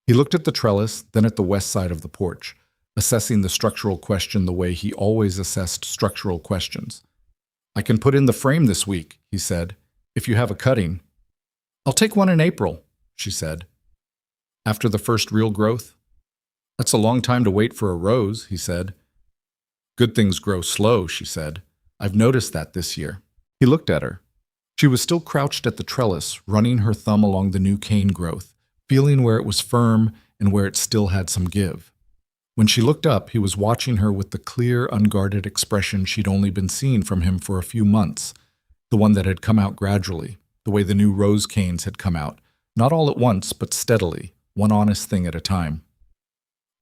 He looked at the trellis, then at the west side of the porch, assessing the structural question the way he always assessed structural questions. "I can put in the frame this week," he said, "if you have a cutting." "I'll take one in April," she said. "After the first real growth?" "That's a long time to wait for a rose," he said. "Good things grow slow," she said. "I've noticed that this year." He looked at her. She was still crouched at the trellis, running her thumb along the new cane growth, feeling where it was firm and where it still had some give. When she looked up, he was watching her with the clear, unguarded expression she'd only been seeing from him for a few months, the one that had come out gradually, the way the new rose canes had come out, Not all at once, but steadily, one honest thing at a time.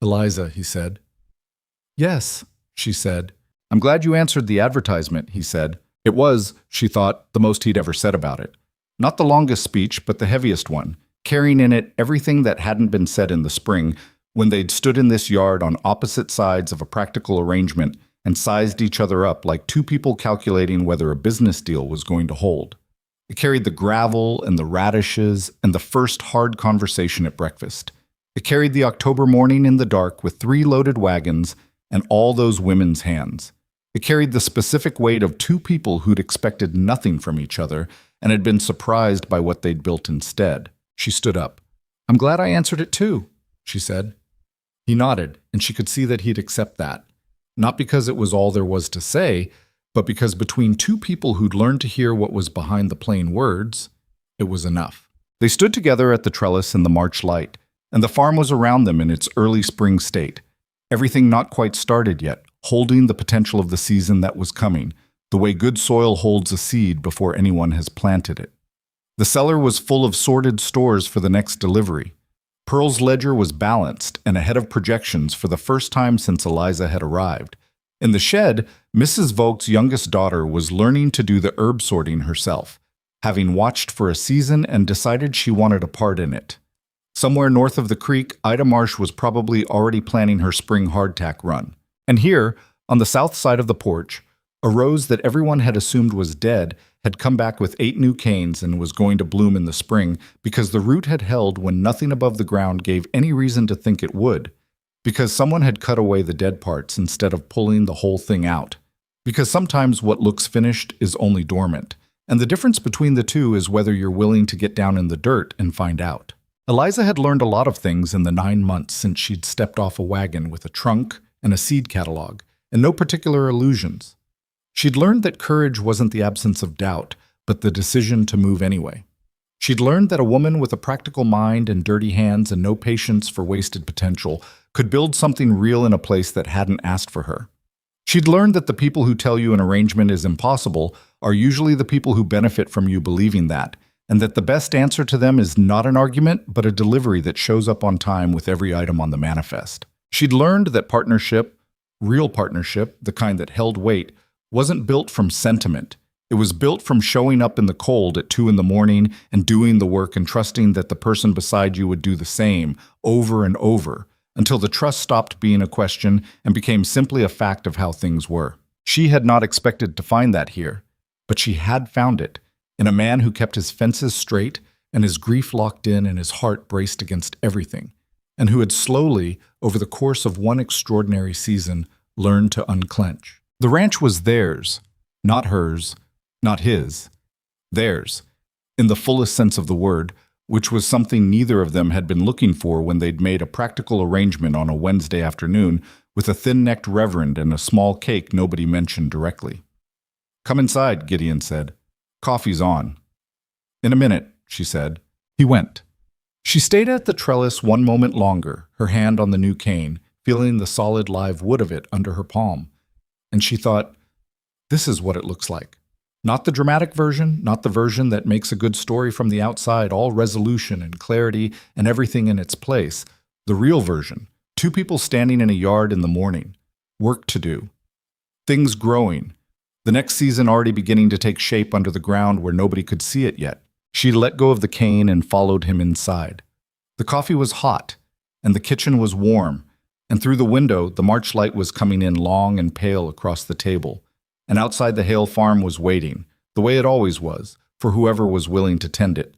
"Eliza," he said. "Yes," she said. "I'm glad you answered the advertisement," he said. It was, she thought, the most he'd ever said about it. Not the longest speech, but the heaviest one, carrying in it everything that hadn't been said in the spring when they'd stood in this yard on opposite sides of a practical arrangement and sized each other up like two people calculating whether a business deal was going to hold. It carried the gravel and the radishes and the first hard conversation at breakfast. It carried the October morning in the dark with 3 loaded wagons and all those women's hands. It carried the specific weight of 2 people who'd expected nothing from each other and had been surprised by what they'd built instead. She stood up. "I'm glad I answered it too," she said. He nodded, and she could see that he'd accept that. Not because it was all there was to say, but because between 2 people who'd learned to hear what was behind the plain words, it was enough. They stood together at the trellis in the March light, and the farm was around them in its early spring state. Everything not quite started yet, holding the potential of the season that was coming, the way good soil holds a seed before anyone has planted it. The cellar was full of sorted stores for the next delivery. Pearl's ledger was balanced and ahead of projections for the first time since Eliza had arrived. In the shed, Mrs. Volk's youngest daughter was learning to do the herb sorting herself, having watched for a season and decided she wanted a part in it. Somewhere north of the creek, Ida Marsh was probably already planning her spring hardtack run. And here, on the south side of the porch, a rose that everyone had assumed was dead had come back with 8 new canes and was going to bloom in the spring because the root had held when nothing above the ground gave any reason to think it would, because someone had cut away the dead parts instead of pulling the whole thing out, because sometimes what looks finished is only dormant, and the difference between the two is whether you're willing to get down in the dirt and find out. Eliza had learned a lot of things in the 9 months since she'd stepped off a wagon with a trunk and a seed catalog, and no particular illusions. She'd learned that courage wasn't the absence of doubt, but the decision to move anyway. She'd learned that a woman with a practical mind and dirty hands and no patience for wasted potential could build something real in a place that hadn't asked for her. She'd learned that the people who tell you an arrangement is impossible are usually the people who benefit from you believing that, and that the best answer to them is not an argument, but a delivery that shows up on time with every item on the manifest. She'd learned that partnership, real partnership, the kind that held weight, wasn't built from sentiment. It was built from showing up in the cold at 2 in the morning and doing the work and trusting that the person beside you would do the same over and over until the trust stopped being a question and became simply a fact of how things were. She had not expected to find that here, but she had found it in a man who kept his fences straight and his grief locked in and his heart braced against everything, and who had slowly, over the course of one extraordinary season, learned to unclench. The ranch was theirs, not hers, not his. Theirs, in the fullest sense of the word, which was something neither of them had been looking for when they'd made a practical arrangement on a Wednesday afternoon with a thin-necked reverend and a small cake nobody mentioned directly. "Come inside," Gideon said. "Coffee's on." "In a minute," she said. He went. She stayed at the trellis one moment longer, her hand on the new cane, feeling the solid live wood of it under her palm. And she thought, this is what it looks like. Not the dramatic version, not the version that makes a good story from the outside, all resolution and clarity and everything in its place. The real version, 2 people standing in a yard in the morning, work to do, things growing, the next season already beginning to take shape under the ground where nobody could see it yet. She let go of the cane and followed him inside. The coffee was hot, and the kitchen was warm, and through the window the March light was coming in long and pale across the table, and outside the Hale farm was waiting, the way it always was, for whoever was willing to tend it.